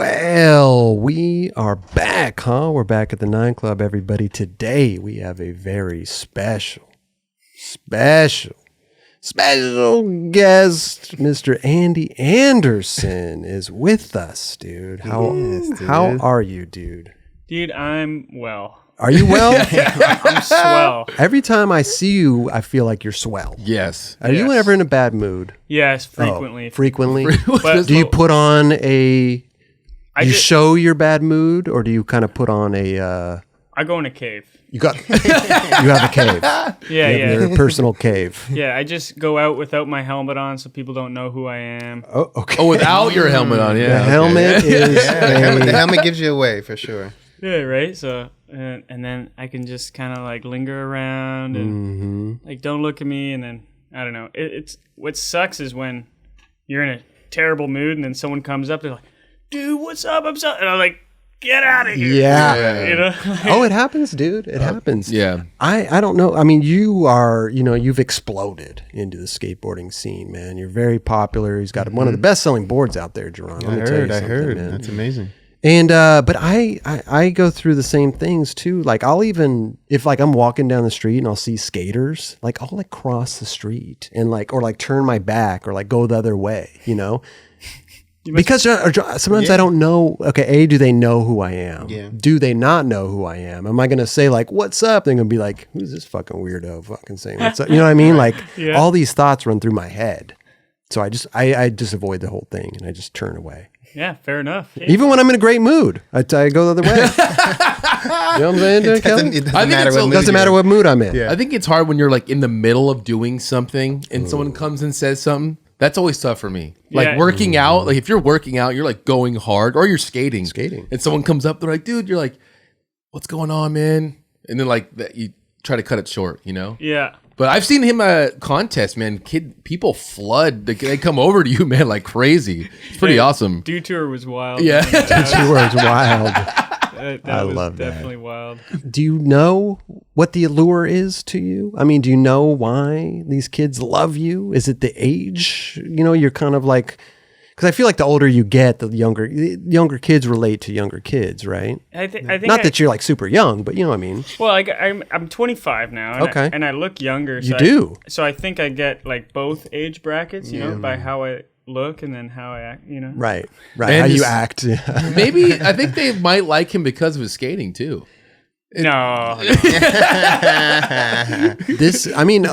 Well, we are back, huh? We're back at the 9 Club, everybody. Today, we have a very special guest. Mr. Andy Anderson is with us, dude. How are you, dude? Dude, I'm well. Are you well? I'm swell. Every time I see you, I feel like you're swell. Yes. Are you ever in a bad mood? Yes, frequently. Frequently? But Do you put on a... Do you show your bad mood, or do you kind of put on a... I go in a cave. You have a cave. Yeah. Your personal cave. Yeah, I just go out without my helmet on so people don't know who I am. Oh, okay. Oh, without your helmet on, yeah. The helmet is... The helmet gives you away, for sure. Yeah, right? So, and then I can just kind of like linger around and like, don't look at me. And then, I don't know. It's what sucks is when you're in a terrible mood and then someone comes up, they're like, dude, what's up? I'm sorry. And I'm like, get out of here. Yeah. You know? Oh, it happens, dude. It happens. Yeah. I don't know. I mean, you've exploded into the skateboarding scene, man. You're very popular. He's got one of the best-selling boards out there, Jeron. I heard. Man. That's amazing. And but I go through the same things too. Like I'll even if like I'm walking down the street and I'll see skaters, like I'll like cross the street and like or like turn my back or like go the other way, you know. Because sometimes I don't know. Okay, do they know who I am? Yeah. Do they not know who I am? Am I going to say like, "What's up"? They're going to be like, "Who's this fucking weirdo fucking saying what's up?" You know what I mean? Like all these thoughts run through my head, so I just avoid the whole thing and I just turn away. Yeah, fair enough. Yeah. Even when I'm in a great mood, I go the other way. You know what I'm saying, Kelly? It doesn't matter what mood I'm in. Yeah. I think it's hard when you're like in the middle of doing something and someone comes and says something. That's always tough for me. Like working out, like if you're working out, you're like going hard or you're skating. And someone comes up, they're like, dude, you're like, what's going on, man? And then like that you try to cut it short, you know? Yeah. But I've seen him at contests, man. People flood. They come over to you, man, like crazy. It's pretty awesome. Dew Tour was wild. Yeah. She was wild. I love that. Definitely wild. Do you know what the allure is to you? I mean, do you know why these kids love you? Is it the age? You know, you're kind of like, because I feel like the older you get, the younger kids relate to younger kids, right? I think not that you're like super young, but you know what I mean. Well, I'm 25 now. And Okay. I look younger. You do. So I think I get like both age brackets, you know, by how I look and then how I act, you know. Right. And How you act. Yeah. Maybe I think they might like him because of his skating too. No. This, I mean,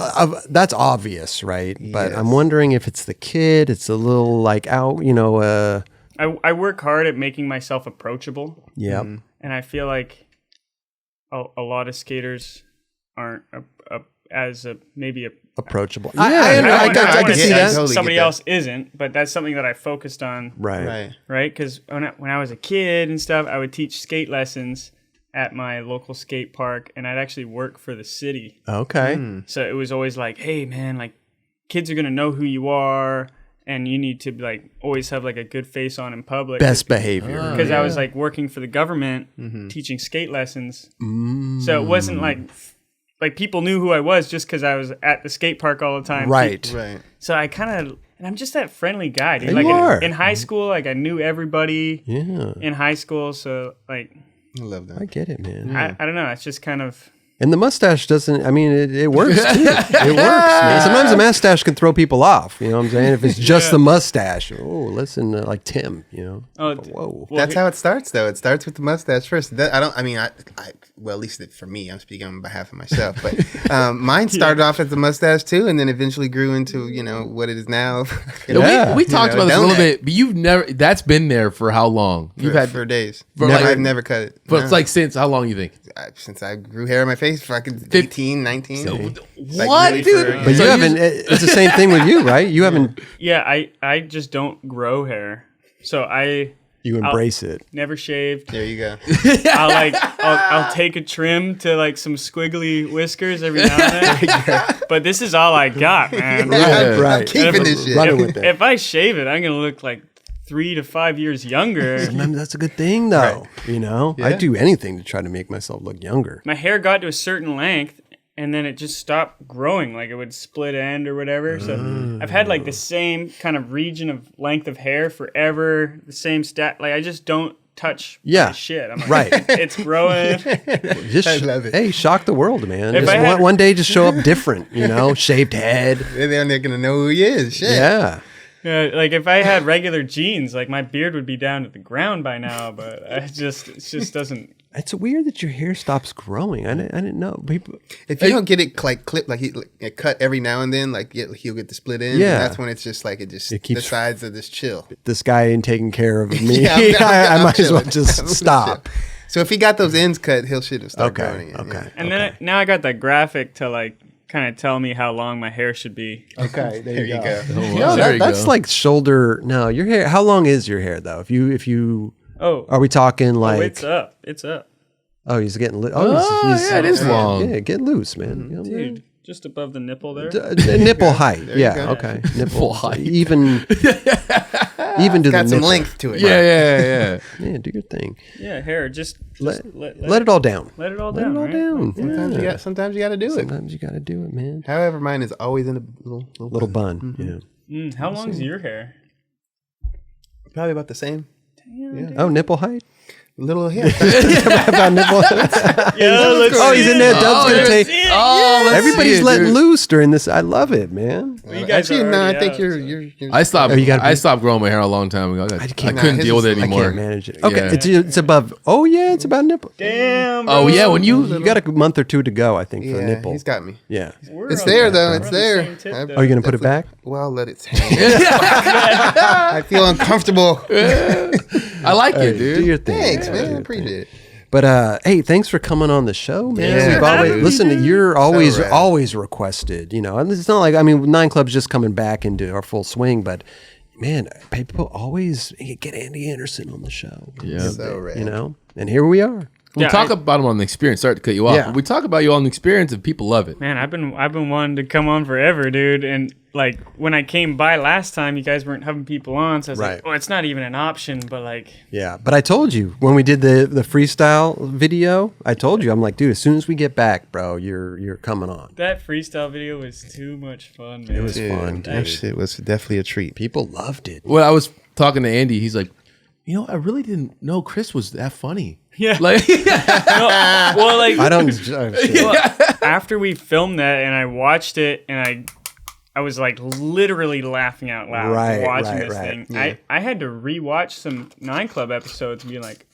that's obvious, right? But Yes. I'm wondering if it's the kid. It's a little like out, you know. I work hard at making myself approachable. Yeah. And I feel like a lot of skaters aren't maybe Approachable. I I can see I that. totally somebody get that. else isn't, but that's something that I focused on, Right. because when I was a kid and stuff, I would teach skate lessons at my local skate park, and I'd actually work for the city. Okay. So it was always like, hey man, like kids are gonna know who you are, and you need to like always have like a good face on in public. Best behavior. Because I was like working for the government, teaching skate lessons. So it wasn't like people knew who I was just because I was at the skate park all the time. Right. So I kind of, and I'm just that friendly guy, dude. Yeah, Like you are. in high school, like I knew everybody Yeah. in high school. So like, I love that. I get it, man. I don't know. It's just kind of. And the mustache doesn't, I mean, it works too. It works, man. Sometimes the mustache can throw people off. You know what I'm saying? If it's just the mustache, listen, like Tim, you know? Oh, Whoa. well, That's how it starts, though. It starts with the mustache first. Well, at least for me, I'm speaking on behalf of myself. But mine started off as the mustache too, and then eventually grew into what it is now. We talked about this a little donut. bit, but you've never. That's been there for how long? You've had for days. For like- I've never cut it. but it's like since how long you think? Since I grew hair on my face, fucking 18, 19. Like, What, really dude? for- But you haven't, it's the same thing with you, right? You haven't, yeah, I just don't grow hair. So you embrace it. never shaved. There you go. I'll take a trim to like some squiggly whiskers every now and then. But this is all I got, man. Right. I'm keeping this shit. Running with it. If I shave it, I'm gonna look like 3 to 5 years younger. Sometimes that's a good thing, though. You know, Yeah. I'd do anything to try to make myself look younger. My hair got to a certain length, and then it just stopped growing. Like it would split end or whatever. So I've had like the same kind of region of length of hair forever. The same like I just don't touch my shit. I'm like, right. It's growing. I love it. Hey, shock the world, man. If Just I had- one day, just show up different. Shaved head. Then they're gonna know who he is. Shit. Yeah. Yeah, like if I had regular jeans, like my beard would be down to the ground by now. But it just doesn't. It's weird that your hair stops growing. I didn't know. People. If you don't get it like clipped, like cut every now and then, like he'll get the split ends. Yeah. And that's when it's just like it keeps- the sides of this chill. This guy ain't taking care of me. Yeah, I might as well chilling. just I'm stop. chill. So if he got those ends cut, he'll should have started growing again. Okay. And then now I got that graphic to like kind of tell me how long my hair should be. Okay. There you go. Oh, No, there you that's go. like shoulder. No, your hair. How long is your hair though? If you Oh, are we talking like? it's up. It's up. Oh, he's getting. Yeah, it is long. Yeah, get loose, man. You know, Dude, just above the nipple there. nipple height. Yeah. go. Okay. Nipple height. Even to the Got some nipple. length to it. Yeah. Yeah, do your thing. Yeah, hair. Just Let let it all down. let it all Let down. it all right? down. Yeah. Sometimes you got to do it. Sometimes you got to do it, man. However, mine is always in a Little bun. Yeah. How long's your hair? probably about the same. Oh, nipple height. Little About nipple height. Yeah, let's Oh, he's in there. Dub's gonna take. Let's Everybody's see it, letting dude. loose during this. I love it, man. You guys Actually, are no, I already think out, you're. I stopped. Oh, you gotta I be- stopped growing my hair a long time ago. I couldn't deal with it I I anymore. can't manage it. Okay, Yeah. it's above. Oh yeah, it's about nipple. Damn. Oh bro. yeah, when you You got a month or two to go, I think, for the Yeah, nipple. he's got me. Yeah. We're It's on there the- though. we're It's on the there. same tip, I- though. Are you gonna put it back? Well, let it hang. I feel uncomfortable. I like it, Do dude. your thing. Thanks, Yeah, man. do I your appreciate thing. it. But hey, thanks for coming on the show, man. Yeah, We've always happy, listen. dude. You're always rad. always requested. And it's not like Nine Club's just coming back into our full swing, but man, people always get Andy Anderson on the show. Yeah. So rad. And here we are. We Yeah, talk about him on the experience. Sorry to cut you off. Yeah. But we talk about you on the experience, and people love it. Man, I've been wanting to come on forever, dude. And like when I came by last time, you guys weren't having people on, so I was Right. like, oh, it's not even an option. But like, Yeah, but I told you when we did the freestyle video, I told you, I'm like, dude, as soon as we get back, bro, you're coming on. that freestyle video was too much fun, man. It was fun, That dude. shit was definitely a treat. People loved it. When I was talking to Andy, he's like, I really didn't know Chris was that funny. Yeah. Like, Well, like I don't. after we filmed that and I watched it and I was like literally laughing out loud watching this thing. Yeah. I had to rewatch some 9 Club episodes and be like,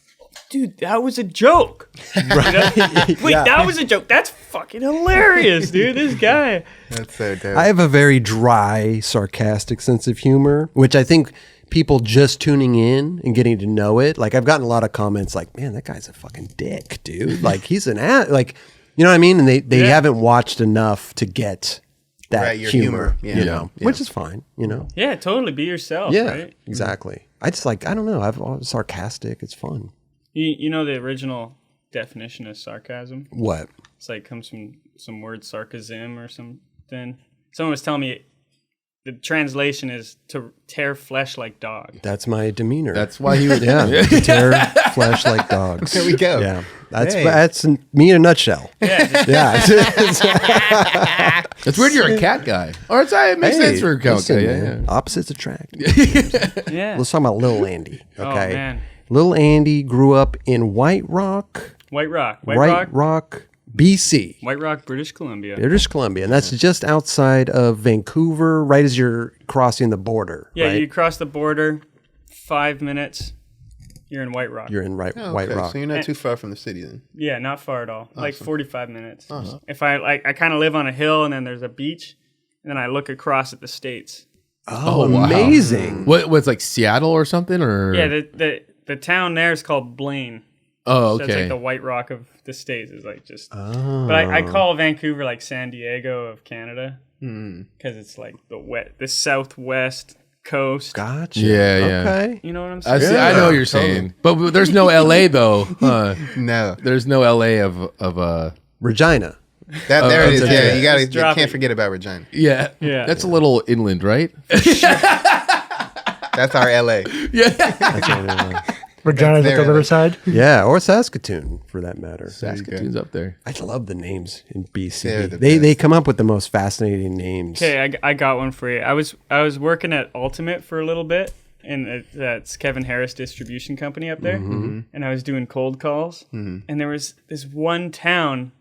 dude, that was a joke. Right. Wait, that was a joke. That's fucking hilarious, dude. This guy. That's so dope. I have a very dry, sarcastic sense of humor, which I think people just tuning in and getting to know it. Like I've gotten a lot of comments like, man, that guy's a fucking dick, dude. Like he's an like, you know what I mean? And they haven't watched enough to get that Right, your humor, humor. Yeah. which is fine, Yeah, totally. Be yourself, Yeah, right? exactly. I just like, I don't know. I'm sarcastic. It's fun. You know the original definition of sarcasm? What? It's like comes from some word sarcasm or something. Someone was telling me the translation is to tear flesh like dog. That's my demeanor. that's why he would. yeah. Tear flesh like dogs. There we go. Yeah. That's Hey. that's me in a nutshell. Yeah, Yeah. It's weird you're a cat guy. Or it makes sense for a cat listen, guy. man, Yeah. opposites attract. yeah. Let's talk about Lil Andy. Oh, Okay. man. Lil Andy grew up in White Rock, White Rock, BC, White Rock, British Columbia. British Columbia, and that's just outside of Vancouver, right as you're crossing the border. Yeah, right? you cross the border, 5 minutes, you're in White Rock. You're in Oh, White okay. Rock. So you're not too far from the city then. Yeah, not far at all. Like 45 minutes. If I kind of live on a hill and then there's a beach, and then I look across at the states. Oh, wow. amazing! What's like Seattle or something? Or Yeah, the town there is called Blaine. oh, So it's like okay. the White Rock of the states. Is like just. Oh. But I call Vancouver like San Diego of Canada because it's like the southwest coast. Gotcha. Yeah, yeah. Okay. You know what I'm I saying? see. I know what you're saying, but there's no LA though. Huh? No. There's no LA of Regina. There it is. okay. Yeah, you gotta. Just drop Can't it. forget about Regina. yeah. Yeah. That's a little inland, right? That's our LA. Yeah. That's what it is. Regina's at there, the Riverside. Yeah, or Saskatoon for that matter. Saskatoon's up there. I love the names in They're BC. the They best. come up with the most fascinating names. Okay, I got one for you. I was working at Ultimate for a little bit, and that's Kevin Harris distribution company up there, and I was doing cold calls, and there was this one town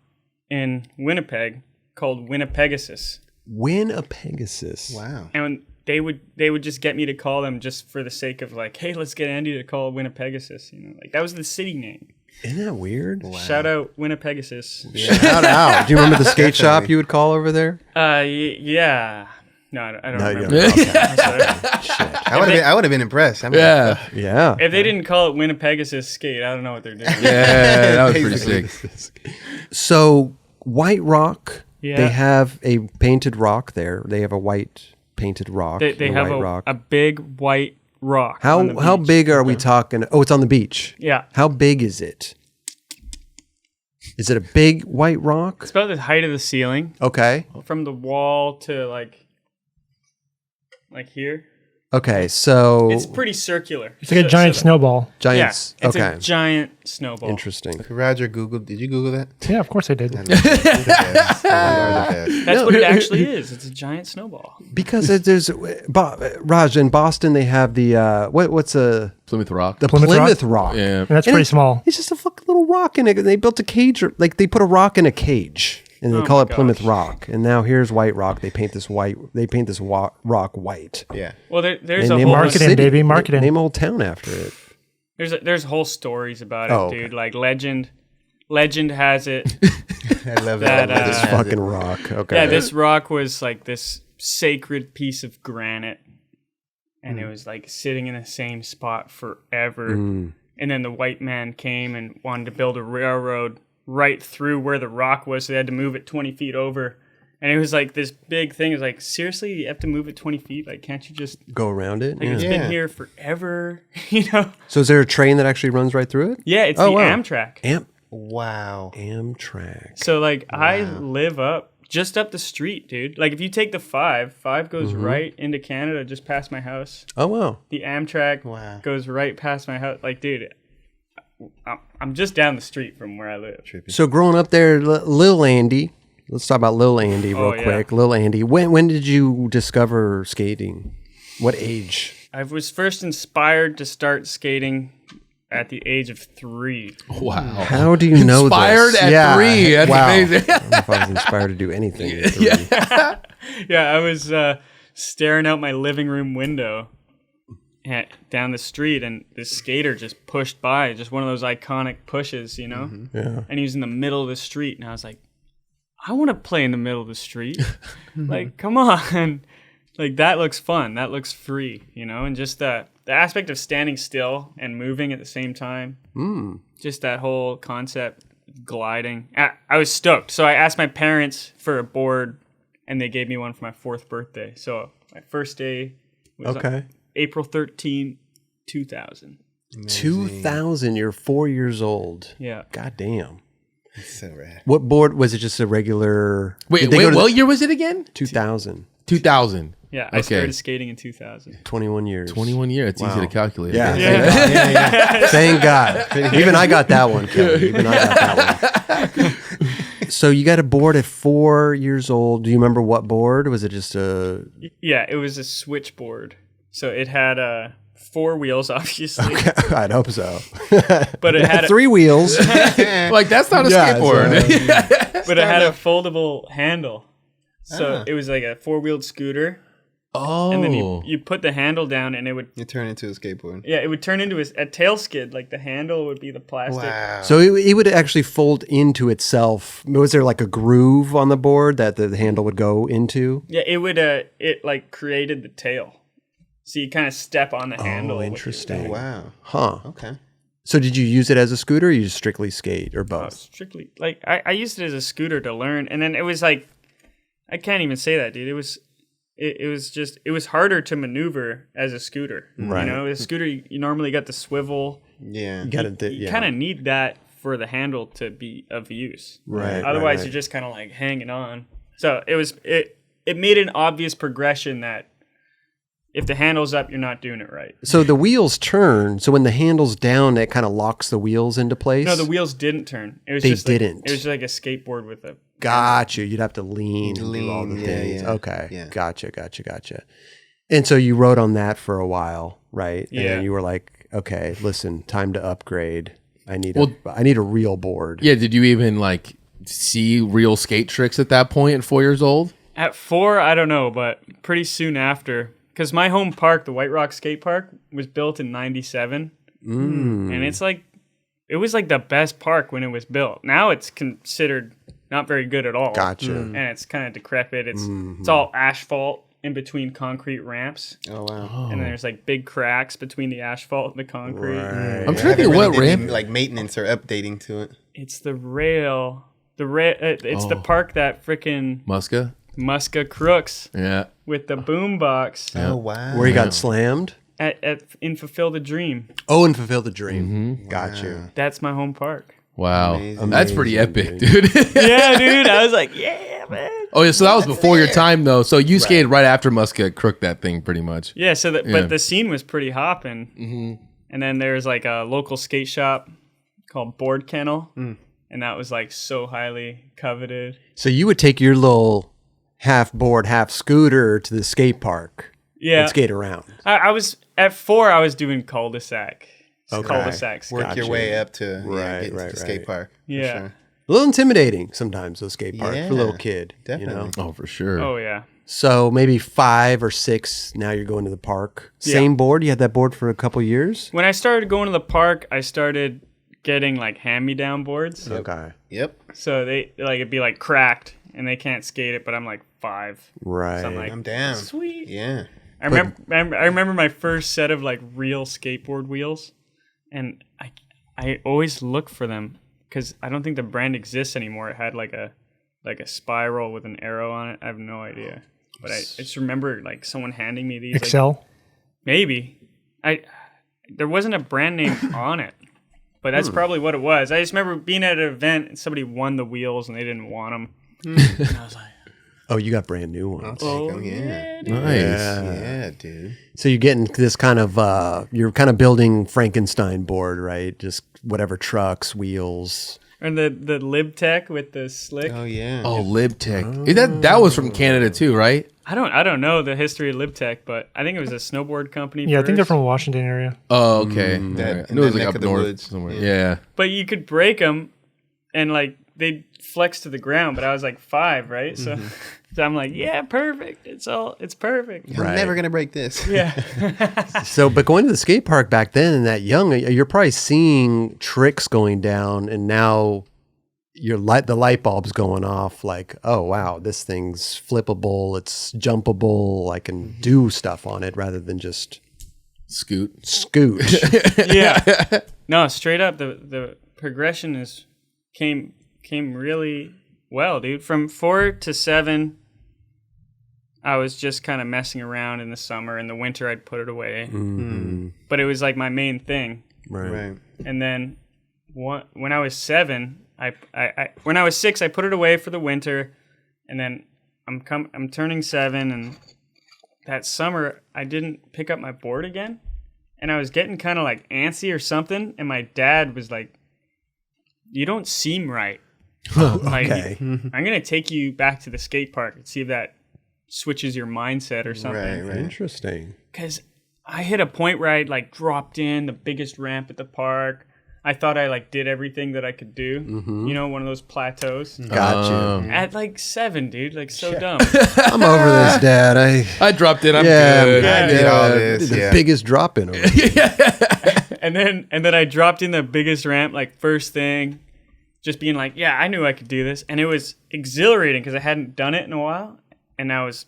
in Winnipeg called Winnipegasus, Winnipegasus. Wow. and they would just get me to call them just for the sake of like, hey, let's get Andy to call Winnipegasus, like that was the city name. Isn't that weird? Shout out Winnipegasus. Shout out. Do you remember the skate shop you would call over there? Yeah. No, I don't No, you remember. don't. Okay. I'm sorry. I would have been impressed. I mean, Yeah. Yeah. If they didn't call it Winnipegasus skate, I don't know what they're doing. Yeah, that was pretty Basically. sick. So White Rock, Yeah. they have a painted rock there. They have a white painted rock. They a have white rock. a big white rock. on the How beach. big are we talking? Oh, it's on the beach. Yeah. How big is it? Is it a big white rock? It's about the height of the ceiling Okay. from the wall to like here. Okay. So It's pretty circular. It's like a giant snowball. giants. Yeah, it's okay. a giant snowball. Interesting. Roger Googled. Did you Google that? Yeah, of course I did. They're the best. They are the best. That's what it actually is. It's a giant snowball. Because there's Raj in Boston. They have the what's the Plymouth Rock. Plymouth Plymouth Rock? Rock. Yeah. And that's And pretty small. It's just a fucking little rock in it. They built a cage, like they put a rock in a cage, and they Oh call my it Plymouth gosh. Rock. And now here's White Rock. They paint this rock white. Yeah. Well, there's And a name whole a Marketing, city. baby, marketing. Name a whole town after it. there's whole stories about it, Oh, okay. dude. Like legend has it. I love That, that. This fucking rock. Okay. Yeah, this rock was like this sacred piece of granite, and it was like sitting in the same spot forever. And then the white man came and wanted to build a railroad right through where the rock was, so they had to move it 20 feet over. And it was like this big thing. It was like, seriously, you have to move it 20 feet? Like, can't you just... Go around it. Like, Yeah. it's been here forever, you know? So is there a train that actually runs right through it? Yeah, it's Oh, the wow. Amtrak. Wow. Amtrak. So, like, I live just up the street, dude. Like, if you take the 5 goes right into Canada, just past my house. Oh wow. The Amtrak Wow. goes right past my house. Like, dude, I'm just down the street from where I live. So growing up there, Lil Andy. Let's talk about Lil Andy real Oh, yeah. quick. Lil Andy. When did you discover skating? What age? I was first inspired to start skating at the age of 3. Wow. How do you know Inspired this? at 3. That's wow. amazing. I don't know if I was inspired to do anything at 3. Yeah, I was staring out my living room window down the street, and this skater just pushed by, just one of those iconic pushes, you know? Yeah. And he was in the middle of the street, and I was like, I want to play in the middle of the street. Like, come on. Like, that looks fun. That looks free, you know? And just the aspect of standing still and moving at the same time. Just that whole concept, gliding. I was stoked. So I asked my parents for a board, and they gave me one for my 4th birthday. So my first day was Okay. April 13, 2000. 2000. You're 4 years old. Yeah. God damn. So rad. What board was it? Just a regular? Wait, Did they go to what year was it again? 2000. 2000. Yeah, I Okay. started skating in 2000. 21 years. 21 years. It's easy to calculate. Yeah. Yeah. Thank God. Even I got that one, Kelly. Even I got that one. So you got a board at 4 years old. Do you remember what board? Was it just a... Yeah, it was a switchboard. So it had 4 wheels, obviously. I'd hope so. But it had 3 wheels. Like, that's not a Yeah, skateboard. but it had a foldable handle. So it was like a 4-wheeled scooter. Oh. And then you put the handle down, and it would... You turn into a skateboard. Yeah, it would turn into a tail skid. Like, the handle would be the plastic. Wow. So it would actually fold into itself. Was there like a groove on the board that the handle would go into? Yeah, it would... It, like, created the tail. So you kind of step on the handle. Oh, with your interesting. Wow. Huh. Okay. So did you use it as a scooter or you just strictly skate or both? Strictly... Like, I used it as a scooter to learn. And then it was like... I can't even say that, dude. It was harder to maneuver as a scooter. Right. You know, a scooter, you normally got the swivel. Yeah. You gotta, You kind of need that for the handle to be of use. Right. Otherwise, right. you're just kind of like hanging on. So it made an obvious progression that if the handle's up, you're not doing it right. So the wheels turn. So when the handle's down, it kind of locks the wheels into place. No, the wheels didn't turn. It was They just didn't. It was just like a skateboard with a. Gotcha. You'd have to lean and do all the yeah, things. yeah. Okay. Yeah. Gotcha. And so you rode on that for a while, right? And Yeah. then you were like, okay, listen, time to upgrade. I need a real board. Yeah, did you even like see real skate tricks at that point at 4 years old? At 4, I don't know, but pretty soon after, because my home park, the White Rock Skate Park, was built in '97, and it's like, it was like the best park when it was built. Now it's considered not very good at all. Gotcha. And it's kind of decrepit. It's all asphalt in between concrete ramps, Oh wow. and there's like big cracks between the asphalt and the concrete. Right. I'm trying to think what ramp. like maintenance or updating to it. It's the rail. It's the park that frickin' Muska? Crooks Yeah. with the boom box Oh wow. Where you got slammed? in Fulfill the Dream. Oh, and fulfill the dream. Got you. That's my home park. Wow. Amazing. That's pretty Amazing, epic, dude. Yeah, dude. I was like, yeah, man. Oh, yeah. So that was before your time, though. So you skated right after Muska crooked that thing pretty much. Yeah. So Yeah. but the scene was pretty hopping. And then there's like a local skate shop called Board Kennel, and that was like so highly coveted. So you would take your little half board, half scooter to the skate park Yeah. and skate around. I was at 4. I was doing cul-de-sac. Cul-de-sac. Work your way up to Right, get into right, the skate right. park. for Yeah. sure. A little intimidating sometimes, those skate parks for a little Yeah, kid. definitely. You know? Oh, for sure. Oh yeah. So maybe 5 or 6, now you're going to the park. Same board? You had that board for a couple years? When I started going to the park, I started getting like hand-me-down boards. Okay. Yep. So they like it'd be like cracked and they can't skate it, but I'm like 5. Right. So I'm like, I'm down. sweet. Yeah. I remember my first set of like real skateboard wheels, and I always look for them because I don't think the brand exists anymore. It had like a spiral with an arrow on it. I have no idea, but I just remember like someone handing me these. Excel. Like, maybe there wasn't a brand name on it, but that's probably what it was. I just remember being at an event and somebody won the wheels and they didn't want them, and I was like, Oh, you got brand new ones. Take 'em, yeah. Nice. Yeah, dude. So you're getting this kind of, you're kind of building Frankenstein board, right? Just whatever trucks, wheels. and the LibTech with the slick. Oh yeah. Oh, LibTech. That was from Canada too, right? I don't know the history of LibTech, but I think it was a snowboard company. Yeah, I think they're first. from Washington area. Oh, okay. That- Right. I in knew it was that like neck up of the north woods. somewhere. Yeah. Yeah. But you could break them, and like they'd flex to the ground. But I was like 5, right? So, so I'm like, yeah, perfect. It's perfect. I'm Right. never gonna break this. Yeah. So, but going to the skate park back then and that young, you're probably seeing tricks going down, and now the light bulb's going off. Like, oh wow, this thing's flippable. It's jumpable. I can do stuff on it rather than just Scoot. scoot. Yeah. No, straight up, the progression came really well, dude. From 4 to 7, I was just kind of messing around in the summer. In the winter, I'd put it away. But it was like my main thing. Right. And then when I was 7, when I was 6, I put it away for the winter. And then I'm turning 7, and that summer I didn't pick up my board again. And I was getting kind of like antsy or something. And my dad was like, "You don't seem right. Like, Okay. I'm going to take you back to the skate park and see if that switches your mindset or something." Right. Interesting. Because I hit a point where I like dropped in the biggest ramp at the park. I thought I like did everything that I could do. You know, one of those plateaus. Gotcha. At like 7, dude. Like so dumb. I'm over this, Dad. I dropped it. I'm yeah, good. I did all this, did the yeah. biggest drop in. Over and then I dropped in the biggest ramp, like first thing, just being like, yeah, I knew I could do this. And it was exhilarating because I hadn't done it in a while. And I was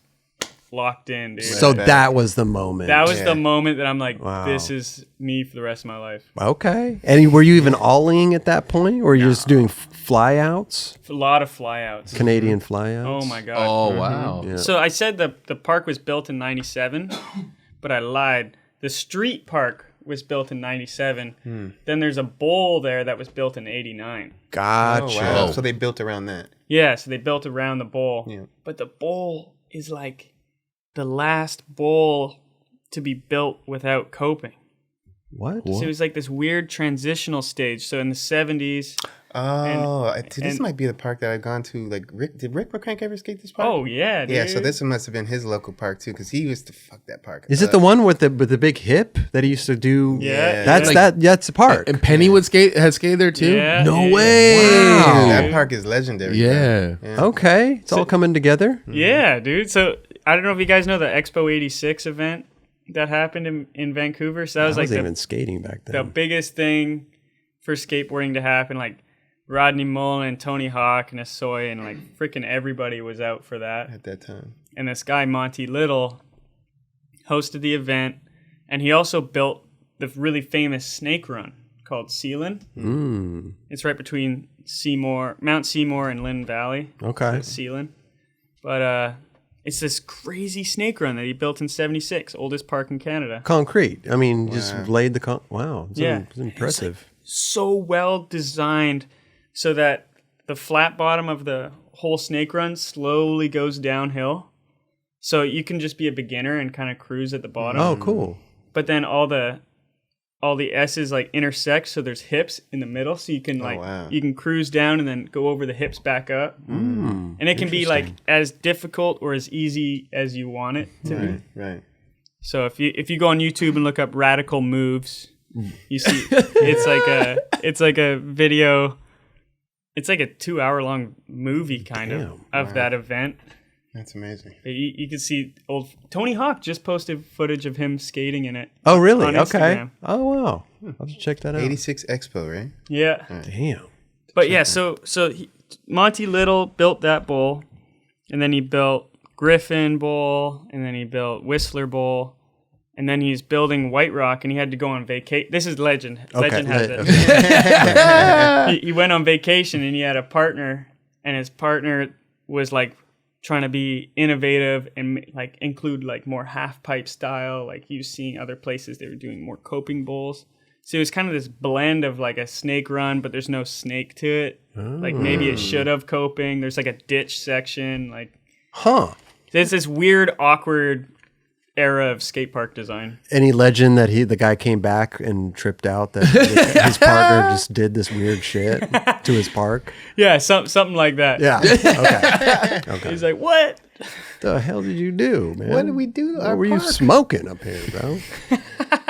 locked in, dude. So that was the moment. That was the moment that I'm like, Wow. this is me for the rest of my life. Okay. And were you even ollie at that point, or were you just doing flyouts, A lot of flyouts. Canadian flyouts? Oh my god. Oh, wow. Yeah. So I said the park was built in 97, but I lied. The street park was built in 97. Then there's a bowl there that was built in 89. Gotcha. Oh wow. Oh. So they built around that. Yeah, so they built around the bowl. Yeah. But the bowl is like the last bowl to be built without coping. What? So it was like this weird transitional stage. So in the 70s. This might be the park that I've gone to. Like, did Rick McCrank ever skate this park? Oh, yeah, dude. Yeah, so this must have been his local park, too, because he used to fuck that park. Is it the one with the big hip that he used to do? Yeah. That's the park. And Penny has skated there too? Yeah. No Yeah. way. Wow. That park is legendary. Yeah. Okay, it's all coming together. Yeah, dude. So I don't know if you guys know the Expo 86 event that happened in Vancouver. So that was I like wasn't even skating back the then. biggest thing for skateboarding to happen. Like Rodney Mullen and Tony Hawk and Asoy and like freaking everybody was out for that. At that time. And this guy, Monty Little, hosted the event. And he also built the really famous snake run called Sealand. It's right between Mount Seymour and Lynn Valley. Okay. Sealand. But it's this crazy snake run that he built in 76, oldest park in Canada. Concrete. I mean, just laid the wow. It's impressive. So well designed so that the flat bottom of the whole snake run slowly goes downhill. So you can just be a beginner and kind of cruise at the bottom. Oh, cool. But then all the S's like intersect, so there's hips in the middle, so you can you can cruise down and then go over the hips back up. And it can be like as difficult or as easy as you want it to be. Right. So if you go on YouTube and look up radical moves, you see it's like a video. It's like a 2-hour long movie kind of that event. That's amazing. You can see old Tony Hawk just posted footage of him skating in it. Oh, really? On Okay. Instagram. Oh, wow. I'll have to check that out. 86 Expo, right? Yeah. Damn. But yeah, so Monty Little built that bowl, and then he built Griffin Bowl, and then he built Whistler Bowl, and then he's building White Rock, and he had to go on vacation. This is legend. Legend has it. He went on vacation, and he had a partner, and his partner was like trying to be innovative and like include like more half pipe style. Like he was seeing other places they were doing more coping bowls. So it was kind of this blend of like a snake run, but there's no snake to it. Like maybe it should have coping. There's like a ditch section. Like, there's this weird, awkward era of skate park design. Any legend that the guy came back and tripped out that his partner just did this weird shit to his park? Yeah, something like that. Yeah. Okay. He's like, what? The hell did you do, man? What did we do to What our were you park? smoking up here, bro?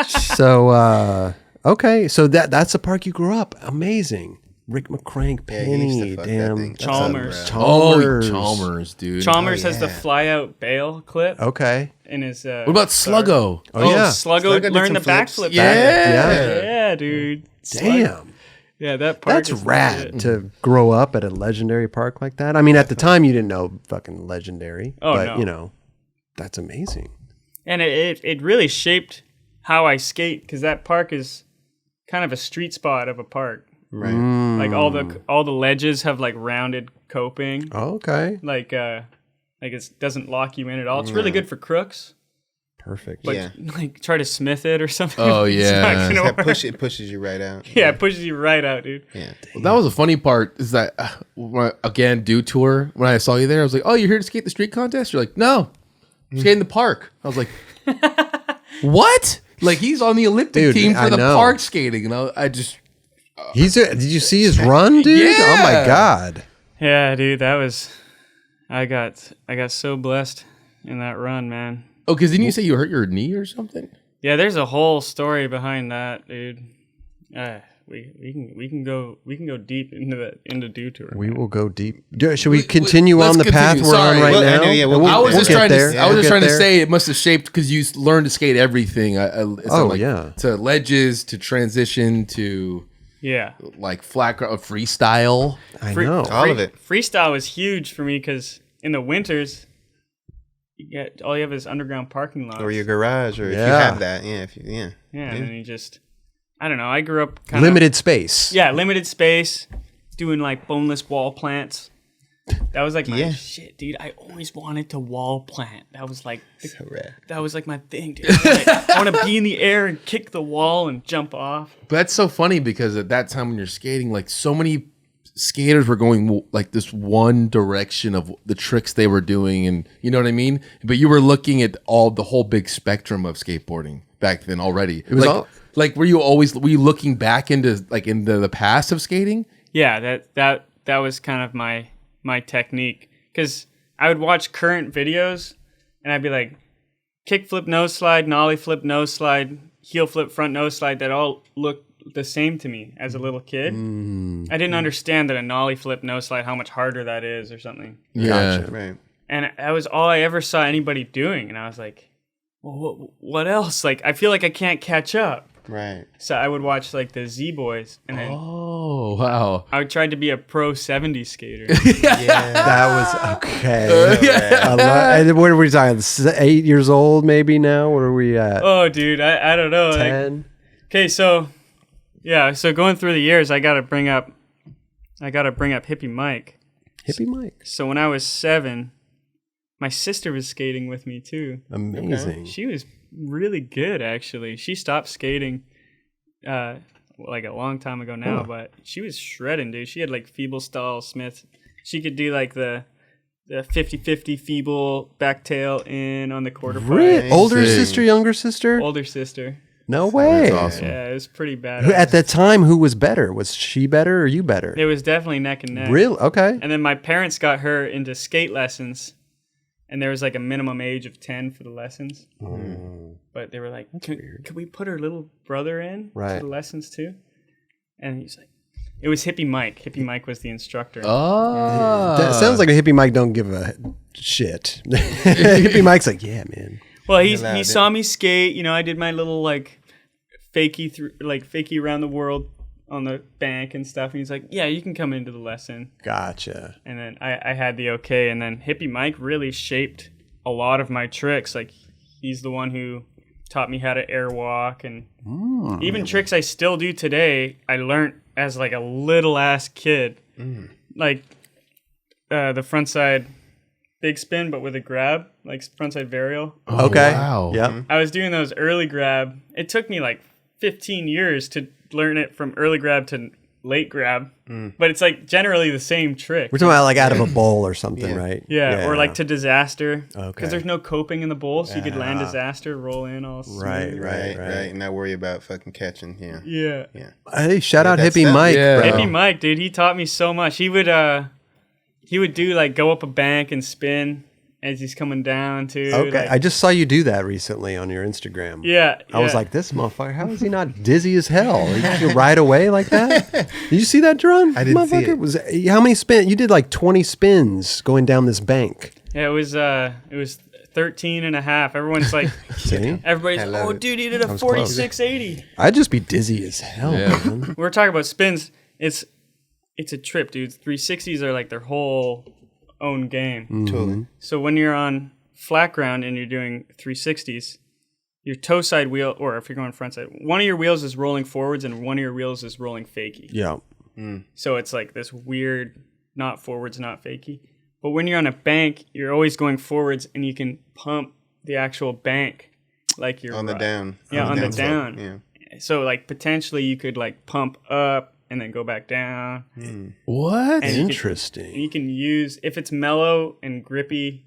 So, okay. So that's the park you grew up. Amazing. Rick McCrank, Yeah, he used Penny, to fuck that damn. thing. Chalmers. Chalmers, dude. Chalmers has the fly out bail clip Okay. in his. What about Sluggo? Oh, yeah. Sluggo did learned some the flips. backflip. Yeah. Dude. Damn. Yeah, that park That's is rad legit. to grow up at a legendary park like that. I mean, at the time you didn't know fucking legendary, but no. you know, that's amazing. And it really shaped how I skate, because that park is kind of a street spot of a park. Right. Like all the ledges have like rounded coping. Oh, okay. Like it doesn't lock you in at all. It's really good for crooks. Perfect. But like try to smith it or something. Oh, It's not yeah. gonna work. It pushes you right out. Yeah, it pushes you right out, dude. Yeah. Well, that was a funny part. Is that again, Dew Tour? When I saw you there, I was like, "Oh, you're here to skate the street contest?" You're like, "No, I'm skating the park." I was like, "What?" Like he's on the Olympic team for I the know. park skating, and I just Did you see his run, dude? Yeah. Oh my god. Yeah, dude, that was. I got so blessed in that run, man. oh, because didn't you say you hurt your knee or something? Yeah, there's a whole story behind that, dude. We can go deep into Dew Tour. We will go deep. Should we continue let's on the path continue. we're on Sorry. right Well, I now? know, yeah, well, And I was just get trying there. to. I was We'll just get trying to there. say it must have shaped because you learned to skate everything. Yeah. To ledges, to transition, to Yeah. like flat freestyle. I know. All of it. Freestyle was huge for me because in the winters, all you have is underground parking lots. Or your garage, or if you Yeah. have that. Yeah. yeah, and then you just, I don't know. I grew up kind Limited space. Yeah, limited space, doing like boneless wall plants. That was like my shit, dude. I always wanted to wall plant. That was like So rad. that was like my thing, dude. I want to be in the air and kick the wall and jump off. But that's so funny because at that time when you're skating, like so many skaters were going like this one direction of the tricks they were doing, and you know what I mean. But you were looking at the whole big spectrum of skateboarding back then already. It was like were you looking back into the past of skating? Yeah, that was kind of my technique, because I would watch current videos and I'd be like, kick flip nose slide, nollie flip nose slide, heel flip front nose slide, that all look the same to me as a little kid. I didn't understand that a nollie flip nose slide, how much harder that is or something. Yeah, Gotcha. Right. And that was all I ever saw anybody doing, and I was like, well, what else? Like, I feel like I can't catch up. Right. So I would watch like the Z Boys, and then oh wow, I would try to be a pro 70 skater. Yeah. That was okay. And what are we talking? 8 years old, maybe now. What are we at? Oh, dude, I don't know. 10. Okay, so yeah, so going through the years, I gotta bring up Hippie Mike. Hippie Mike. So when I was 7, my sister was skating with me too. Amazing. She was really good, actually. She stopped skating like a long time ago now, but she was shredding, dude. She had like feeble stall Smith. She could do like the 50-50 feeble back tail in on the quarter pipe. Older sister, younger sister? Older sister. No way. That's awesome. Yeah, it was pretty bad. At that time, who was better? Was she better or you better? It was definitely neck and neck. Really? Okay. And then my parents got her into skate lessons, and there was like a minimum age of 10 for the lessons. But they were like, could we put her little brother in to the lessons too? And he's like, it was Hippie Mike. Hippie Mike was the instructor. Oh, That sounds like a Hippie Mike don't give a shit. Hippie Mike's like, yeah, man. Well, he saw me skate. You know, I did my little like fakie around the world on the bank and stuff. And he's like, yeah, you can come into the lesson. Gotcha. And then I had the okay. And then Hippie Mike really shaped a lot of my tricks. Like, he's the one who taught me how to airwalk, and even tricks I still do today, I learned as like a little ass kid. Like the frontside big spin, but with a grab, like frontside varial. Okay. Wow. Yeah. I was doing those early grab. It took me like 15 years to learn it from early grab to late grab, but it's like generally the same trick. We're talking about like out of a bowl or something, right? Yeah, or like to disaster. Okay. Because there's no coping in the bowl, so you could land disaster, roll in all smooth. Right. And not worry about fucking catching. Yeah. Hey, shout out that's Hippie that. Mike, Yeah. bro. Hippie Mike, dude, he taught me so much. He would do like go up a bank and spin as he's coming down too. Okay, Like, I just saw you do that recently on your Instagram. yeah. I was like, this motherfucker, how is he not dizzy as hell? He can ride away like that? Did you see that, Jeron? I didn't see it. Was how many spins? You did like 20 spins going down this bank. yeah, it was 13 and a half. Everyone's like, See? everybody's, I love oh, it. dude, he did a 4680. I'd just be dizzy as hell, man. We're talking about spins. It's a trip, dude. 360s are like their whole own game. Totally. So when you're on flat ground and you're doing 360s, your toe side wheel, or if you're going front side, one of your wheels is rolling forwards and one of your wheels is rolling fakie. Yeah. So it's like this weird, not forwards, not fakie. But when you're on a bank, you're always going forwards, and you can pump the actual bank like you're On the down. Yeah, on the slope. down. Yeah. So like potentially you could like pump up and then go back down. what? And Interesting. You can use, if it's mellow and grippy,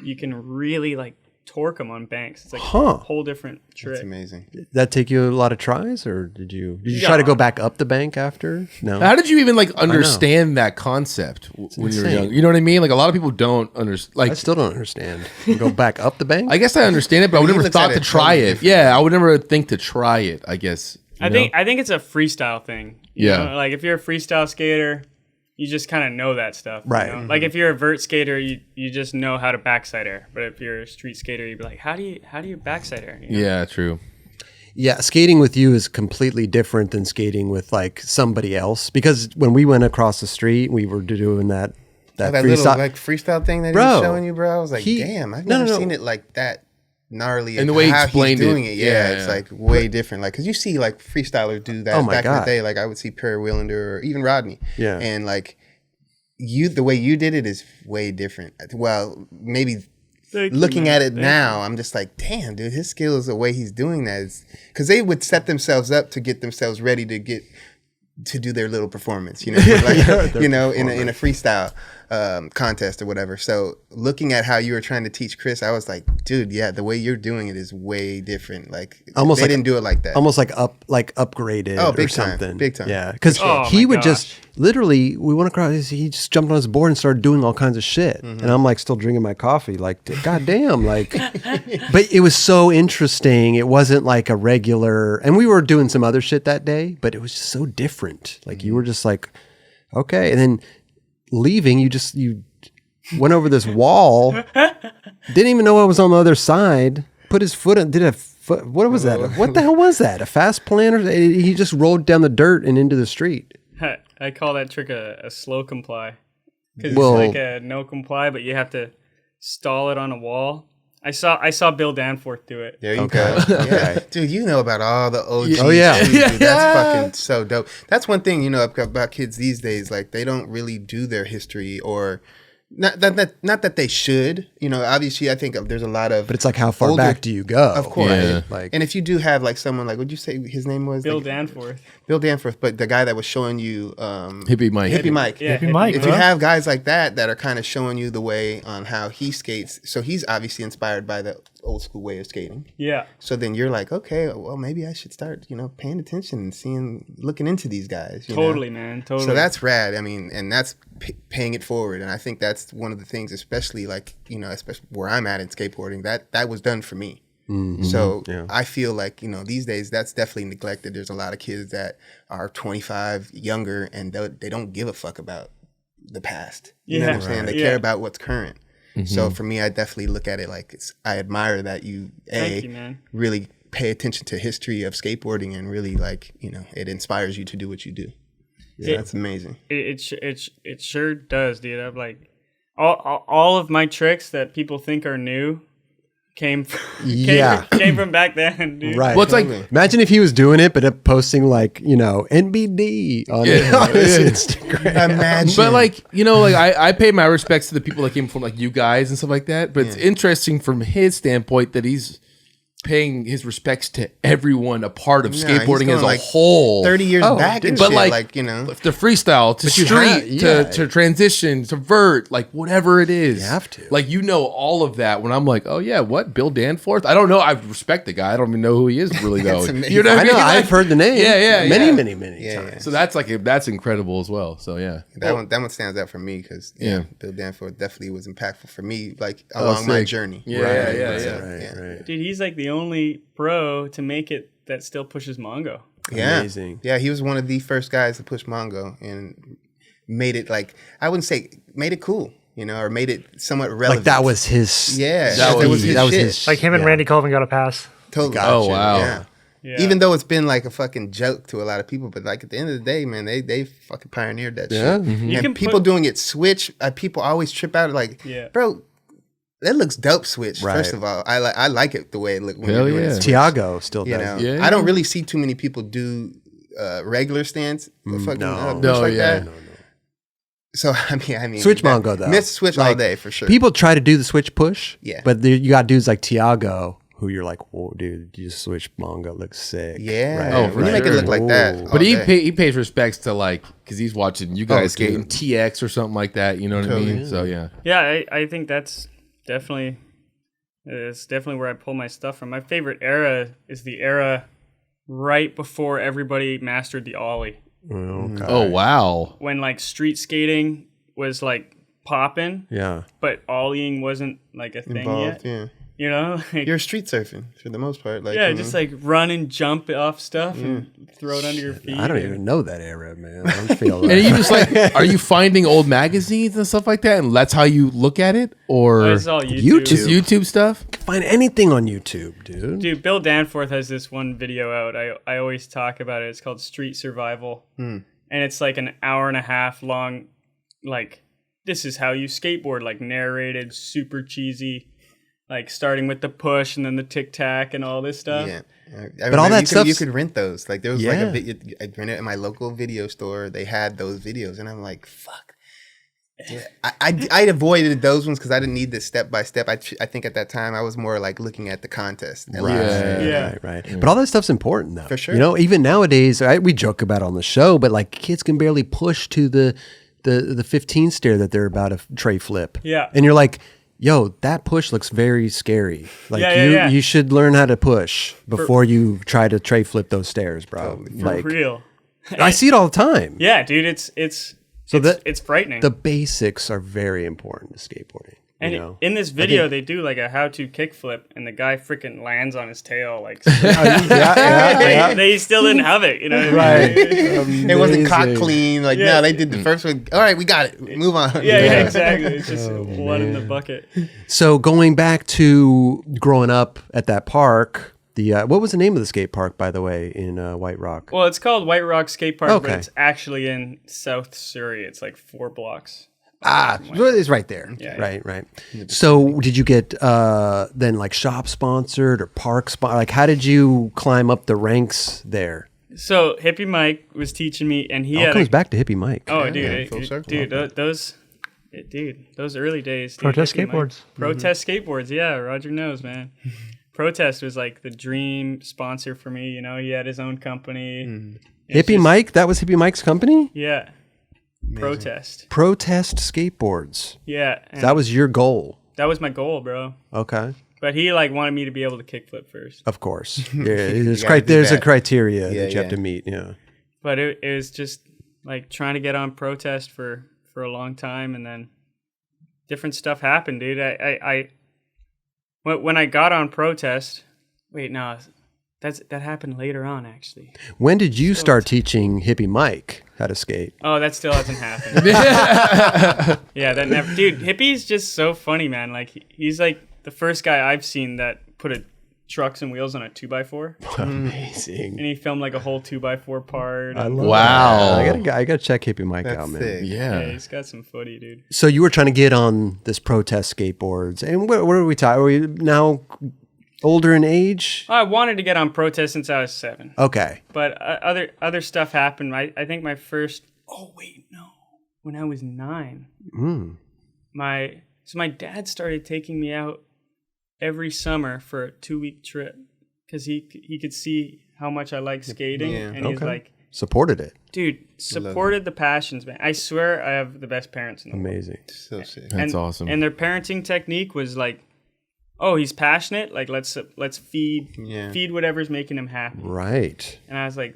you can really like torque them on banks. It's like a whole different trick. It's amazing. Did that take you a lot of tries, or did you try to go back up the bank after? No. How did you even like understand that concept when you were insane. young? You know what I mean? Like a lot of people don't understand. Like I still don't understand. You go back up the bank? I guess I understand it, but I would He never looks thought at to it try totally it. different. Yeah, I would never think to try it. I guess. I think it's a freestyle thing. You Yeah. know? Like if you're a freestyle skater, you just kind of know that stuff. you Right. know? Like if you're a vert skater, you just know how to backside air. But if you're a street skater, you'd be like, how do you backside air? You know? Yeah, true. Yeah, skating with you is completely different than skating with like somebody else, because when we went across the street, we were doing that That freestyle. little like freestyle thing that he Bro, was showing you, bro. I was like, damn, I've never seen it like that gnarly. And the way he how explained he's doing it. it, Yeah, it's yeah. like way different. Like, cause you see like freestylers do that Oh my back in God. the day. Like I would see Perry Willander or even Rodney. Yeah. And like the way you did it is way different. Well, maybe Thank you, looking man. at it Thank you. now, I'm just like, damn, dude, his skills, the way he's doing that is, because they would set themselves up to get themselves ready to get to do their little performance, you know, like, you know, in a freestyle contest or whatever. So looking at how you were trying to teach Chris, I was like, dude, yeah, the way you're doing it is way different. Like almost they didn't do it like that. Almost like upgraded big or something. Big time. Yeah, because he would just literally, we went across, he just jumped on his board and started doing all kinds of shit. And I'm like still drinking my coffee, like, goddamn, like, but it was so interesting. It wasn't like a regular, and we were doing some other shit that day, but it was just so different. Like you were just like, okay. And then leaving, you went over this wall, didn't even know what was on the other side, put his foot in, what was that? What the hell was that? A fast plan? Or he just rolled down the dirt and into the street. I call that trick a slow comply. Because it's like a no comply, but you have to stall it on a wall. I saw Bill Danforth do it. There you go. Yeah. Dude, you know about all the OGs. Oh, yeah. Too, dude. That's fucking so dope. That's one thing, you know, about kids these days. Like, they don't really do their history, or not that they should. You know, obviously, I think there's a lot of. But it's like, how far back do you go? Of course. Yeah. Like, and if you do have like someone like, what'd you say his name was? Bill like, Danforth. Bill Danforth, but the guy that was showing you Hippie Mike. Hippie Mike. Yeah, Hippie Mike. If you have guys like that are kind of showing you the way on how he skates, so he's obviously inspired by the old school way of skating. Yeah. So then you're like, okay, well, maybe I should start, you know, paying attention and looking into these guys. You Totally, know? man. Totally. So that's rad. I mean, and that's paying it forward. And I think that's one of the things, especially like, you know, especially where I'm at in skateboarding, that was done for me. Mm-hmm. So I feel like, you know, these days that's definitely neglected. There's a lot of kids that are 25 younger and they don't give a fuck about the past. You know what I'm saying? They care about what's current. Mm-hmm. So for me, I definitely look at it like I admire that you, man, really pay attention to history of skateboarding and really, like, you know, it inspires you to do what you do. Yeah, that's amazing. It sure does, dude. I'm like, all of my tricks that people think are new came from back then, dude. Right. Well, it's like, imagine if he was doing it, but posting like, you know, NBD on his Instagram. Imagine. But like, you know, like I pay my respects to the people that came from like you guys and stuff like that. But it's interesting from his standpoint that he's paying his respects to everyone a part of skateboarding as a whole. 30 years back and but shit, like, you know. To freestyle, to street, to transition, to vert, like whatever it is. You have to. Like, you know all of that when I'm like, oh yeah, what? Bill Danforth? I don't know. I respect the guy. I don't even know who he is really though. You know what I mean? I've heard the name. Many times. So that's incredible as well. So yeah. That one stands out for me because Bill Danforth definitely was impactful for me, like along my journey. Right. Dude, he's like the only pro to make it that still pushes Mongo. Yeah. Amazing. Yeah, he was one of the first guys to push Mongo and made it, like, I wouldn't say made it cool, you know, or made it somewhat relevant. Like that was his. Yeah, that was his shit. Like him and Randy Colvin got a pass. Totally. Gotcha. Oh wow. Yeah. Even though it's been like a fucking joke to a lot of people, but like at the end of the day, man, they fucking pioneered that shit. Mm-hmm. You and people doing it switch, people always trip out like, bro, that looks dope switch. Right. First of all, I like it the way it looked when Hell you're doing it. Tiago still does. You know? I don't really see too many people do regular stance push like that. No. So I mean, switch Mongo though. Miss switch all day for sure. People try to do the switch push. Yeah. But you got dudes like Tiago who you're like, whoa, dude, you just switch Mongo, looks sick. Yeah. Right? Oh, when you make it look like that. But he pays respects to, like, because he's watching you guys skating TX or something like that. You know what I mean? So yeah. Yeah, I think that's definitely where I pull my stuff from. My favorite era is the era right before everybody mastered the ollie. Okay. Oh wow. When like street skating was like popping. Yeah. But ollieing wasn't like a thing Involved, yet. yeah. You know, like, You're street surfing for the most part. Like, just like run and jump off stuff and throw it under your feet. I don't even know that era, man. I feel And you just like, are you finding old magazines and stuff like that, and that's how you look at it, or It's all YouTube. just YouTube stuff? find anything on YouTube, dude. Dude, Bill Danforth has this one video out. I always talk about it. It's called Street Survival. And it's like an hour and a half long, like, this is how you skateboard, like narrated, super cheesy, like starting with the push and then the tic-tac and all this stuff. Yeah. But all that stuff you could rent those. Like there was like a video I rented at my local video store. They had those videos and I'm like, fuck. I avoided those ones because I didn't need this step by step. I think at that time I was more like looking at the contest. Right. But all that stuff's important though. For sure. You know, even nowadays, we joke about it on the show, but like kids can barely push to the 15 stair that they're about to tray flip. Yeah. And you're like, yo, that push looks very scary. Like you should learn how to push before you try to tray flip those stairs, bro. For Like, real. I see it all the time. Yeah, dude, it's frightening. The basics are very important to skateboarding. And you know? in this video, they do like a how-to kickflip, and the guy freaking lands on his tail. Like, they still didn't have it, you know? Right. It wasn't caught clean. Like, no, they did the first one. All right, we got it. Move on. Yeah, exactly. It's just one in the bucket. So going back to growing up at that park, what was the name of the skate park, by the way, in White Rock? Well, it's called White Rock Skate Park, Okay. but it's actually in South Surrey. It's like 4 blocks. It's right there. Yeah. Right. So did you get then like shop sponsored or park like how did you climb up the ranks there? So Hippie Mike was teaching me, and he All had comes back to Hippie Mike. Oh, full circle. dude, those early days. Dude, Protest Hippie Mike. skateboards. Protest skateboards. Yeah, Roger knows, man. Protest was like the dream sponsor for me. You know, he had his own company. Hippie Mike, that was Hippie Mike's company? Yeah. Protest. Protest skateboards. Yeah. and That was your goal. that was my goal, bro. Okay. But he like wanted me to be able to kickflip first. Of course. There's gotta do there's a that. criteria Yeah, that you have yeah. to meet. Yeah. But it was just like trying to get on Protest for a long time, and then different stuff happened, dude. When I got on Protest, wait, no, that happened later on, actually. When did you start teaching Hippie Mike how to skate? Oh, that still hasn't happened. Yeah, that never. Dude, Hippie's just so funny, man. Like he's like the first guy I've seen that put trucks and wheels on a 2x4, Amazing. and he filmed like a whole 2x4 part. I love Wow. that. I gotta check Hippie Mike That's out, man. sick. Yeah, Yeah. he's got some footy, dude. So you were trying to get on this Protest skateboards, and what are we talking? Are we now older in age? I wanted to get on Protest since I was 7. Okay. But other stuff happened. I think my first. Oh wait, no. When I was 9, my dad started taking me out every summer for a 2-week trip because he could see how much I like skating, and he's like, Supported it. dude, supported the passions, man. I swear I have the best parents in the world. Amazing. So sick. That's awesome. And their parenting technique was like, oh, he's passionate. Like let's feed whatever's making him happy. Right. And I was like,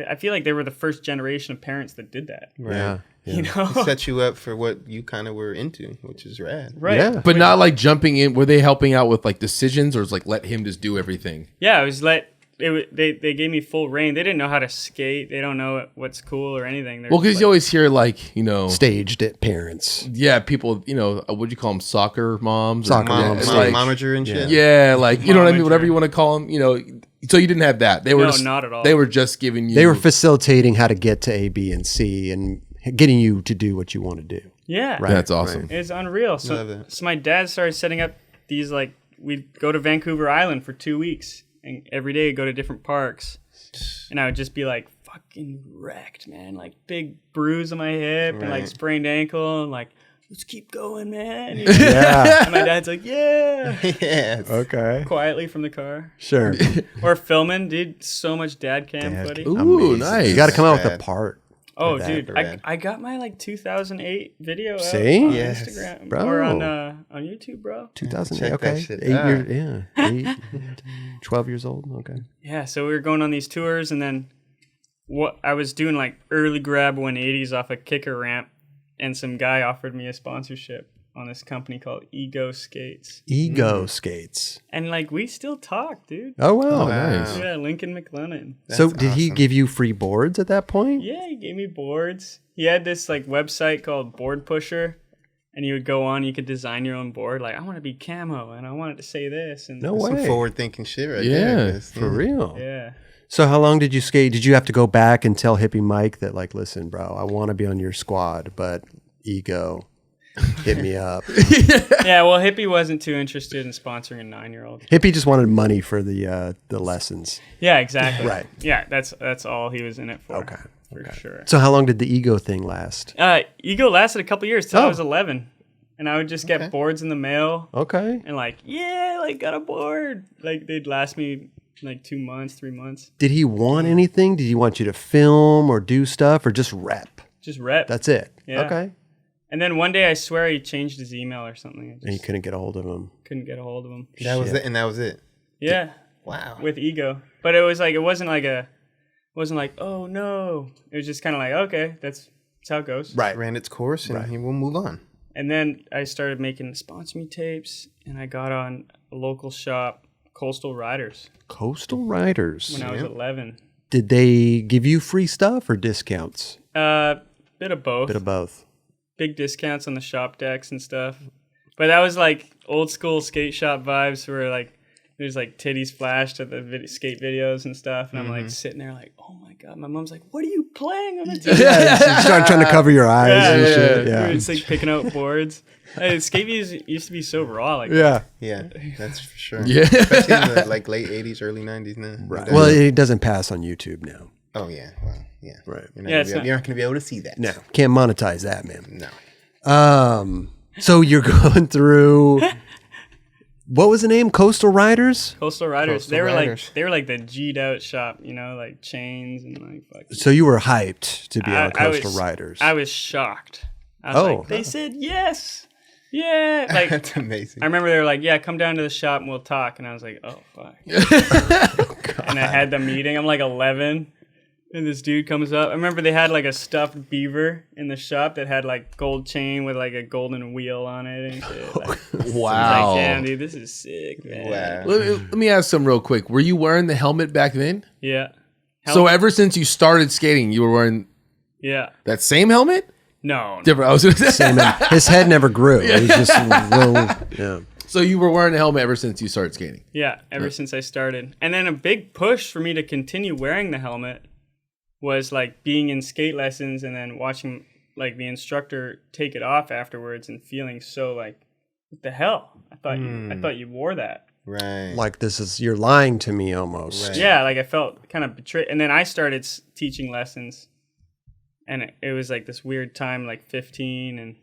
I feel like they were the first generation of parents that did that. Right. Yeah. You know, Set you up for what you kind of were into, which is rad. right? Yeah. But not like jumping in. Were they helping out with like decisions, or is like let him just do everything? Yeah, it was they gave me full reign. They didn't know how to skate. They don't know what's cool or anything. They're Well, just because like, you always hear like Staged it, parents. yeah, people what do you call them, soccer moms? Or- Soccer moms. It's like- Momager and shit. yeah, like you know what I mean. Momager. Whatever you want to call them, So you didn't have that. They were No, just, not at all. They were just giving you. They were facilitating how to get to A, B, and C, and getting you to do what you want to do. yeah, Right. That's awesome. it's unreal. Love So it. my dad started setting up these like we'd go to Vancouver Island for 2 weeks, and every day go to different parks, and I would just be like fucking wrecked, man. Like big bruise on my hip and like sprained ankle, and like let's keep going, man. Yeah. And my dad's like, yeah, Yeah. Okay. quietly from the car. Sure. Or filming, dude. So much dad cam footy. Ooh, Amazing. nice. You got to come out with a Rad. part. Oh, that, dude, rad. I got my like 2008 video out See? on Yes. Instagram Bro. or on YouTube, bro. 2008. Check that Okay. shit 8 out. years. Yeah. 12 years old. Okay. Yeah, so we were going on these tours, and then what I was doing like early grab 180s off a kicker ramp, and some guy offered me a sponsorship on this company called Ego Skates, Ego skates. and like we still talk, dude. Oh, wow. nice. Yeah, Lincoln McLennan. So That's did he awesome. give you free boards at that point? Yeah, he gave me boards. He had this like website called Board Pusher, and you would go on, you could design your own board. Like, I want to be camo, and I want it to say this. And No Some way. forward thinking shit right Yeah, there. Chris. For real. Yeah. So how long did you skate? Did you have to go back and tell Hippie Mike that, like, listen, bro, I want to be on your squad, but Ego, hit me up. Yeah, well, Hippie wasn't too interested in sponsoring a 9-year-old. Hippie just wanted money for the lessons. Yeah, exactly. Right. Yeah, that's all he was in it for. Okay. for sure. So how long did the ego thing last? Ego lasted a couple years till I was 11. And I would just get boards in the mail. Okay. And like, got a board. Like they'd last me like 2 months, 3 months. Did he want anything? Did he want you to film or do stuff or just rep? Just rep. That's it. Yeah. Okay. And then one day I swear he changed his email or something. And you couldn't get a hold of him. Couldn't get a hold of him. That was it, and that was it. Yeah. Wow. With ego. But it was like, it wasn't like, oh no. It was just kind of like, okay, that's how it goes. Right. Ran its course, and he will move on. And then I started making sponsor me tapes, and I got on a local shop, Coastal Riders. Coastal Riders. When I was 11. Did they give you free stuff or discounts? Bit of both. Bit of both. Big discounts on the shop decks and stuff. But that was like old school skate shop vibes where like there's like titties flashed at the skate videos and stuff. And I'm like sitting there like, oh my God. My mom's like, what are you playing on the TV? You start trying to cover your eyes and shit. We Yeah. were just like picking out boards. Skate videos used to be so raw. Like that. Yeah, that's for sure. Yeah. Especially in the like late 80s, early 90s now. Right. Well, it doesn't pass on YouTube now. Oh, yeah. Well, yeah. Right. You're not going to be able to see that. No. Can't monetize that, man. No. So you're going through... What was the name? Coastal Riders? Coastal Riders. Coastal They were Riders. like the G'd out shop, you know, like chains and like fucking. So you were hyped to be on Coastal was, Riders. I was shocked. I was like, they said yes. Yeah. Like That's amazing. I remember they were like, yeah, come down to the shop and we'll talk. And I was like, oh fuck. And I had the meeting. I'm like 11. And this dude comes up. I remember they had like a stuffed beaver in the shop that had like gold chain with like a golden wheel on it and shit. Like, Wow. like, damn, dude, this is sick, man. Wow. Let me ask some real quick. Were you wearing the helmet back then? Yeah. So ever since you started skating, you were wearing Yeah. that same helmet? No. Different. I was gonna say. His head never grew. It was just low. Yeah. So you were wearing a helmet ever since you started skating? Yeah, ever since I started. And then a big push for me to continue wearing the helmet was like being in skate lessons and then watching like the instructor take it off afterwards and feeling so like, what the hell? I thought you wore that. Right. Like you're lying to me almost. Right. Yeah, like I felt kind of betrayed. And then I started teaching lessons, and it was like this weird time, like 15, and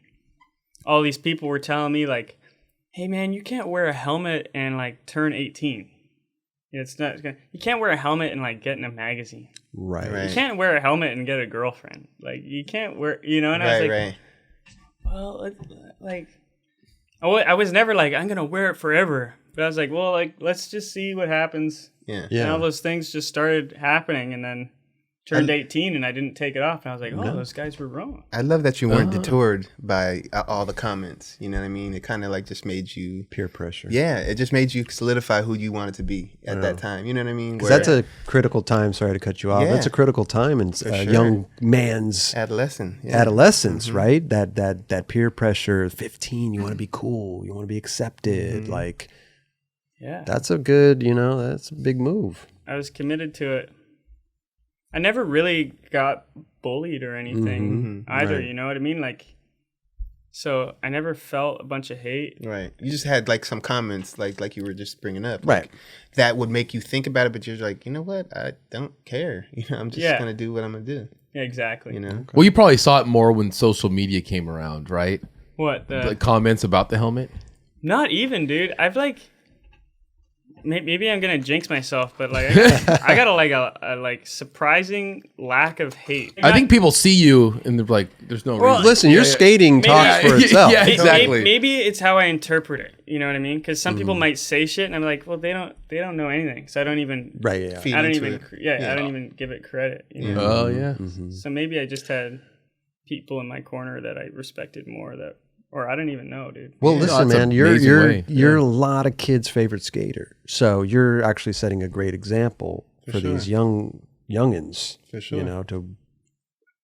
all these people were telling me like, hey man, you can't wear a helmet and like turn 18. It's not. You can't wear a helmet and like get in a magazine. Right. You can't wear a helmet and get a girlfriend. Like you can't wear, you know. And I was like, well, like, I was never like I'm gonna wear it forever. But I was like, well, like let's just see what happens. Yeah. And all those things just started happening, and then turned 18 and I didn't take it off. And I was like, oh, those guys were wrong. I love that you weren't detoured by all the comments. You know what I mean? It kind of like just made you... Peer pressure. Yeah, it just made you solidify who you wanted to be at that time. You know what I mean? Because that's a critical time. Sorry to cut you off. Yeah. That's a critical time in a young man's adolescence. Yeah. Adolescence, right? That peer pressure. 15, you want to be cool. You want to be accepted. Like, yeah, that's a good. That's a big move. I was committed to it. I never really got bullied or anything either. Right. You know what I mean? Like, so I never felt a bunch of hate. Right. You just had like some comments, like you were just bringing up, right? That would make you think about it, but you're like, you know what? I don't care. I'm just gonna do what I'm gonna do. Yeah, exactly. Well, you probably saw it more when social media came around, right? What the comments about the helmet? Not even, dude. I've like. Maybe I'm gonna jinx myself, but like I got a like surprising lack of hate. I think people see you and they're like, "There's no reason." Listen, your skating talks for itself. Yeah, exactly. Maybe it's how I interpret it. You know what I mean? Because some people might say shit, and I'm like, well, they don't know anything, so I don't even. Right. Yeah. I don't even. I don't even give it credit. You know? Oh yeah. So maybe I just had people in my corner that I respected more or I don't even know, dude. Well, listen, man, you're a lot of kids' favorite skater. So you're actually setting a great example for these youngins, for sure. To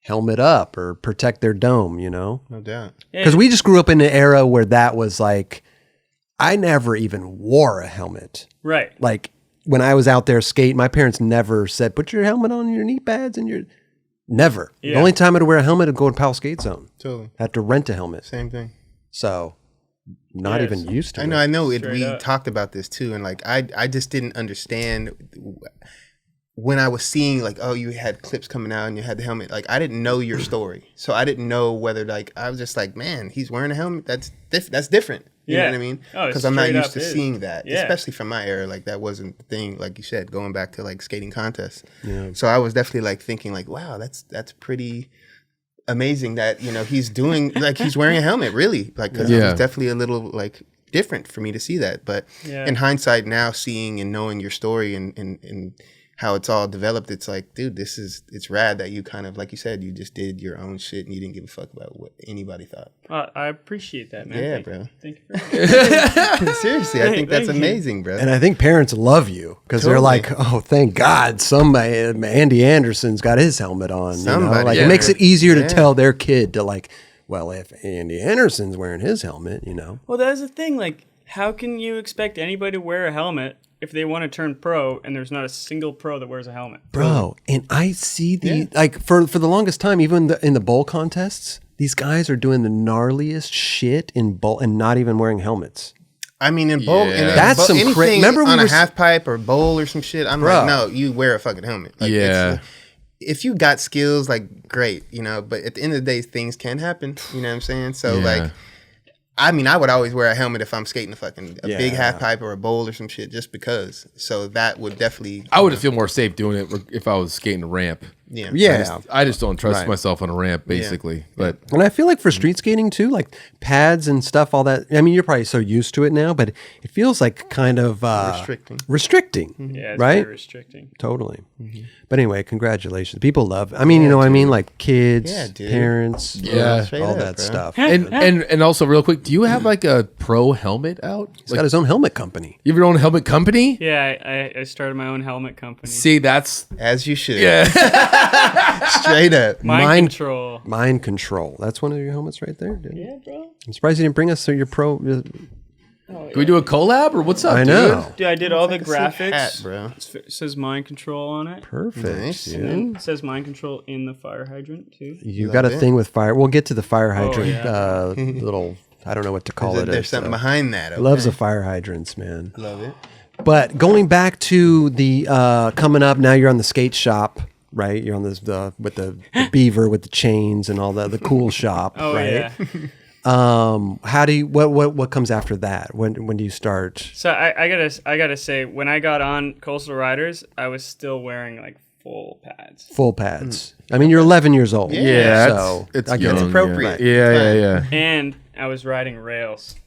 helmet up or protect their dome, No doubt. Because we just grew up in an era where that was like, I never even wore a helmet. Right. Like when I was out there skating, my parents never said, put your helmet on your knee pads and your... Never. Yeah. The only time I'd wear a helmet would go in Powell Skate Zone. Totally. Had to rent a helmet. Same thing. So, not even used to it. I know. We up. talked about this too, and like I just didn't understand when I was seeing like, oh, you had clips coming out and you had the helmet, like I didn't know your story, so I didn't know whether like I was just like, man, he's wearing a helmet. That's different. You know what I mean? Because I'm not used to seeing that, especially from my era. Like that wasn't the thing. Like you said, going back to like skating contests. Yeah. So I was definitely like thinking like, wow, that's pretty amazing that, you know, he's doing like he's wearing a helmet, really, like because it was definitely a little like different for me to see that. But in hindsight, now seeing and knowing your story and how it's all developed, it's like, dude, it's rad that you kind of, like you said, you just did your own shit and you didn't give a fuck about what anybody thought. I appreciate that, man. Yeah, bro. Thank you very much. Seriously, I think that's amazing, bro. And I think parents love you because they're like, oh, thank God, somebody, Andy Anderson's got his helmet on. Somebody, you know? Like it makes it easier to tell their kid to like, well, if Andy Anderson's wearing his helmet, you know. Well, that's the thing. Like, how can you expect anybody to wear a helmet if they want to turn pro and there's not a single pro that wears a helmet? Bro, and I see like for the longest time, even in the bowl contests, these guys are doing the gnarliest shit in bowl and not even wearing helmets. I mean, in bowl, that's some crazy. Remember on a half pipe or bowl or some shit, I'm like, no, you wear a fucking helmet. Like, if you got skills, like, great, you know, but at the end of the day, things can happen, you know what I'm saying? So, like, I mean, I would always wear a helmet if I'm skating a big half pipe or a bowl or some shit just because. So that would definitely... I would feel more safe doing it if I was skating a ramp. I just don't trust myself on a ramp, basically. But and I feel like for street skating too, like pads and stuff, all that. I mean, you're probably so used to it now, but it feels like kind of restricting. Yeah, it's right? very restricting. Totally. But anyway, congratulations. People love. I mean, you know what I mean? Like kids, parents, all that stuff. And also, real quick, do you have like a pro helmet out? He's got his own helmet company. You have your own helmet company? Yeah, I started my own helmet company. See, that's as you should. Yeah. Straight up. Mind control. Mind control. That's one of your helmets right there, dude. Yeah, bro. I'm surprised you didn't bring us your pro. Can we do a collab or what's up, I know. Dude, I did all the graphics. Hat, bro. It says mind control on it. Perfect. Nice. It says mind control in the fire hydrant, too. You got a thing with fire. We'll get to the fire hydrant little, I don't know what to call it. There's something behind that. Okay. Loves the fire hydrants, man. Love it. But going back to the coming up, now you're on the skate shop. Right, you're on this with the beaver with the chains and all the cool shop. Right? How do you what comes after that? When do you start? So I gotta say, when I got on Coastal Riders, I was still wearing like full pads. Full pads. I mean, you're 11 years old. Yeah, so it's appropriate. Yeah. And I was riding rails.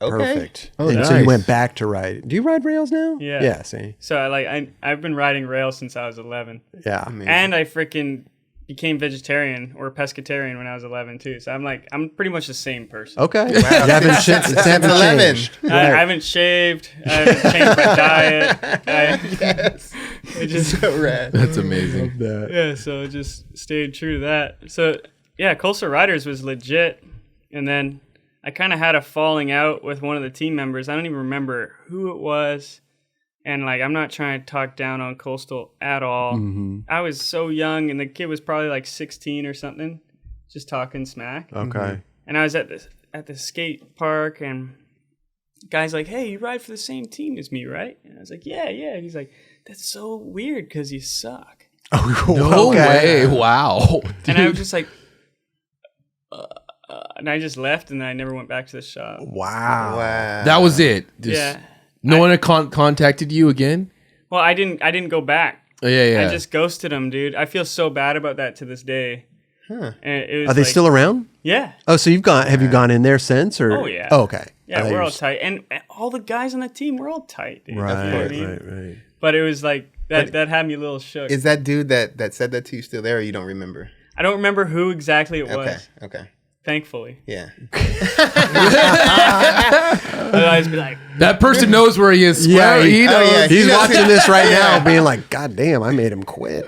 Okay. Perfect. And so you went back to ride. Do you ride rails now? Yeah. Yeah, see. So I've been riding rails since I was 11. Yeah. Amazing. And I freaking became vegetarian or pescatarian when I was 11 too. So I'm pretty much the same person. Okay. Wow. You haven't changed. I haven't shaved. I haven't changed my diet. It just so rad. That's amazing. Yeah, so it just stayed true to that. So yeah, Coastal Riders was legit, and then I kind of had a falling out with one of the team members. I don't even remember who it was. And like, I'm not trying to talk down on Coastal at all. Mm-hmm. I was so young, and the kid was probably like 16 or something, just talking smack. Okay. And I was at the skate park, and the guy's like, "Hey, you ride for the same team as me, right?" And I was like, "Yeah." He's like, "That's so weird because you suck." Oh, no way! Wow. And I was just like. And I just left, and I never went back to the shop. Wow. That was it. Yeah. No one had contacted you again? Well, I didn't go back. Yeah. I just ghosted him, dude. I feel so bad about that to this day. Huh. And it was Are they still around? Yeah. Oh, so have you gone in there since? Or? Oh, yeah. Oh, okay. Yeah, we're all tight. And all the guys on the team, we're all tight, dude. Right. But it was like, that had me a little shook. Is that dude that said that to you still there, or you don't remember? I don't remember who exactly it was. Okay. Thankfully. Yeah. I'd always be like, that person knows where he is. Yeah, he knows. Yeah. He's watching this right now, being like, "God damn, I made him quit."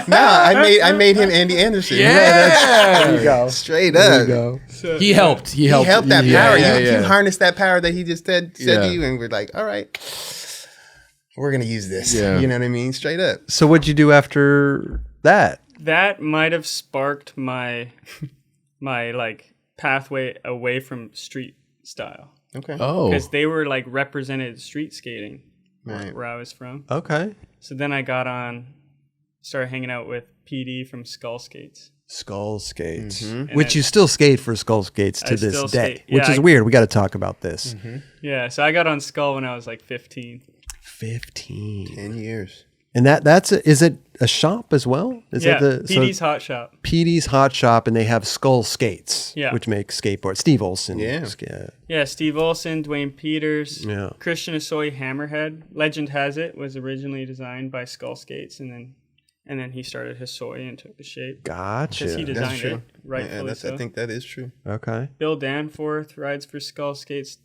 I made him Andy Anderson. There you go. Straight up. There you go. so, He helped. He helped that power. You harnessed that power that he just said to you, and we're like, all right, we're gonna use this. Yeah. You know what I mean? Straight up. So what'd you do after that? That might have sparked my like pathway away from street style. Okay. Oh. Because they were like represented street skating right. where I was from. Okay. So then I started hanging out with PD from Skull Skates. Skull Skates, And which then- you still skate for Skull Skates to I this still day, skate. which Yeah, is I- weird. We got to talk about this. Yeah, so I got on Skull when I was like 15. 15. 10 years. And is it a shop as well? Is Yeah, that PD's Hot Shop. PD's Hot Shop, and they have Skull Skates, Yeah. which make skateboards. Steve Olson. Yeah. Yeah, Steve Olson, Dwayne Peters, Yeah. Christian Asoy Hammerhead. Legend has it was originally designed by Skull Skates, and then he started Hosoi and took the shape. Gotcha. Because he That's designed true. it, rightfully Yeah, so. I think that is true. Okay. Bill Danforth rides for Skull Skates.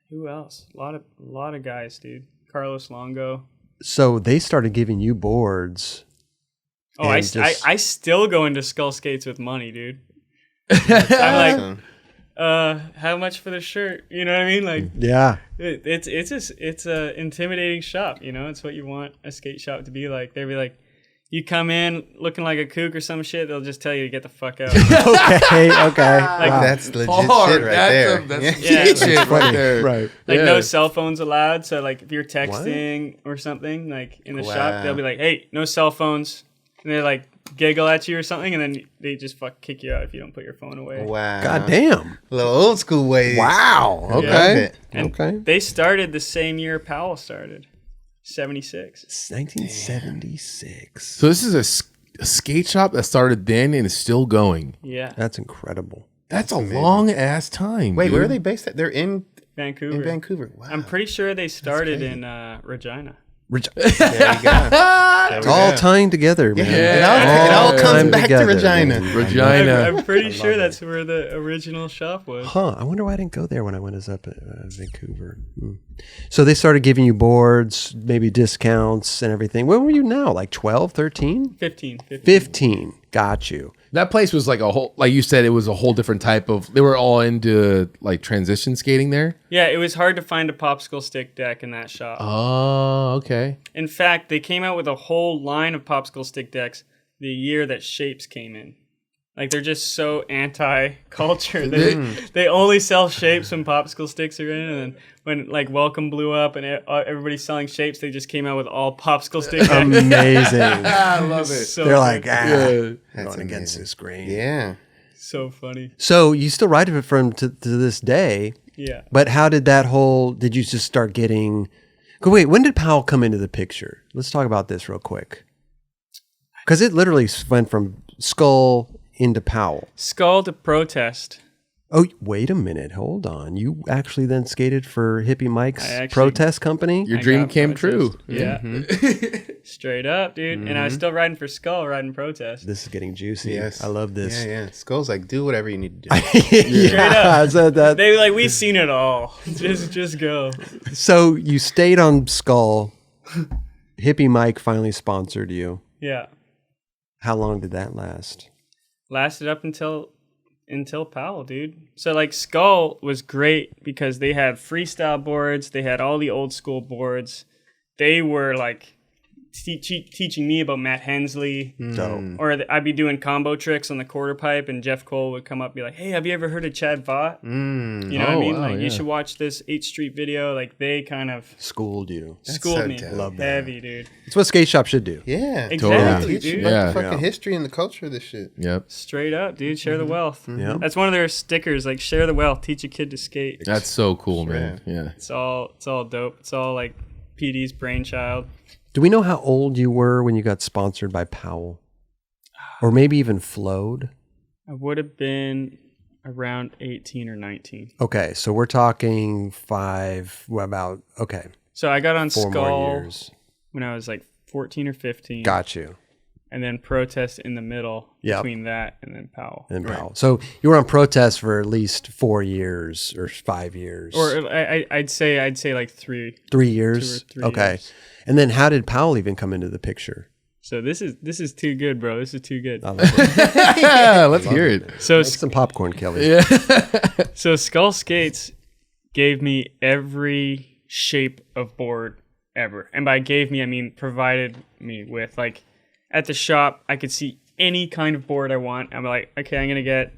Who else? A lot of guys, dude. Carlos Longo. So they started giving you boards. Oh, And I still go into Skull Skates with money, dude. I'm like, how much for the shirt? You know what I mean? Like, Yeah. it's a intimidating shop. You know, it's what you want a skate shop to be like. They'd be like, you come in looking like a kook or some shit, they'll just tell you to get the fuck out. Okay. Wow. That's legit shit right there. That's Yeah. shit right there. Right. Like Yeah. no cell phones allowed. So like if you're texting or something, like in the shop, they'll be like, "Hey, no cell phones," and they like giggle at you or something, and then they just kick you out if you don't put your phone away. Wow. God damn. A little old school way. Wow. Love Okay. it. And Okay. they started the same year Powell started, 76. It's 1976. So this is a skate shop that started then and is still going. Yeah, That's incredible. That's a long ass time. Wait, dude. where are they based at? They're in Vancouver. Vancouver. Wow. I'm pretty sure they started in Regina. There you go. It's all tying together, man. It all comes Time back together, to Regina. man. Regina. I'm pretty sure that's where the original shop was. Huh. I wonder why I didn't go there when I went up at Vancouver. So they started giving you boards, maybe discounts and everything. Where were you now? Like 12, 13? 15. 15. Got you. That place was like a whole, like you said, it was a whole different type of. They were all into like transition skating there. Yeah, it was hard to find a popsicle stick deck in that shop. Oh, okay. In fact, they came out with a whole line of popsicle stick decks the year that Shapes came in. Like they're just so anti-culture. They only sell Shapes when popsicle sticks are in, and then when like Welcome blew up and everybody's selling Shapes, they just came out with all popsicle stick decks. Amazing. I love it. So They're like, good. That's going against amazing. this grain. Yeah. So funny. So you still ride it from to this day, Yeah. but how did did you just start getting, wait, when did Powell come into the picture? Let's talk about this real quick. Because it literally went from Skull into Powell. Skull to Protest. Oh, wait a minute. Hold on. You actually then skated for Hippie Mike's I actually- protest company? Your I dream got came Protest. true. Yeah. Straight up, dude. And I was still riding for Skull, riding Protest. This is getting juicy. Yes. I love this. Yeah. Skull's like, do whatever you need to do. Yeah. They were like, we've seen it all. Just go. So you stayed on Skull. Hippie Mike finally sponsored you. Yeah. How long did that last? Lasted up until Powell, dude. So like Skull was great because they had freestyle boards, they had all the old school boards. They were like teaching me about Matt Hensley. Dope. Or I'd be doing combo tricks on the quarter pipe, and Jeff Cole would come up and be like, "Hey, have you ever heard of Chad Vaught? You know what I mean? wow, Like, you yeah. should watch this 8th Street video." Like, they kind of Schooled you. schooled so me dope. Love that. heavy, dude. It's what skate shop should do. Yeah. Exactly, Teach dude. about Yeah. the fucking Yeah. history and the culture of this shit. Yep. Straight up, dude. Share the wealth. Yeah. That's one of their stickers. Like, share the wealth. Teach a kid to skate. That's so cool, man. Yeah. It's all dope. It's all like PD's brainchild. Do we know how old you were when you got sponsored by Powell? Or maybe even flowed? I would have been around 18 or 19. Okay, so we're talking okay, So I got on 4 more Skull years. when I was like 14 or 15. Got you. And then Protest in the middle Yep. between that and then Powell. And Powell. So you were on protest for at least 4 years or 5 years. Or I'd say like 3. 3 years? 2 or 3 okay. years. And then how did Powell even come into the picture? So this is too good, bro. This is too good. I love it. Yeah, let's hear it. So Make some popcorn, Kelly. Yeah. So Skull Skates gave me every shape of board ever. And by gave me, I mean provided me with, like, at the shop, I could see any kind of board I want. I'm like, okay, I'm going to get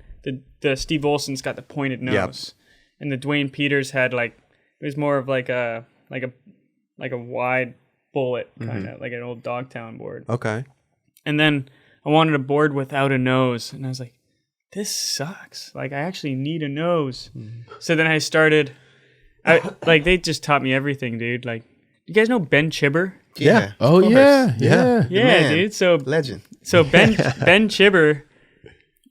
the Steve Olson's got the pointed nose. And the Dwayne Peters had, like, it was more of like a wide bullet, kind of like an old Dogtown board. Okay. And then I wanted a board without a nose, and I was like, this sucks. Like, I actually need a nose. So then I started, like, they just taught me everything, dude. Like, you guys know Ben Chibber? Yeah. Oh, yeah. Yeah, Man. dude. So Legend. So Ben Chibber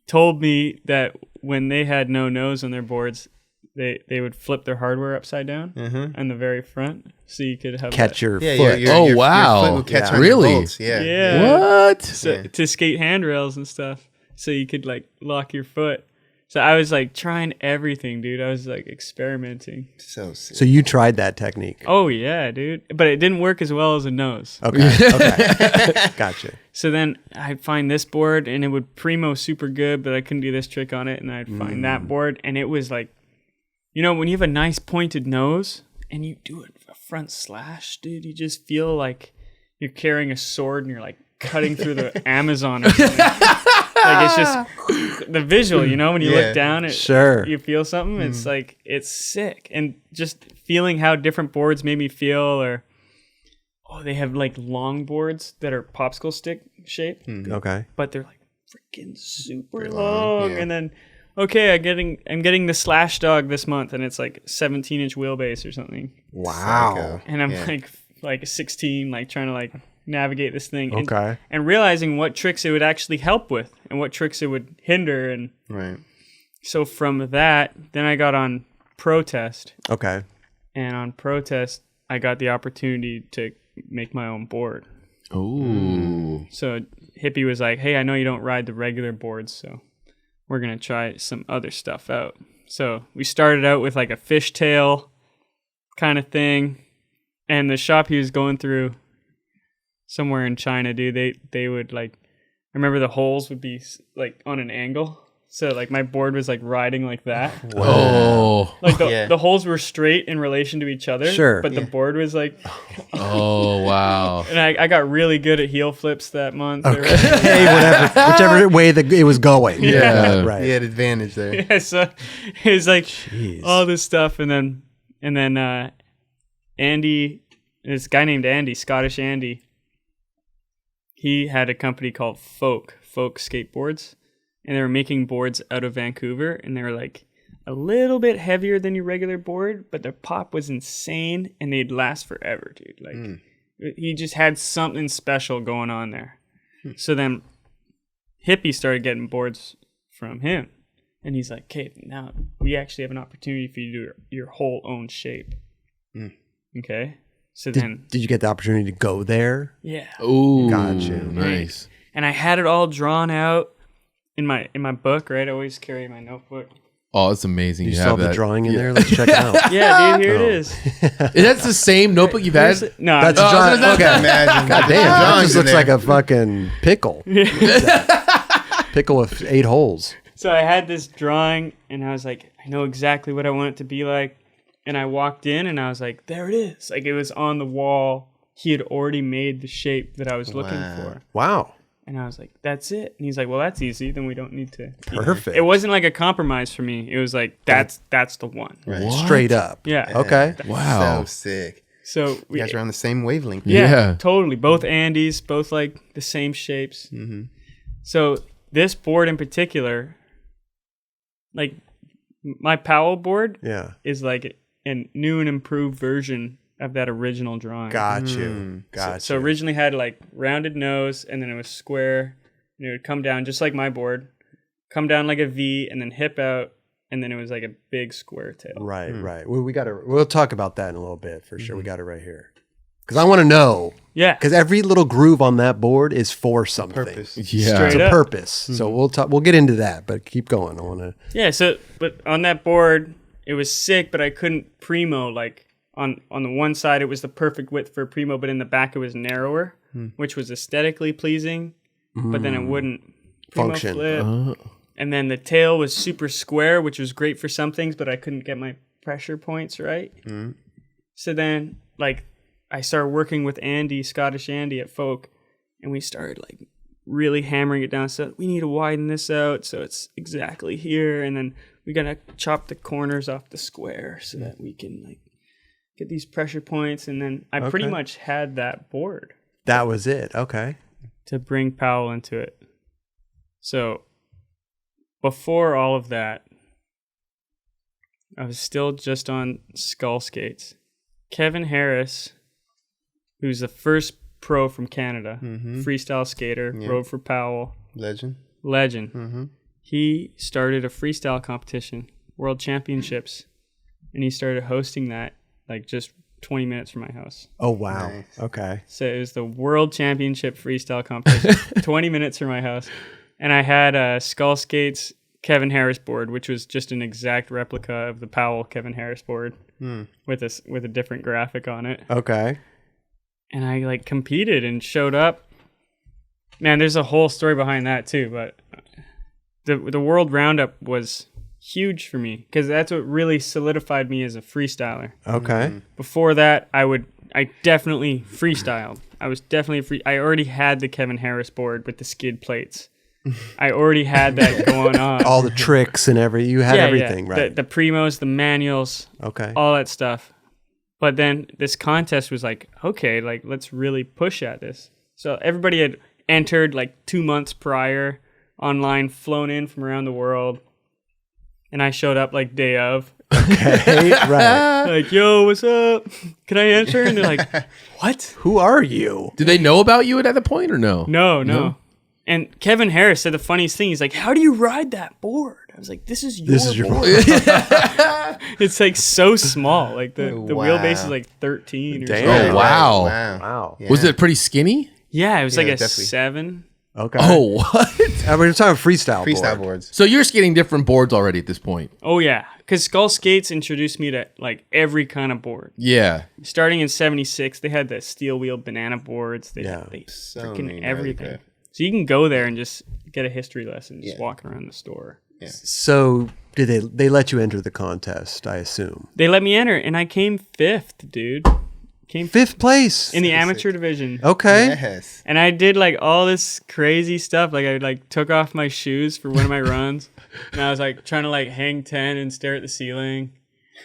told me that when they had no nose on their boards, they would flip their hardware upside down on the very front, so you could have Catch your Yeah, foot. your wow. foot will catch Yeah. on your Really? bolts. Yeah. yeah, What? so, to skate handrails and stuff, so you could like lock your foot. So I was like trying everything, dude. I was like experimenting. So sick. So you tried that technique. Oh yeah, dude. But it didn't work as well as a nose. Okay. Okay. Gotcha. So then I'd find this board and it would primo super good, but I couldn't do this trick on it. And I'd find that board and it was like, you know, when you have a nice pointed nose and you do a front slash, dude, you just feel like you're carrying a sword and you're like cutting through the Amazon or something. Like it's just the visual, you know, when you look down at Sure. you feel something, it's like, it's sick. And just feeling how different boards made me feel, or they have like long boards that are popsicle stick shaped, Okay. but they're like freaking super Pretty long. long, yeah. And then I'm getting the Slash Dog this month, and it's like 17-inch wheelbase or something. Wow. Psycho. And I'm Yeah. like 16, like trying to like navigate this thing. Okay. And realizing what tricks it would actually help with and what tricks it would hinder. And Right. so from that, then I got on Protest. Okay. And on Protest, I got the opportunity to make my own board. Ooh. So Hippie was like, hey, I know you don't ride the regular boards, so we're going to try some other stuff out. So we started out with like a fishtail kind of thing. And the shop he was going through somewhere in China, dude, they would like, I remember the holes would be like on an angle. So like my board was like riding like that. Oh. Like Yeah. the holes were straight in relation to each other. Sure. But the board was like, Oh, wow. and I got really good at heel flips that month. Hey, whichever way it was going. Yeah. Right. He had advantage there. Yeah, so it was like Jeez. all this stuff, and then Andy, this guy named Andy, Scottish Andy, he had a company called Folk Skateboards, and they were making boards out of Vancouver, and they were like a little bit heavier than your regular board, but their pop was insane, and they'd last forever, dude. Like he just had something special going on there. So then Hippie started getting boards from him. And he's like, okay, now we actually have an opportunity for you to do your whole own shape. Okay? So then, Did you get the opportunity to go there? yeah. Ooh. Gotcha. Nice. And I had it all drawn out in my book, right? I always carry my notebook. Oh, it's amazing. You You still have have the that. drawing in there? Let's check it out. Yeah, dude, here it is. That's the same notebook you've had? No, That's I'm- drawing. Okay. Imagine. God damn, that Drawings just in looks there. like a fucking pickle. Pickle with 8 holes. so I had this drawing, and I was like, I know exactly what I want it to be like. And I walked in, and I was like, there it is. Like, it was on the wall. He had already made the shape that I was looking for. Wow. And I was like, that's it. And he's like, well, that's easy. Then we don't need to. Perfect. It wasn't like a compromise for me. It was like, that's the one. Right. Straight up. Yeah. Okay. Wow. So sick. So You we, guys are on the same wavelength. Yeah. totally. Both Andys, both like the same shapes. Mm-hmm. So this board in particular, like my Powell board Yeah. is like a new and improved version of that original drawing. Got you. Got So you. originally had like rounded nose, and then it was square, and it would come down just like my board, come down like a V, and then hip out, and then it was like a big square tail. Right, right. We'll talk about that in a little bit for sure. We got it right here. Because I want to know. Yeah. Because every little groove on that board is for something. Purpose. Yeah. Straight It's a up. purpose. So we'll get into that, but keep going. I want to. Yeah, so but on that board, it was sick, but I couldn't primo. Like on the one side, it was the perfect width for a primo, but in the back, it was narrower, which was aesthetically pleasing, but then it wouldn't primo Function. flip. And then the tail was super square, which was great for some things, but I couldn't get my pressure points right. So then, like, I started working with Andy, Scottish Andy at Folk, and we started like really hammering it down. So we need to widen this out so it's exactly here, and then we gotta chop the corners off the square so that we can like get these pressure points, and then I pretty much had that board. That was it. Okay. To bring Powell into it. So before all of that, I was still just on skull skates. Kevin Harris, who's the first pro from Canada, freestyle skater, rode for Powell. Legend. Mm-hmm. He started a freestyle competition, World Championships, and he started hosting that like just 20 minutes from my house. Oh, wow. Nice. Okay. So it was the World Championship freestyle competition, 20 minutes from my house. And I had a Skull Skates Kevin Harris board, which was just an exact replica of the Powell Kevin Harris board with a different graphic on it. Okay. And I like competed and showed up. Man, there's a whole story behind that too, but the World Roundup was huge for me because that's what really solidified me as a freestyler. Okay. Before that, I definitely freestyled. I was definitely I already had the Kevin Harris board with the skid plates. I already had that going on. All the tricks and you had everything, right? The primos, the manuals, all that stuff. But then this contest was like, okay, like let's really push at this. So everybody had entered like 2 months prior online, flown in from around the world. And I showed up like day of. Okay, right. Like, yo, what's up? Can I enter? And they're like, what? Who are you? Did they know about you at that point or no? No. And Kevin Harris said the funniest thing. He's like, how do you ride that board? I was like, this is your board. It's like so small. Like the wheelbase is like 13 or something. Oh, wow. Yeah. Was it pretty skinny? Yeah, it was like a definitely. 7. Okay. Oh, what? We're talking freestyle boards. So you're skating different boards already at this point. Oh, yeah. Because Skull Skates introduced me to like every kind of board. Yeah. Starting in 76, they had the steel wheel banana boards. They so freaking everything. Really, so you can go there and just get a history lesson, just walking around the store. Yeah. So did they let you enter the contest, I assume? They let me enter, and I came 5th, dude. Came 5th place in the amateur division. Okay. Yes. And I did like all this crazy stuff. Like I like took off my shoes for one of my runs, and I was like trying to like hang 10 and stare at the ceiling.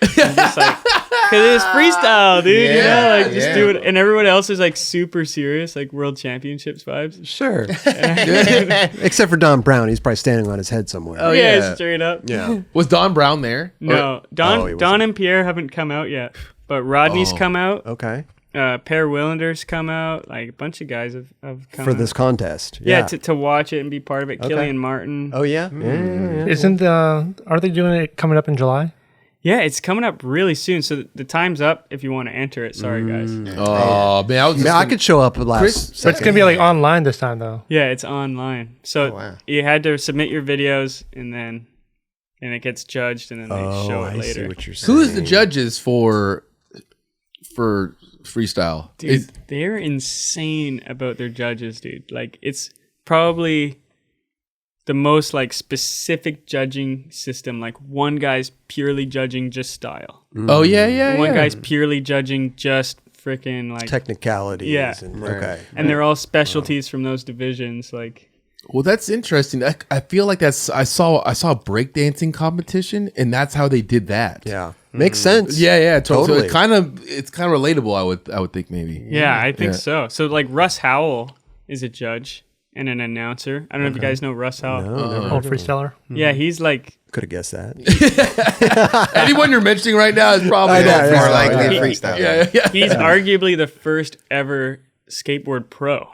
And just like, cause it was freestyle, dude. You know, like just do it. And everyone else is like super serious, like World Championships vibes. Sure. Except for Don Brown, he's probably standing on his head somewhere. Oh yeah, straight up. Yeah. Was Don Brown there? No, Don and Pierre haven't come out yet, but Rodney's come out. Okay. Per Willender's come out. Like a bunch of guys have come for out. This contest. Yeah, to watch it and be part of it. Killian Martin. Oh yeah. Isn't aren't they doing it coming up in July? Yeah, it's coming up really soon. So the time's up if you want to enter it. Sorry, guys. Oh, man. I could show up last But it's going to be like online this time, though. Yeah, it's online. So you had to submit your videos and it gets judged and then they show it later. See what you're saying. Who's the judges for freestyle? Dude, they're insane about their judges, dude. Like it's probably the most like specific judging system. Like one guy's purely judging just style. Oh yeah. One guy's purely judging just freaking like technicalities. Yeah. And they're all specialties from those divisions. Like, well, that's interesting. I feel like I saw a breakdancing competition, and that's how they did that. Yeah, makes sense. Yeah, totally. So it's kind of relatable. I would think maybe. Yeah, I think so. So like Russ Howell is a judge and an announcer. I don't know if you guys know Russ Howell. No, old freestyler. Yeah, he's like. Could have guessed that. Anyone you're mentioning right now is probably more likely a freestyle. Yeah. He's arguably the first ever skateboard pro.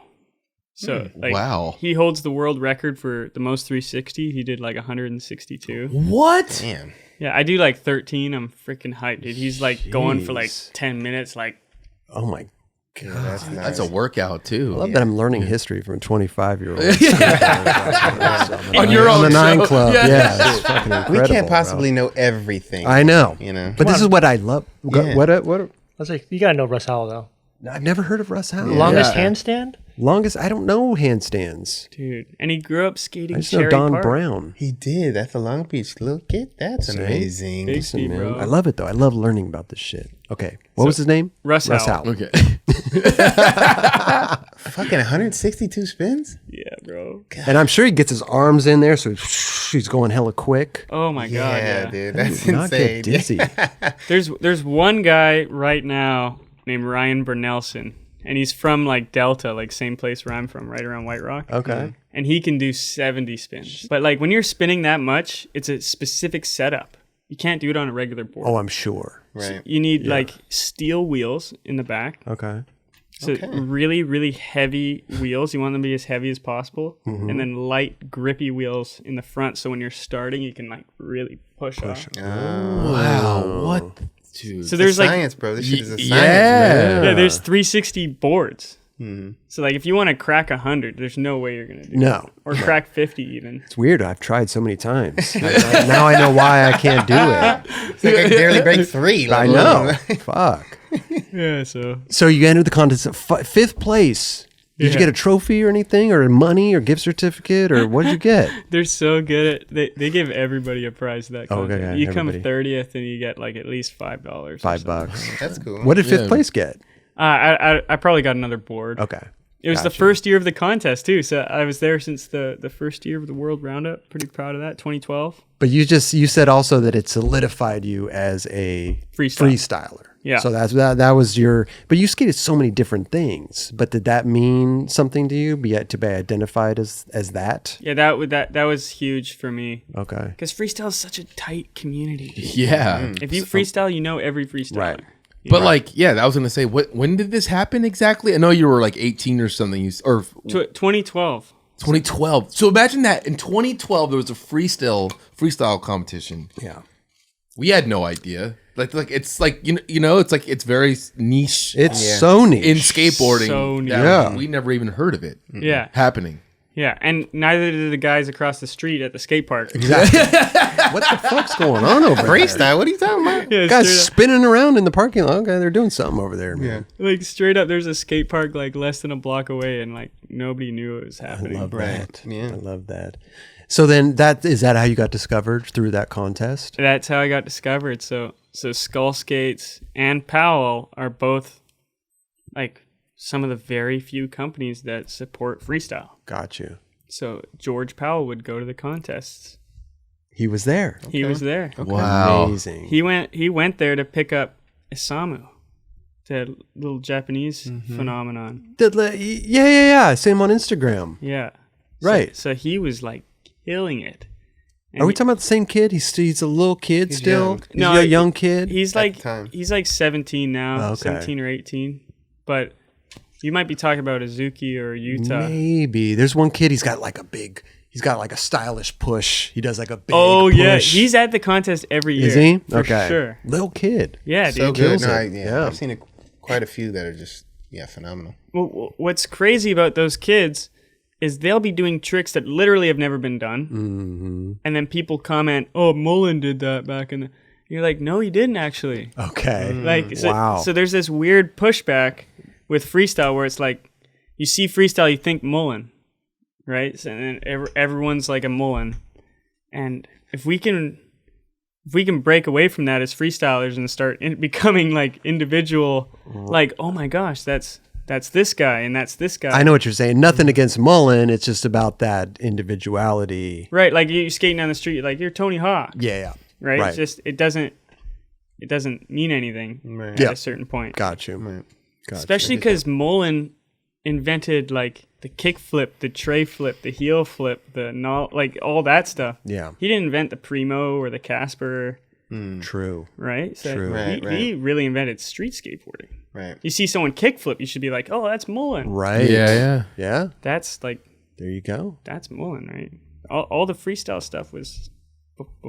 So like, he holds the world record for the most 360. He did like 162. What? Damn. Yeah, I do like 13. I'm freaking hyped, dude. He's like going for like 10 minutes. Like, oh my God. Yeah, that's a workout too. I love that I'm learning history from a 25-year-old. On your own on the 9 show. Club. Yeah, it's fucking incredible. We can't possibly know everything. I know. But this is what I love. I was like, you gotta know Russ Howell though. I've never heard of Russ Howell. Longest handstand? Longest, I don't know handstands. Dude. And he grew up skating I just know Cherry Don Park. Brown. He did. That's a Long Beach little kid. That's amazing. Big Listen, feet, man, bro. I love it though. I love learning about this shit. Okay, what was his name? Russ Howell. Okay. Fucking 162 spins? Yeah, bro. And I'm sure he gets his arms in there, so he's going hella quick. Oh my god, yeah. Dude. That's Not get insane. dizzy. There's one guy right now named Ryan Bernelson, and he's from like Delta, like same place where I'm from, right around White Rock. Okay. And he can do 70 spins. But like when you're spinning that much, it's a specific setup. You can't do it on a regular board. Oh, I'm sure. Right. You need like steel wheels in the back. Okay. So really, really heavy wheels. You want them to be as heavy as possible. And then light, grippy wheels in the front. So when you're starting, you can like really push off. Wow. What? Dude. So there's like, Science, bro. This shit is a science. yeah. yeah, there's 360 boards. So like if you want to crack 100, there's no way you're going to do No. that. Or crack 50 even. It's weird. I've tried so many times. Now I know why I can't do it. It's like I can barely break 3. I know. Fuck. Yeah, so. So you entered the contest at fifth place. Did you get a trophy or anything, or money, or gift certificate, or what did you get? They're so good at they give everybody a prize to that contest. okay, You come everybody. 30th and you get like at least $5. or $5. That's cool. What did fifth Yeah. place get? I probably got another board. Okay. It was the Gotcha. first year of the contest too, so I was there since the first year of the World Roundup. Pretty proud of that. 2012. But you said also that it solidified you as a freestyler. Yeah. So that was your. But you skated so many different things. But did that mean something to you? To be identified as that? Yeah, that was huge for me Okay. because freestyle is such a tight community. Yeah. If you freestyle, you know every freestyler. Right. But like, yeah, I was gonna say, when did this happen exactly? I know you were like 18 or something, or 2012. 2012. So imagine that in 2012 there was a freestyle competition. Yeah. We had no idea. Like it's like you know it's like it's very niche It's so niche. in skateboarding. So niche. that Yeah. we never even heard of it Yeah, happening. yeah, and neither did the guys across the street at the skate park. What the fuck's going on over there? Freestyle? What are you talking about? Yeah, Guys straight up, spinning around in the parking lot. Okay, they're doing something over there, man. like straight up, there's a skate park like less than a block away, and like nobody knew it was I happening. love that. Yeah. I love that. So then is that how you got discovered through that contest? That's how I got discovered. So Skull Skates and Powell are both like some of the very few companies that support freestyle. Got you. So George Powell would go to the contests. He was there. He was there. Wow. Amazing. He went there to pick up Isamu, the little Japanese phenomenon. Yeah. Same on Instagram. Yeah. Right. So he was like killing it. And Are we talking about the same kid? He's a little kid still? young. He's No, a young kid? He's at like the time. he's like 17 now, Okay. 17 or 18. But you might be talking about Azuki or Utah. Maybe. There's one kid, he's got like a stylish push. He does like a big Oh push. yeah, he's at the contest every year. Is he? For Okay. sure. Little kid. Yeah, dude. So good. kills No, it. Yeah. I've seen quite a few that are just phenomenal. Well, what's crazy about those kids is they'll be doing tricks that literally have never been done, and then people comment, "Oh, Mullen did that back in the." You're like, "No, he didn't actually." Okay. Like, so, Wow. so there's this weird pushback with freestyle where it's like, you see freestyle, you think Mullen, right? So, and then everyone's like a Mullen, and if we can break away from that as freestylers and start becoming like individual, like, oh my gosh, that's this guy and that's this guy. I know what you're saying. Nothing against Mullen. It's just about that individuality. Right, like you're skating down the street, like you're Tony Hawk, Yeah. right? Right. It's just it doesn't mean anything Right. at a certain point. Got you. Right. Especially because Mullen invented like the kick flip, the tray flip, the heel flip, like all that stuff. Yeah. He didn't invent the Primo or the Casper, True. right? So True. he really invented street skateboarding. Right. You see someone kick flip, you should be like, oh, that's Mullen. Right. Yeah. Yeah. That's like, There you go. that's Mullen, right? All the freestyle stuff was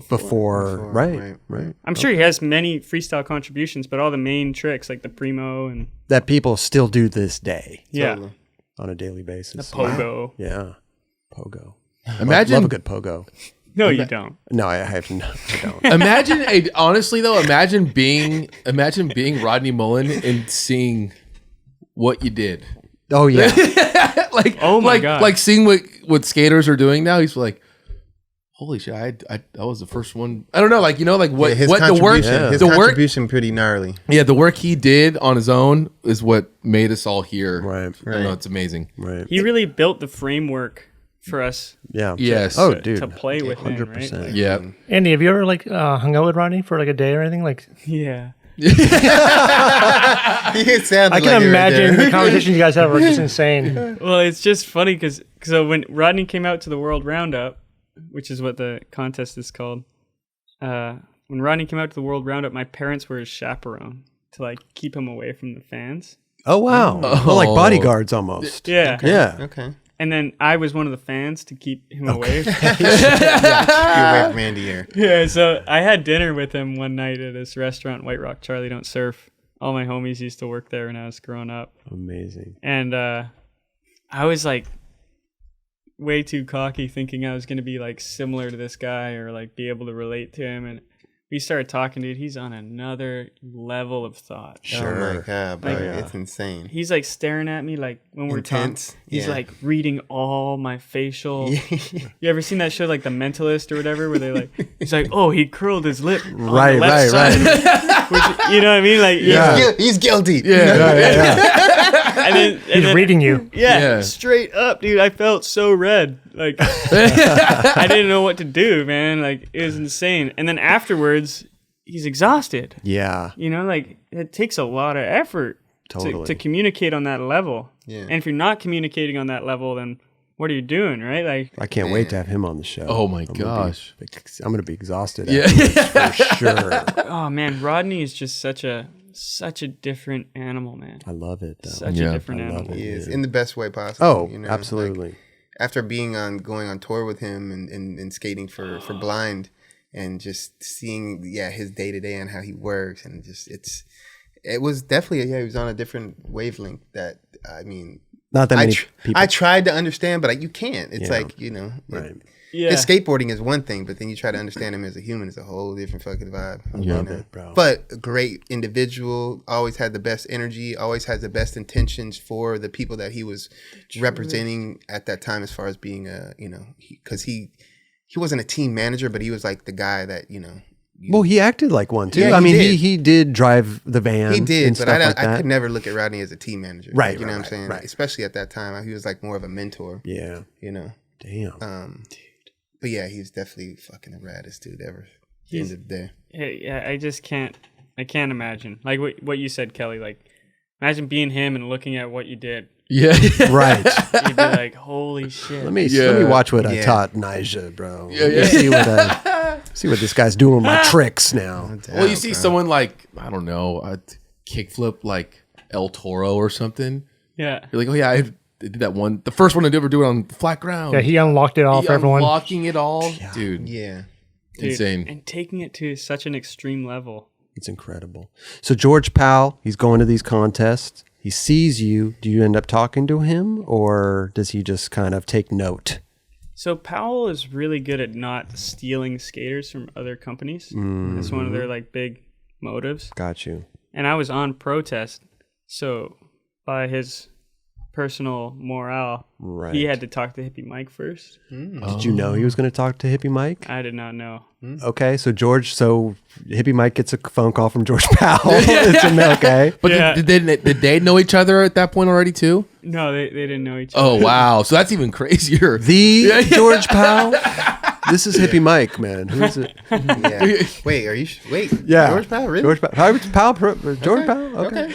Before. Right. I'm sure he has many freestyle contributions, but all the main tricks like the Primo and That people still do this day yeah, Totally. on a daily basis. Pogo. Yeah. Pogo. Imagine Love a good pogo. No, you don't. No, I have not. I don't. Imagine honestly though, imagine being Rodney Mullen and seeing what you did. Oh yeah. Like, Oh my God. like seeing what skaters are doing now. He's like, holy shit! I was the first one. I don't know, like what his what the work, contribution, his the work, contribution pretty gnarly. yeah, the work he did on his own is what made us all here. Right. I know, it's amazing. Right. He really built the framework for us Yeah. Yes. Oh, to, dude. to play with him, right? 100%. Like, Yeah. Andy, have you ever like hung out with Rodney for like a day or anything? Like, yeah. It sounded I like can it right imagine there. the conversations you guys have are just insane. Well, it's just funny because when Rodney came out to the World Roundup, which is what the contest is called, when Rodney came out to the World Roundup, my parents were his chaperone to like keep him away from the fans. Oh wow. Well, like bodyguards almost. Yeah. Yeah. Okay. And then I was one of the fans to keep him away. You're away from Andy here. Yeah, so I had dinner with him one night at this restaurant, White Rock Charlie Don't Surf. All my homies used to work there when I was growing up. Amazing. And I was like way too cocky thinking I was going to be like similar to this guy or like be able to relate to him. And we started talking, dude. He's on another level of thought. Oh my god, bro, Like, it's insane. He's like staring at me like when we're Intense, talking. He's yeah. like reading all my facial. You ever seen that show like The Mentalist or whatever, where they like he's like, oh, he curled his lip on Right, the left side. Which, you know what I mean? Like He's guilty. and He's then, reading you. yeah, straight up, dude. I felt so red. Like I didn't know what to do, man. Like it was insane. And then afterwards, he's exhausted. Yeah. You know, like it takes a lot of effort Totally. to communicate on that level. Yeah. And if you're not communicating on that level, then what are you doing, right? Like, I can't wait to have him on the show. Oh my gosh. I'm gonna be exhausted. Yeah. afterwards, for sure. oh man, Rodney is just such a different animal, man. I love it though. Such Yeah, a different I love animal. it. He is in the best way possible. Oh, you know? absolutely. Like, after being going on tour with him and skating for Blind and just seeing his day to day and how he works and just it was definitely he was on a different wavelength that I mean Not that many people. I tried to understand, but you can't. It's like, Right. Yeah. his skateboarding is one thing, but then you try to understand him as a human, it's a whole different fucking vibe. Love it, bro. But a great individual, always had the best energy, always has the best intentions for the people that he was representing at that time, as far as being because he wasn't a team manager, but he was like the guy that, Well, he acted like one too. Yeah, I mean, did. he did drive the van. He did, and but stuff like I that. could never look at Rodney as a team manager. Right, Like, you know right, what I'm saying? right. Especially at that time, he was like more of a mentor. Yeah. Damn. But yeah, he's definitely fucking the raddest dude ever. At the end of the day. Yeah, I just can't imagine. Like what you said, Kelly, like imagine being him and looking at what you did. Yeah. Right. You'd be like, holy shit. Let me watch what I Yeah. taught Nija, bro. Yeah, Let me see what this guy's doing with my tricks now. Well, you see someone like, I don't know, a kickflip like El Toro or something. Yeah. You're like, oh yeah, I did that one. The first one I ever do it on flat ground. Yeah, he unlocked it all for everyone. Unlocking it all. Dude, Yeah. Dude, insane. And taking it to such an extreme level. It's incredible. So George Powell, he's going to these contests. He sees you. Do you end up talking to him, or does he just kind of take note? So Powell is really good at not stealing skaters from other companies. That's one of their like big motives. Got you. And I was on protest, so by his personal morale, Right. he had to talk to Hippie Mike first. Did you know he was going to talk to Hippie Mike? I did not know. Okay, so Hippie Mike gets a phone call from George Powell. It's okay. But Yeah. did they know each other at that point already too? No, they didn't know each other. Oh wow, so that's even crazier. The George Powell. This is Hippie Mike, man. Who is it? Yeah. Wait, are you? Wait. Yeah, George Powell, really? George Powell. George Powell. Okay.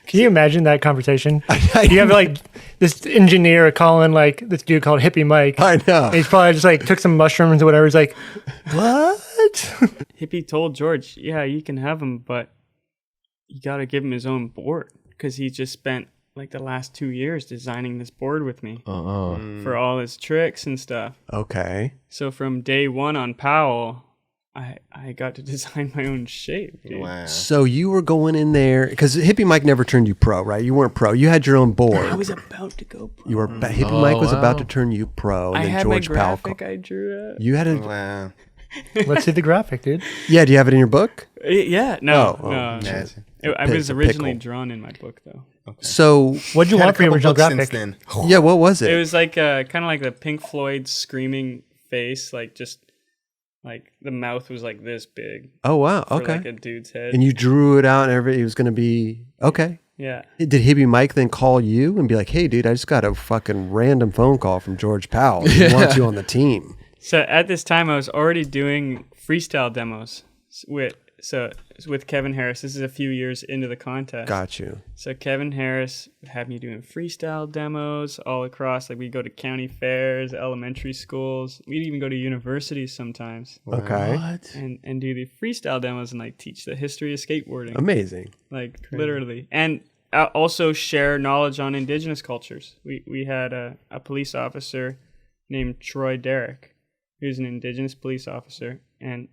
Can you imagine that conversation? You have like this engineer calling like this dude called Hippie Mike. I know. And he's probably just like took some mushrooms or whatever. He's like, what? Hippie told George, yeah, you can have him, but you got to give him his own board because he just spent like the last 2 years designing this board with me for all his tricks and stuff. Okay. So from day one on Powell, I got to design my own shape, dude. Wow. So you were going in there because Hippie Mike never turned you pro, right? You weren't pro. You had your own board. I was about to go pro. You were Hippie Mike was about to turn you pro, and I then had George my Powell. graphic I drew up. You had a Wow. Let's see the graphic, dude. yeah. Do you have it in your book? Yeah, no, Oh, no. Imagine. I It's was a originally pickle. drawn in my book, though. So What'd you Had a want for your couple original books since graphic? then. yeah, what was It it? was like kind of like the Pink Floyd screaming face, like just like the mouth was like this big Oh wow, for okay. like a dude's head. And you drew it out, and it was going to be okay. Yeah. Did Hippie Mike then call you and be like, "Hey, dude, I just got a fucking random phone call from George Powell. He wants you on the team." So at this time, I was already doing freestyle demos with Kevin Harris. This is a few years into the contest. Got you. So Kevin Harris had me doing freestyle demos all across. Like, we'd go to county fairs, elementary schools. We'd even go to universities sometimes Okay. What? and do the freestyle demos and like teach the history of skateboarding. Amazing. Like literally. And also share knowledge on indigenous cultures. We had a police officer named Troy Derrick, who's an indigenous police officer, and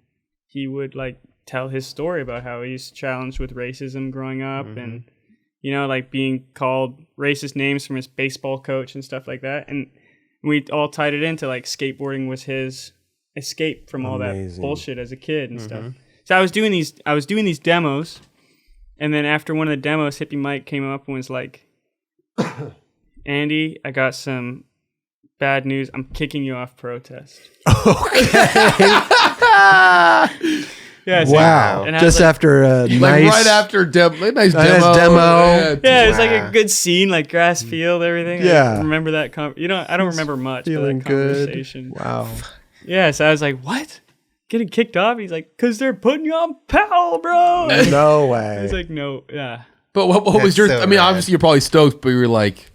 he would like tell his story about how he's challenged with racism growing up and, you know, like being called racist names from his baseball coach and stuff like that. And we all tied it into like skateboarding was his escape from all that bullshit as a kid and stuff. So I was doing these demos, and then after one of the demos, Hippie Mike came up and was like, "Andy, I got some bad news. I'm kicking you off protest." Yeah, so Wow. and I Just was like, after a Like nice right after nice nice demo. demo. yeah, it was like Wow. a good scene, like grass field, everything. Yeah. I remember that. I don't remember much, but feeling that good. conversation. Wow. Yeah, so I was like, "What? Getting kicked off?" He's like, "'Cause they're putting you on Powell, bro." No I way. was like, "No, yeah." But what was That's your? so I mean, rad. obviously you're probably stoked, but you were like,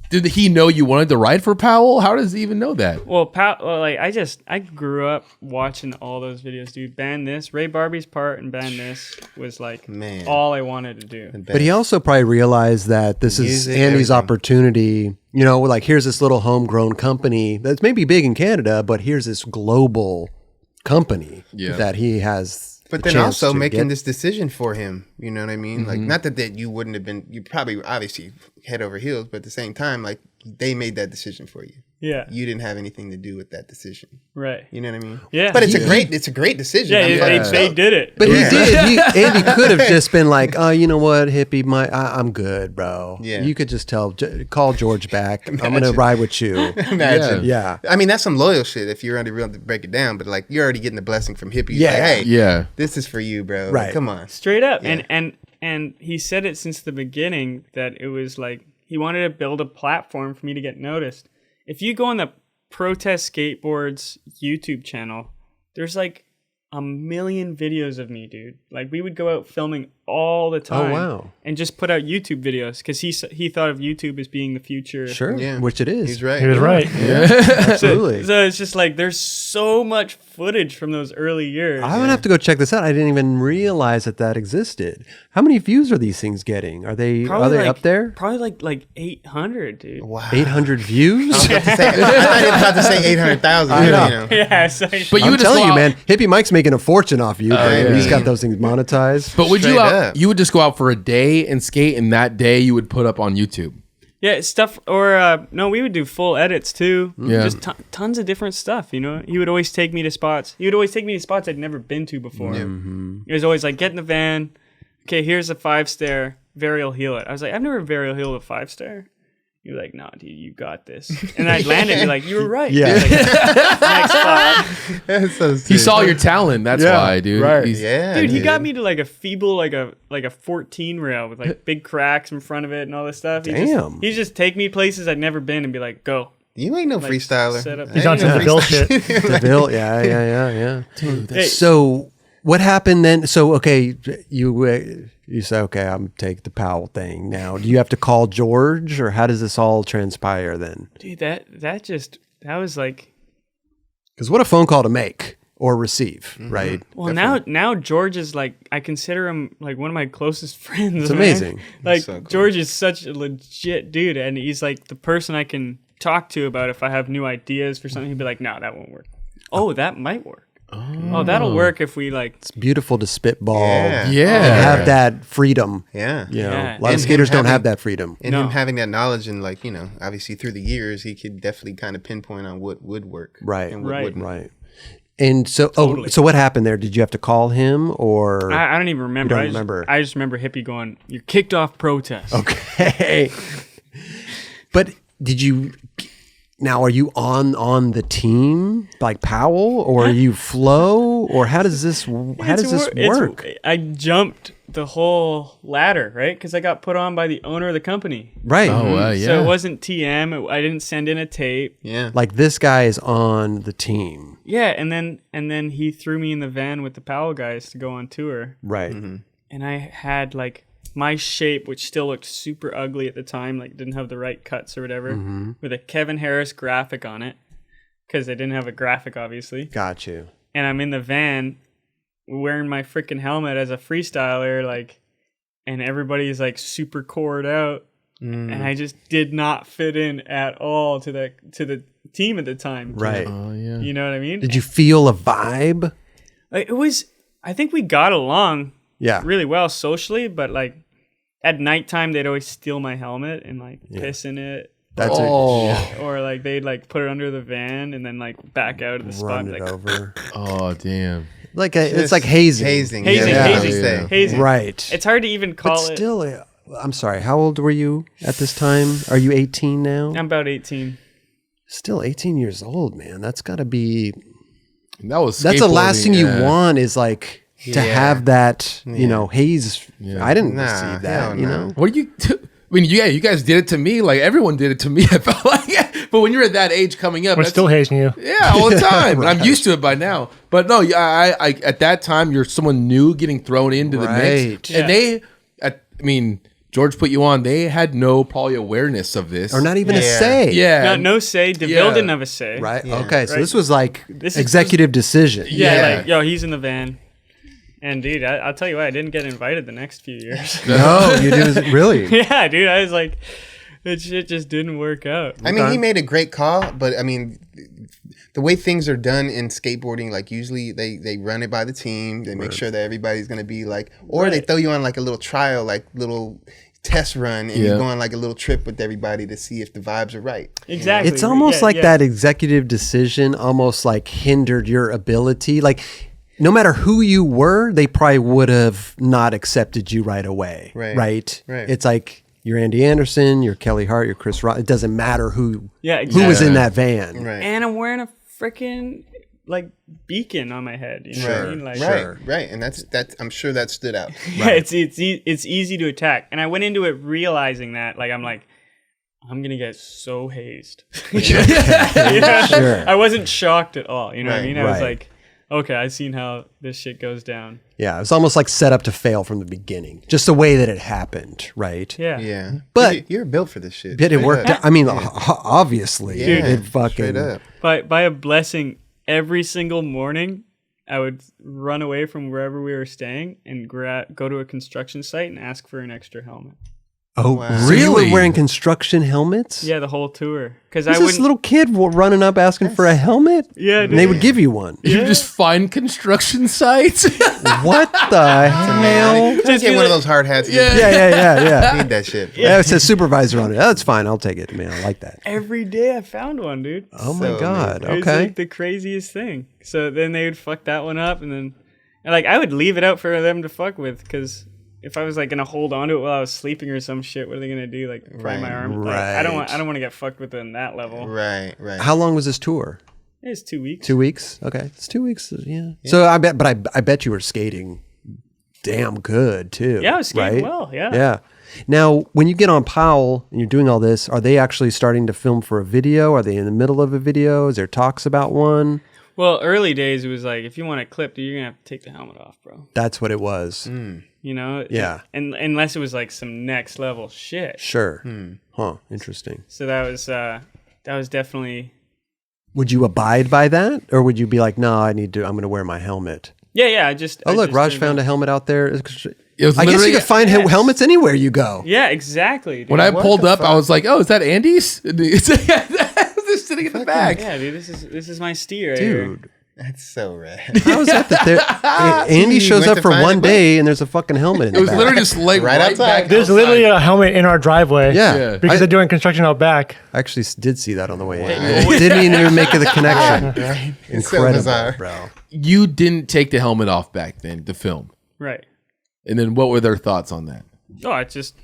did he know you wanted to ride for Powell? How does he even know that? Well, I grew up watching all those videos, dude. Ban This, Ray Barbie's part and Ban This was like Man. all I wanted to do. But he also probably realized that this is Music, Andy's everything. opportunity. You know, like here's this little homegrown company that's maybe big in Canada, but here's this global company that he has. But a then chance also to making get. this decision for him, you know what I mean? Like, not that you wouldn't have been, you probably obviously head over heels, but at the same time, like they made that decision for you. Yeah, You didn't have anything to do with that decision. right. You know what I mean? Yeah. But it's a great decision. Yeah, I'm fucking they stoked. did it. But Yeah. he did. Andy could have just been like, "Oh, you know what, Hippie, I'm good, bro." Yeah. You could just call George back. I'm gonna ride with you. Imagine. Yeah. I mean, that's some loyal shit if you're really to break it down, but like you're already getting the blessing from hippies. Yeah. Like, hey, Yeah. this is for you, bro. Right. Like, come on. Straight up. Yeah. And he said it since the beginning that it was like he wanted to build a platform for me to get noticed. If you go on the Protest Skateboards YouTube channel, there's like a million videos of me, dude. Like we would go out filming all the time. wow. And just put out YouTube videos because he thought of YouTube as being the future. Sure. Yeah. Which it is. He's right. He was right. Absolutely. So it's just like there's so much footage from those early years. I'm gonna have to go check this out. I didn't even realize that existed. How many views are these things getting? Are they Probably up there? Probably like 800, dude. Wow. 800 views? I was about to say 800,000. I know. You know. Yeah, so But you I'm would just telling go you, out- man, Hippie Mike's making a fortune off you. man. yeah. He's got those things monetized. But would you Straight out? up. You would just go out for a day and skate, and that day you would put up on YouTube. yeah, stuff or no, we would do full edits too. Yeah. Just tons of different stuff. You know, he would always take me to spots. He would always take me to spots I'd never been to before. He was always like, "Get in the van. Okay, here's a 5-stair. Varial heel it." I was like, "I've never varial heeled a 5-stair." He was like, "Nah, dude, you got this." And I'd land it and be like, "You were right." Yeah. Like, next spot. That's so He sick. saw your talent. That's Yeah, why, dude. right. He's- Yeah. Dude, he got me to like a feeble, like a 14 rail with like big cracks in front of it and all this stuff. Damn. He'd just take me places I'd never been and be like, "Go." You ain't no Like, freestyler. set up- I He's ain't on some no Bill freestyler. shit. DeVille, yeah. Hey, So what happened then? So okay, you say okay, I'm take the Powell thing now. Do you have to call George, or how does this all transpire then? dude, that was like, Because what a phone call to make or receive, right? well, now George is like, I consider him like one of my closest friends. It's man. amazing. Like so cool. George is such a legit dude, and he's like the person I can talk to about if I have new ideas for something. He'd be like, "No, that won't work." Oh, that might work. Oh, that'll work if we like. It's beautiful to spitball. Yeah. Yeah. And have that freedom. Yeah. You know, Yeah. a lot And of skaters him don't have having- that freedom. And No. him having that knowledge and like, you know, obviously through the years, he could definitely kind of pinpoint on what would work. Right. And what Right. wouldn't. Right. And so, so what happened there? Did you have to call him or? I don't even remember. You don't remember. I just remember Hippie going, "You're kicked off protest." Okay. But did you? Now, are you on the team like Powell, or are you Flow, or how does this work? I jumped the whole ladder, right? Because I got put on by the owner of the company. Right. Oh, yeah. So it wasn't TM. I didn't send in a tape. Yeah. Like this guy is on the team. Yeah, and then he threw me in the van with the Powell guys to go on tour. Right. And I had like my shape, which still looked super ugly at the time, like didn't have the right cuts or whatever, with a Kevin Harris graphic on it, because I didn't have a graphic, obviously. Got you. And I'm in the van wearing my freaking helmet as a freestyler, like, and everybody's like super cored out, and I just did not fit in at all to the team at the time. Right. Oh, yeah. You know what I mean? Did you feel a vibe? Like, I think we got along Yeah. really well socially, but like at nighttime they'd always steal my helmet and like piss in it. That's Or like they'd like put it under the van and then like back out of the spot. run it Like, over. Oh, damn. Like it's like hazing. Hazing. Hazing, Yeah. hazing, Yeah. hazing. Right. It's hard to even call but it. still, I'm sorry. How old were you at this time? Are you 18 now? I'm about 18. Still 18 years old, man. That's got to be. That's That's the last thing you want is like to Yeah. have that, haze. Yeah. I didn't Nah, receive that, hell no. What do you? I mean, yeah, you guys did it to me. Like everyone did it to me. I felt like, but when you're at that age coming up, We're that's- still hazing you. yeah, all the time. And I'm used to it by now. But no, I at that time, you're someone new getting thrown into the mix, Right. and George put you on. They had no probably awareness of this, Or not even a Yeah. say. Yeah, No say. DeVille didn't have a say. Right. Yeah. Okay. So Right. this was like This is- executive decision. Yeah, Yeah. like, yo, he's in the van. And dude, I'll tell you what, I didn't get invited the next few years. No, you didn't really. Yeah, dude, I was like, that shit just didn't work out. I mean, he made a great call, but I mean, the way things are done in skateboarding, like usually they run it by the team. They make sure that everybody's going to be like, or they throw you on like a little trial, like little test run, and you go on like a little trip with everybody to see if the vibes are right. Exactly. It's almost Yeah, like yeah. that executive decision almost like hindered your ability. Like no matter who you were, they probably would have not accepted you right away. Right. It's like you're Andy Anderson, you're Kelly Hart, you're Chris Rock. It doesn't matter who Yeah, who was exactly. in that van. Right. And I'm wearing a freaking like beacon on my head. You know what I mean? Like, Right. And that's I'm sure that stood out. yeah, it's easy to attack. And I went into it realizing that, like, I'm gonna get so hazed. Sure. I wasn't shocked at all. You know what I mean? I was Right. like, okay, I've seen how this shit goes down. Yeah, it's almost like set up to fail from the beginning. Just the way that it happened, right? Yeah. Yeah. But- you're built for this shit. But it Straight worked up. out. I mean, obviously. Yeah, It fucking straight up. By a blessing, every single morning, I would run away from wherever we were staying and go to a construction site and ask for an extra helmet. Oh, Wow. so you were Really? wearing construction helmets? Yeah, the whole tour. Because I Who's wouldn't. this little kid running up asking for a helmet? Yeah, And they would give you one. You just find construction sites. What the hell? Just get one of those hard hats. Yeah. Yeah. Need that shit. Yeah, it says supervisor on it. That's fine. I'll take it, man. I like that. Every day I found one, dude. Oh my So God. It was Okay. like the craziest thing. So then they would fuck that one up, and then like I would leave it out for them to fuck with, because if I was like gonna hold on to it while I was sleeping or some shit, what are they gonna do? Like pry my arm? Like, I don't want to get fucked with on that level. Right. How long was this tour? It's 2 weeks. 2 weeks? Okay. It's 2 weeks. Yeah. So I bet you were skating damn good too. Yeah, I was skating right? well. Yeah. Yeah. Now, when you get on Powell and you're doing all this, are they actually starting to film for a video? Are they in the middle of a video? Is there talks about one? Well, early days it was like, if you want it clipped, you're gonna have to take the helmet off, bro. That's what it was. You know? Yeah. And unless it was like some next level shit. Sure. Huh. Interesting. So that was definitely. Would you abide by that, or would you be like, no, I'm going to wear my helmet? Yeah. I just. Oh, look, Raj found a helmet out there. It was I guess you literally- could find helmets anywhere you go. Yeah, exactly. Dude. When I What pulled the up, I fuck? was like, "Oh, is that Andy's?" It's just sitting in the back. Yeah, dude, this is my steer right here. Dude. That's so rad. How is that? Andy shows went up to for find one it, day and there's a fucking helmet in It was back. literally just like Right right outside. back There's outside. literally a helmet in our driveway. Yeah. Because they're doing construction out back. I actually did see that on the way in. I didn't even make the connection. Right? It's so Incredible, bizarre. bro. You didn't take the helmet off back then to film. Right. And then what were their thoughts on that? Oh, it's just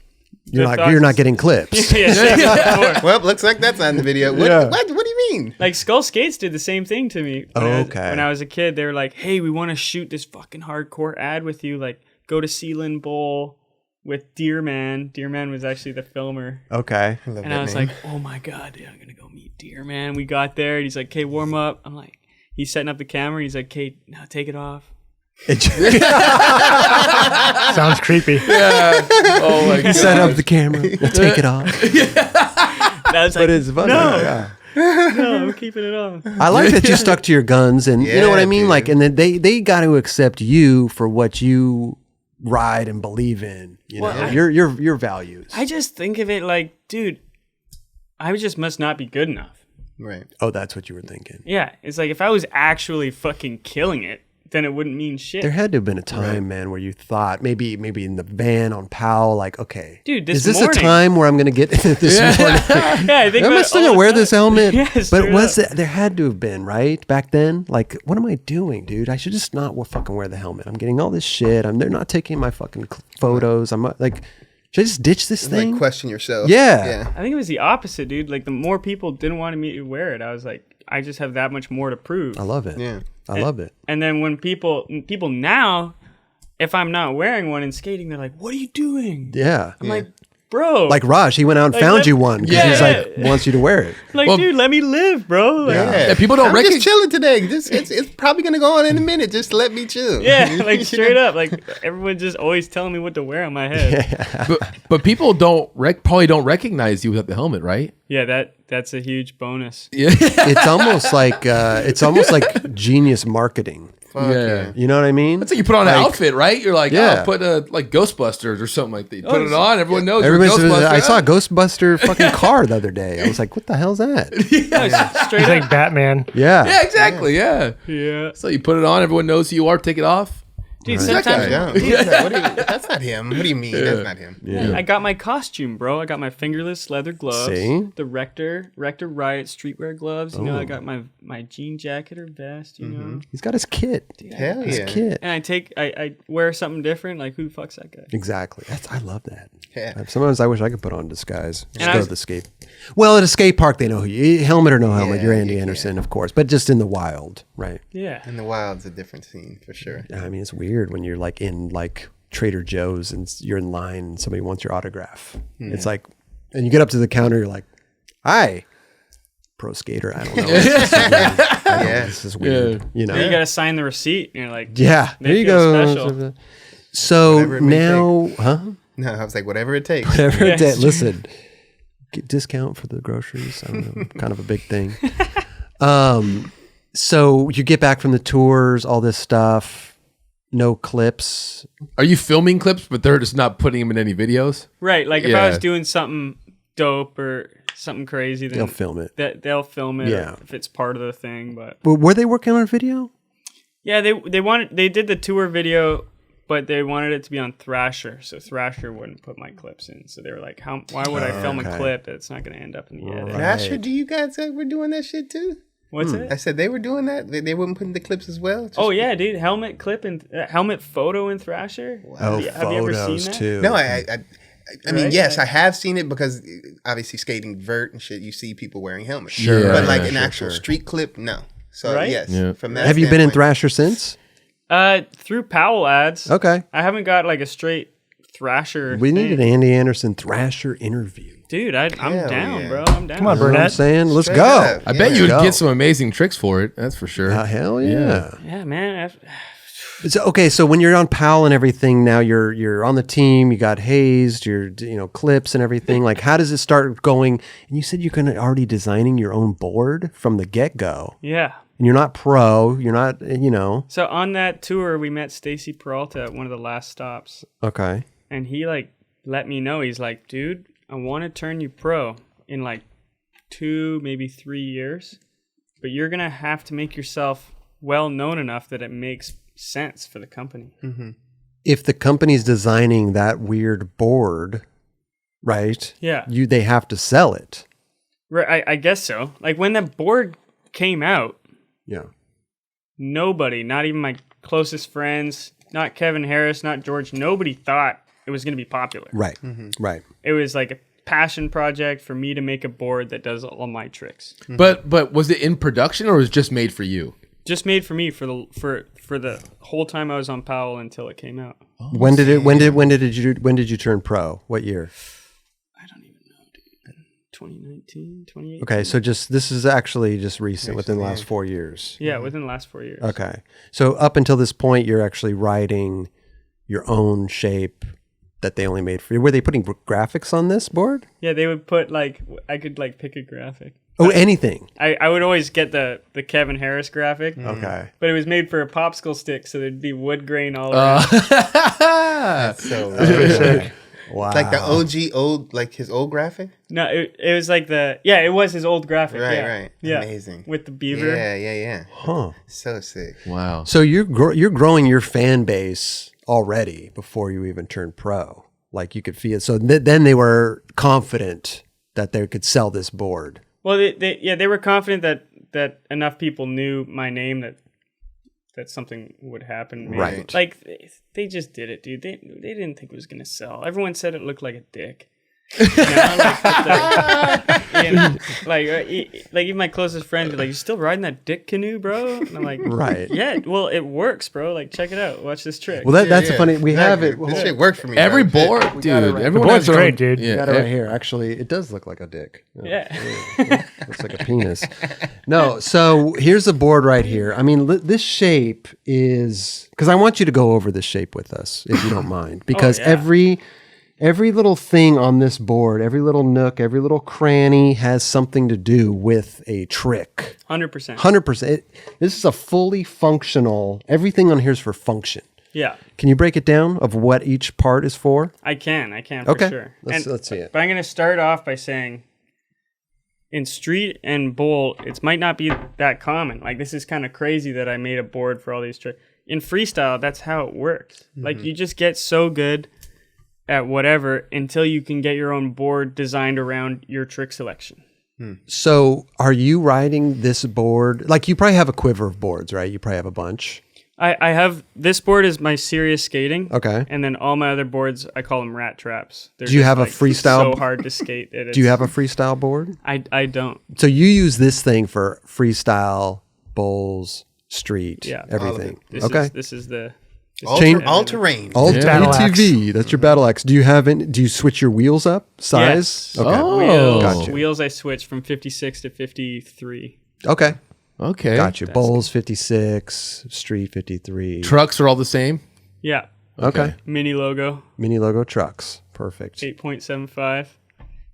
You're not getting clips. yeah. Well, looks like that's on the video. What, Yeah. what do you mean? Like Skull Skates did the same thing to me. When I was a kid, they were like, "Hey, we want to shoot this fucking hardcore ad with you. Like, go to Sealand Bowl with Deerman." Deerman was actually the filmer, Okay. and I was like, "Oh my god, dude, I'm gonna go meet Deerman." We got there, and he's like, "Okay, warm up." I'm like, he's setting up the camera. He's like, "Okay, now take it off." Sounds creepy. Yeah. Oh my god. Set up the camera. Now take it off. And I was like, But it's funny. No, Yeah. no, I'm keeping it on. I like that you stuck to your guns, and you know what I Yeah, mean. dude. Like, and then they got to accept you for what you ride and believe in. You know, your values. I just think of it like, dude, I just must not be good enough. Right. Oh, that's what you were thinking. Yeah, it's like if I was actually fucking killing it, then it wouldn't mean shit. There had to have been a time, man, where you thought maybe in the van on Powell, like, okay, Dude, is this this a time where I'm going to get this morning? Yeah, I think Am I about it still all gonna the wear time. this helmet? Yeah, but straight was up. it? There had to have been, right, back then. Like, what am I doing, dude? I should just not fucking wear the helmet. I'm getting all this shit. They're not taking my fucking photos. I'm like, should I just ditch this thing? Like question yourself. Yeah. I think it was the opposite, dude. Like the more people didn't want me to wear it, I was like, I just have that much more to prove. I love it. Yeah. I love it. And then when people now, if I'm not wearing one and skating, they're like, "What are you doing?" Yeah. I'm like, "Bro, Like Raj, he went out and Like, found let- you one because Yeah, he's yeah. like wants you to wear it. like, dude, let me live, bro." Like, Yeah. People don't I'm recognize. just chilling today. It's probably gonna go on in a minute. Just let me chill. yeah, like straight up, like everyone just always telling me what to wear on my head. but people probably don't recognize you without the helmet, right? Yeah, that's a huge bonus. It's almost like genius marketing. Fuck Yeah. You know what I mean? That's like you put on an outfit, right? You're like, Yeah. oh, put like Ghostbusters or something like that. You put it on, everyone knows you're Everybody says, Ghostbusters. I saw a Ghostbuster fucking car the other day. I was like, what the hell's that? No, straight He's up. like Batman. Yeah. Yeah, exactly. Yeah. Yeah, So you put it on, everyone knows who you are. Take it off. dude. That guy. Sometimes Yeah. That's not him. What do you mean? That's not him. Yeah. I got my costume, bro. I got my fingerless leather gloves. See? The Rector Riot streetwear gloves. You know, I got my jean jacket or vest. You know, He's got his kit. Hell His yeah. kit. and I wear something different. Like who the fuck's that guy? Exactly. I love that. Yeah. Sometimes I wish I could put on disguise. Just I go was- to the skate. Well, at a skate park, they know who you. Helmet or no helmet, Yeah, you're Andy you Anderson, of course. But just in the wild, right? Yeah, In the wild's a different scene for sure. I mean, it's weird when you're like in like Trader Joe's and you're in line and somebody wants your autograph. It's like, and you get up to the counter, you're like, "Hi, pro skater." I don't know. This is weird. You know. you gotta sign the receipt. And you're like, Yeah. They There you feel go. special. So Whatever it may now, huh? No, I was like, whatever it takes. Whatever it Yes. did. Listen, get discount for the groceries. I don't know, kind of a big thing. So you get back from the tours, all this stuff, no clips. Are you filming clips, but they're just not putting them in any videos? right. Like if I Yeah. was doing something dope or something crazy, then They'll film it. they'll film it. Yeah. if it's part of the thing. But But were they working on a video? yeah, they did the tour video, but they wanted it to be on Thrasher, so Thrasher wouldn't put my clips in. So they were like, why would I film a Okay. clip that's not going to end up in the edit? Asher, do you guys were doing that shit too? What's it? I said they were doing that. They wouldn't put in the clips as well. Just- Oh yeah, dude! Helmet clip and helmet photo in Thrasher. Oh, Have you ever seen photos that? too. No, I mean, Right? yes, I have seen it because obviously skating vert and shit, you see people wearing helmets. Sure. But Yeah, like yeah, an sure, actual sure. street clip, no. So Right? yes, Yeah. from that. Have you been in standpoint- Thrasher since? Through Powell ads. Okay. I haven't got like a straight Thrasher. We need thing. an Andy Anderson Thrasher interview. Dude, I'm Hell down, yeah. bro. I'm down. Come on, You know what I'm Burnett. saying? Let's Straight go. up. I bet you would Go. get some amazing tricks for it. That's for sure. Hell yeah. Yeah, man. So, okay, so when you're on Powell and everything, now you're on the team. You got hazed, your clips and everything. Like, how does it start going? And you said you're gonna already designing your own board from the get go, Yeah. and you're not pro. You're not, So on that tour, we met Stacy Peralta at one of the last stops, Okay. and he like let me know. He's like, dude, I want to turn you pro in like 2, maybe 3 years, but you're gonna have to make yourself well known enough that it makes sense for the company. If the company's designing that weird board, right? Yeah. They have to sell it. Right, I guess so. Like when that board came out, Yeah. nobody, not even my closest friends, not Kevin Harris, not George, nobody thought it was going to be popular. Right. Right. It was like a passion project for me to make a board that does all my tricks. But was it in production or was it just made for you? Just made for me for the whole time I was on Powell until it came out. When did you turn pro? What year? I don't even know, dude. 2019, 2018. Okay, so this is actually just recent, within the last 4 years. Yeah, within the last 4 years. Okay. So up until this point, you're actually writing your own shape that they only made for you. Were they putting graphics on this board? Yeah, they would put I could pick a graphic. Oh, anything. I would always get the Kevin Harris graphic. Okay. But it was made for a popsicle stick, so there'd be wood grain all around. So Sick. Wow. like the OG old, like his old graphic. No, it was like it was his old graphic. Right, yeah. right. Yeah. Amazing. With the beaver. Yeah. Huh. So sick. Wow. So you're growing your fan base already before you even turned pro. Like you could feel it. So then they were confident that they could sell this board. Well, they were confident that enough people knew my name that something would happen. Maybe. Right. Like they just did it, dude. They didn't think it was gonna sell. Everyone said it looked like a dick. You know, like even my closest friends were like, "You still riding that dick canoe, bro?" And I'm like, Right. Yeah, well, it works, bro. Like, check it out. Watch this trick. Well, that's a funny. We have it. This shit worked for me. Every bro. board, got it dude. right. Everyone The has board's their great, own- dude. Yeah. Got it right here. Actually, it does look like a dick. Yeah. Looks like a penis. No, so here's a board right here. I mean, this shape is because I want you to go over this shape with us, if you don't mind, because yeah. every little thing on this board, every little nook, every little cranny has something to do with a trick. 100%. 100%. This is a fully functional. Everything on here is for function. Yeah, Can you break it down of what each part is for? I can for Okay. sure. Let's see it. But I'm going to start off by saying in street and bowl, it might not be that common. Like, this is kind of crazy that I made a board for all these tricks. In freestyle, that's how it works. Like, you just get so good at whatever until you can get your own board designed around your trick selection. So are you riding this board? Like you probably have a quiver of boards, right? You probably have a bunch. I have, this board is my serious skating. Okay. And then all my other boards, I call them rat traps. They're Do you just, have a like, freestyle- so hard to skate. Do you have a freestyle board? I don't. So you use this thing for freestyle, bowls, street, Yeah. everything. This Okay. This is the... All terrain. All Battle axe. ATV. That's your battle axe. Do you switch your wheels up size? Yes. Okay. Oh. Gotcha. Wheels I switched from 56 to 53. Okay. Okay. Got you. Bowls 56, street 53. Trucks are all the same. Yeah. Okay. Mini logo, Mini logo trucks. Perfect. 8.75.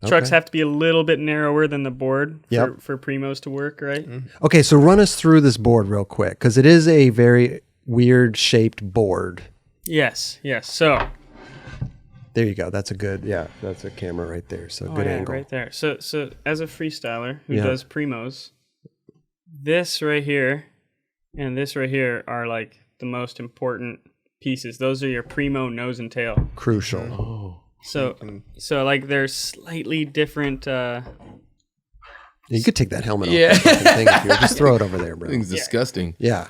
Trucks have to be a little bit narrower than the board Yep. for primos to work, right? Okay, so run us through this board real quick because it is a very weird shaped board. Yes. So There you go. That's a good, that's a camera right there. So good angle. right there. So as a freestyler who Yeah. does primos, this right here and this right here are like the most important pieces. Those are your primo nose and tail. Crucial. So like they're slightly different. You could take that helmet off. Yeah. That fucking thing if you would. Just throw it over there, bro. Thing's disgusting. Yeah.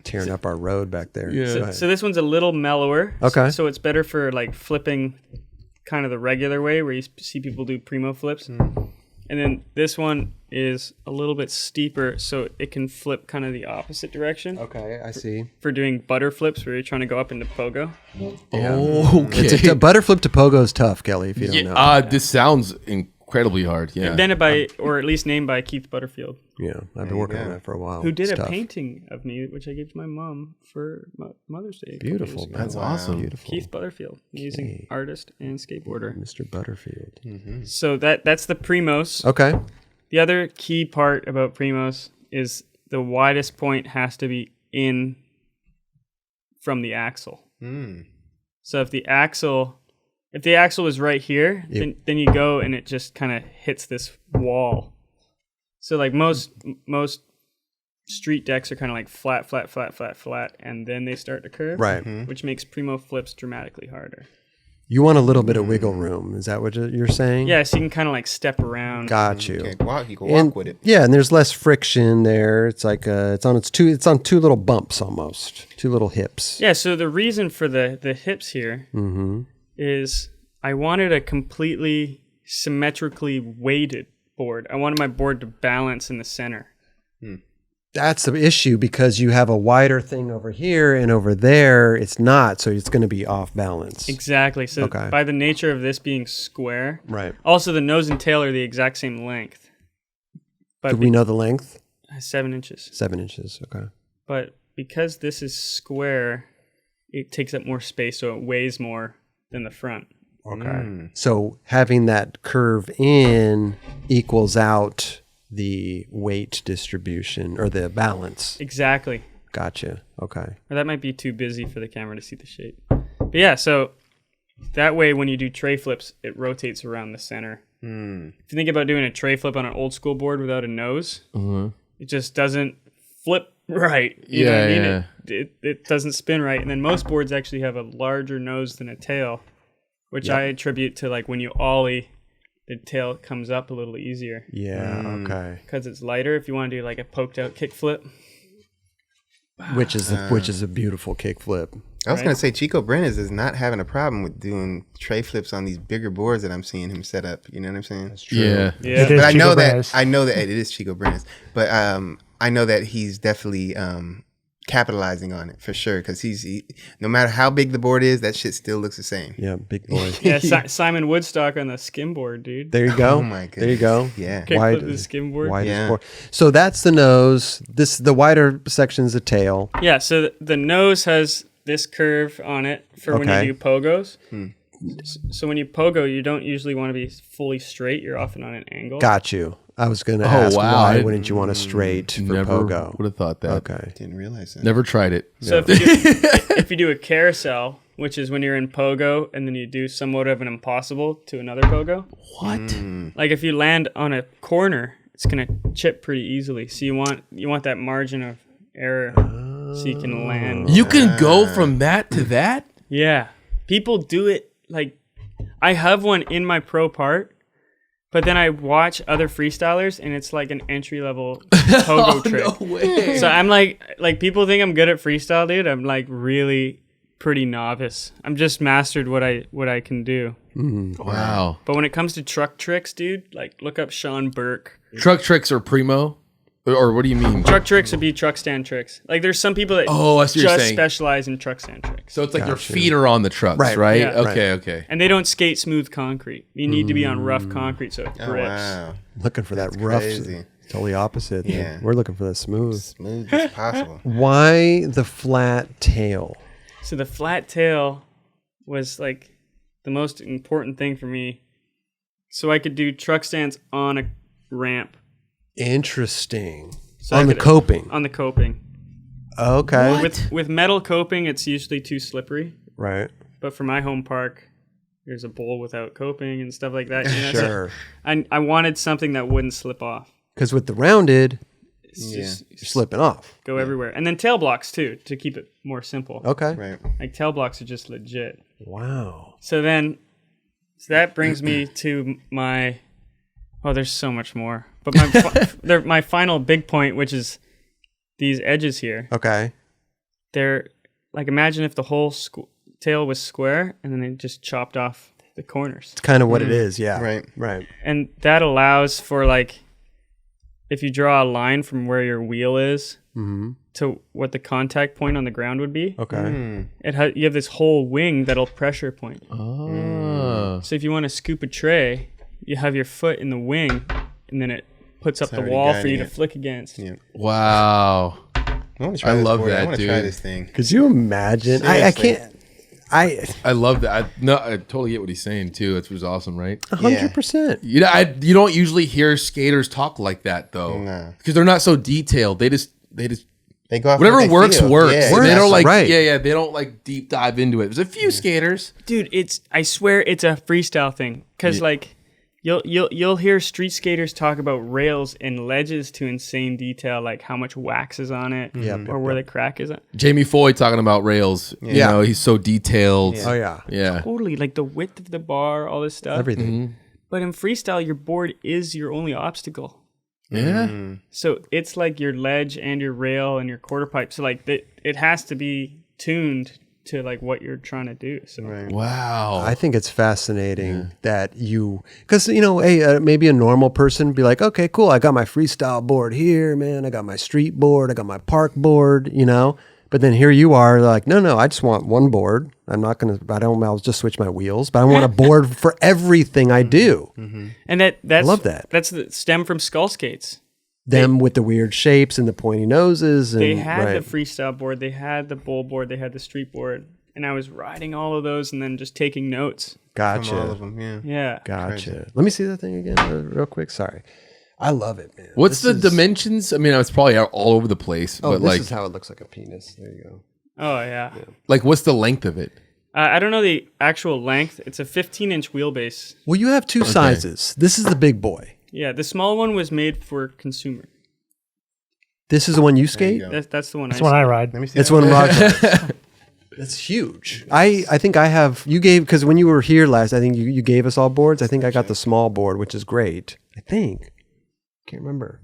Tearing up our road back there. Yeah. Go ahead. So this one's a little mellower. Okay. So it's better for like flipping kind of the regular way where you see people do primo flips. And then this one is a little bit steeper so it can flip kind of the opposite direction Okay, I see. for doing butter flips where you're trying to go up into pogo. Oh, okay. It's a butter flip to pogo is tough, Kelly, if you don't know. This sounds incredibly hard. Yeah. Invented by, or at least named by Keith Butterfield, Yeah, I've been working on that for a while. who did It's a tough. painting of me, which I gave to my mom for Mother's Day. a couple Beautiful. years ago. Man. That's awesome. Beautiful. Keith Butterfield, amazing artist and skateboarder. Mr. Butterfield. So that's the primos. Okay. The other key part about primos is the widest point has to be in from the axle. So if the axle is right here, then you go and it just kind of hits this wall. So like most street decks are kind of like flat, and then they start to curve. Right. Which makes primo flips dramatically harder. You want a little bit of wiggle room. Is that what you're saying? Yeah, so you can kind of like step around. Got you. Okay, you can walk with it. Yeah, and there's less friction there. It's like it's on two little bumps almost, two little hips. Yeah, so the reason for the hips here is I wanted a completely symmetrically weighted board. I wanted my board to balance in the center. That's the issue because you have a wider thing over here and over there it's not, so it's going to be off balance. Exactly. So by the nature of this being square, right. Also, the nose and tail are the exact same length. But Do we know the length? 7 inches. 7 inches. Okay. But because this is square, it takes up more space, so it weighs more than the front. Okay. So having that curve in equals out the weight distribution or the balance. Exactly. Gotcha. Okay. Or that might be too busy for the camera to see the shape. But yeah, so that way when you do tray flips, it rotates around the center. If you think about doing a tray flip on an old school board without a nose, it just doesn't flip right. You know what I mean? It doesn't spin right. And then most boards actually have a larger nose than a tail, which I attribute to like when you ollie, the tail comes up a little easier. Yeah, okay. Because it's lighter if you want to do like a poked out kick flip. Which is a beautiful kick flip. I was going to say Chico Brenes is not having a problem with doing tray flips on these bigger boards that I'm seeing him set up. You know what I'm saying? That's true. Yeah. It is But I know Chico that it is Chico Brenes. But I know that he's definitely capitalizing on it for sure because no matter how big the board is, that shit still looks the same. Yeah, big boy. Yeah, Simon Woodstock on the skim board, dude. There you go. Oh my goodness. There you go. Yeah. Kick flip the skim board. Widest board. So that's the nose. The wider section's the tail. Yeah, so the nose has this curve on it for when you do pogos. So when you pogo, you don't usually want to be fully straight. You're often on an angle. Got you. I was going to ask why wouldn't you want a straight for pogo? Would have thought that. Okay. Didn't realize that. Never tried it. So if you do a carousel, which is when you're in pogo and then you do somewhat of an impossible to another pogo. What? Like if you land on a corner, it's gonna chip pretty easily. So you want that margin of error so you can land. You can go from that to that? Yeah, people do it. Like I have one in my pro part. But then I watch other freestylers, and it's like an entry-level pogo trick. No way. So I'm like people think I'm good at freestyle, dude. I'm like really pretty novice. I'm just mastered what I can do. Wow. But when it comes to truck tricks, dude, like look up Sean Burke. Truck tricks are primo? Or what do you mean? Truck tricks would be truck stand tricks. Like there's some people that I see what you're just saying. specialize in truck stand tricks. So it's like their feet are on the trucks, right? Yeah. Okay. And they don't skate smooth concrete. You need to be on rough concrete so it grips. Oh, wow. Looking for That's that rough. crazy. Totally opposite. Yeah. We're looking for the smooth. Smooth as possible. Why the flat tail? So the flat tail was like the most important thing for me. So I could do truck stands on a ramp. Interesting. So On the coping. On the coping. Okay. With metal coping, it's usually too slippery. Right. But for my home park, there's a bowl without coping and stuff like that. You know? Sure. So I wanted something that wouldn't slip off. Because with the rounded, It's just you're slipping off. go everywhere. And then tail blocks too, to keep it more simple. Okay. Right. Like tail blocks are just legit. Wow. So that brings me to my, there's so much more. But my final big point, which is these edges here. Okay. They're like, imagine if the whole tail was square and then they just chopped off the corners. It's kind of what it is. Yeah. Right. Right. And that allows for like, if you draw a line from where your wheel is to what the contact point on the ground would be. Okay. You have this whole wing that'll pressure point. Oh. So if you want to scoop a tray, you have your foot in the wing, and then it puts up the already wall for guiding you to it. flick against. Yeah. Wow. I love that, I want to dude. try this thing. Could you imagine? I Seriously. can't. I I love that. I totally get what he's saying too. It was awesome, right? 100%. You don't usually hear skaters talk like that though, No. because they're not so detailed. They just They go off whatever what they works feel. works. Yeah, They don't exactly. like Right. They don't like deep dive into it. There's a few skaters. Dude, I swear it's a freestyle thing. Because like, You'll hear street skaters talk about rails and ledges to insane detail, like how much wax is on it, or where the crack is. Jamie Foy talking about rails. You know, he's so detailed. Oh yeah. Yeah. Totally, like the width of the bar, all this stuff. Everything. But in freestyle, your board is your only obstacle. Yeah. So it's like your ledge and your rail and your quarter pipe. So like it has to be tuned to like what you're trying to do. So Wow. I think it's fascinating that because hey, maybe a normal person would be like, okay, cool, I got my freestyle board here, man. I got my street board. I got my park board, But then here you are, like, no, I just want one board. I'll just switch my wheels, but I want a board for everything I do. And that's I love that. That's the stem from skull skates. Them with the weird shapes and the pointy noses. And, They had the freestyle board, they had the bowl board, they had the street board, and I was riding all of those and then just taking notes. Gotcha. From all of them, yeah. Yeah. Gotcha. Crazy. Let me see that thing again real quick. Sorry. I love it, man. What's the dimensions? I mean, it's probably all over the place, Oh, but this like, is how it looks like a penis. There you go. Oh, yeah. like, what's the length of it? I don't know the actual length. It's a 15-inch wheelbase. Well, you have two sizes. This is the big boy. Yeah, the small one was made for consumer. This is the one you skate? go. That's the one That's one I ride. Let me see. It's that. one Rock has. It's huge. I think I have, because when you were here last, I think you gave us all boards. I think I got the small board, which is great. I think. Can't remember.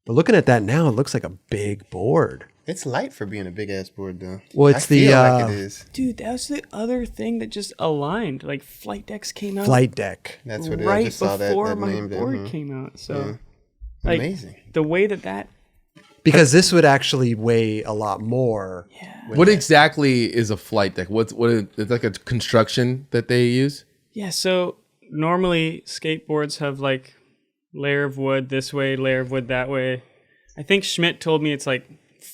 But looking at that now, it looks like a big board. It's light for being a big ass board, though. Well, it's I feel like the it is. Dude, that's the other thing that just aligned. Like Flight Decks came out flight deck. That's what it is. I right just saw before that my name there. board came out. So like, Amazing. the way that Because this would actually weigh a lot more. What exactly is a flight deck? It's like a construction that they use? yeah. So normally skateboards have like layer of wood this way, layer of wood that way. I think Schmidt told me it's like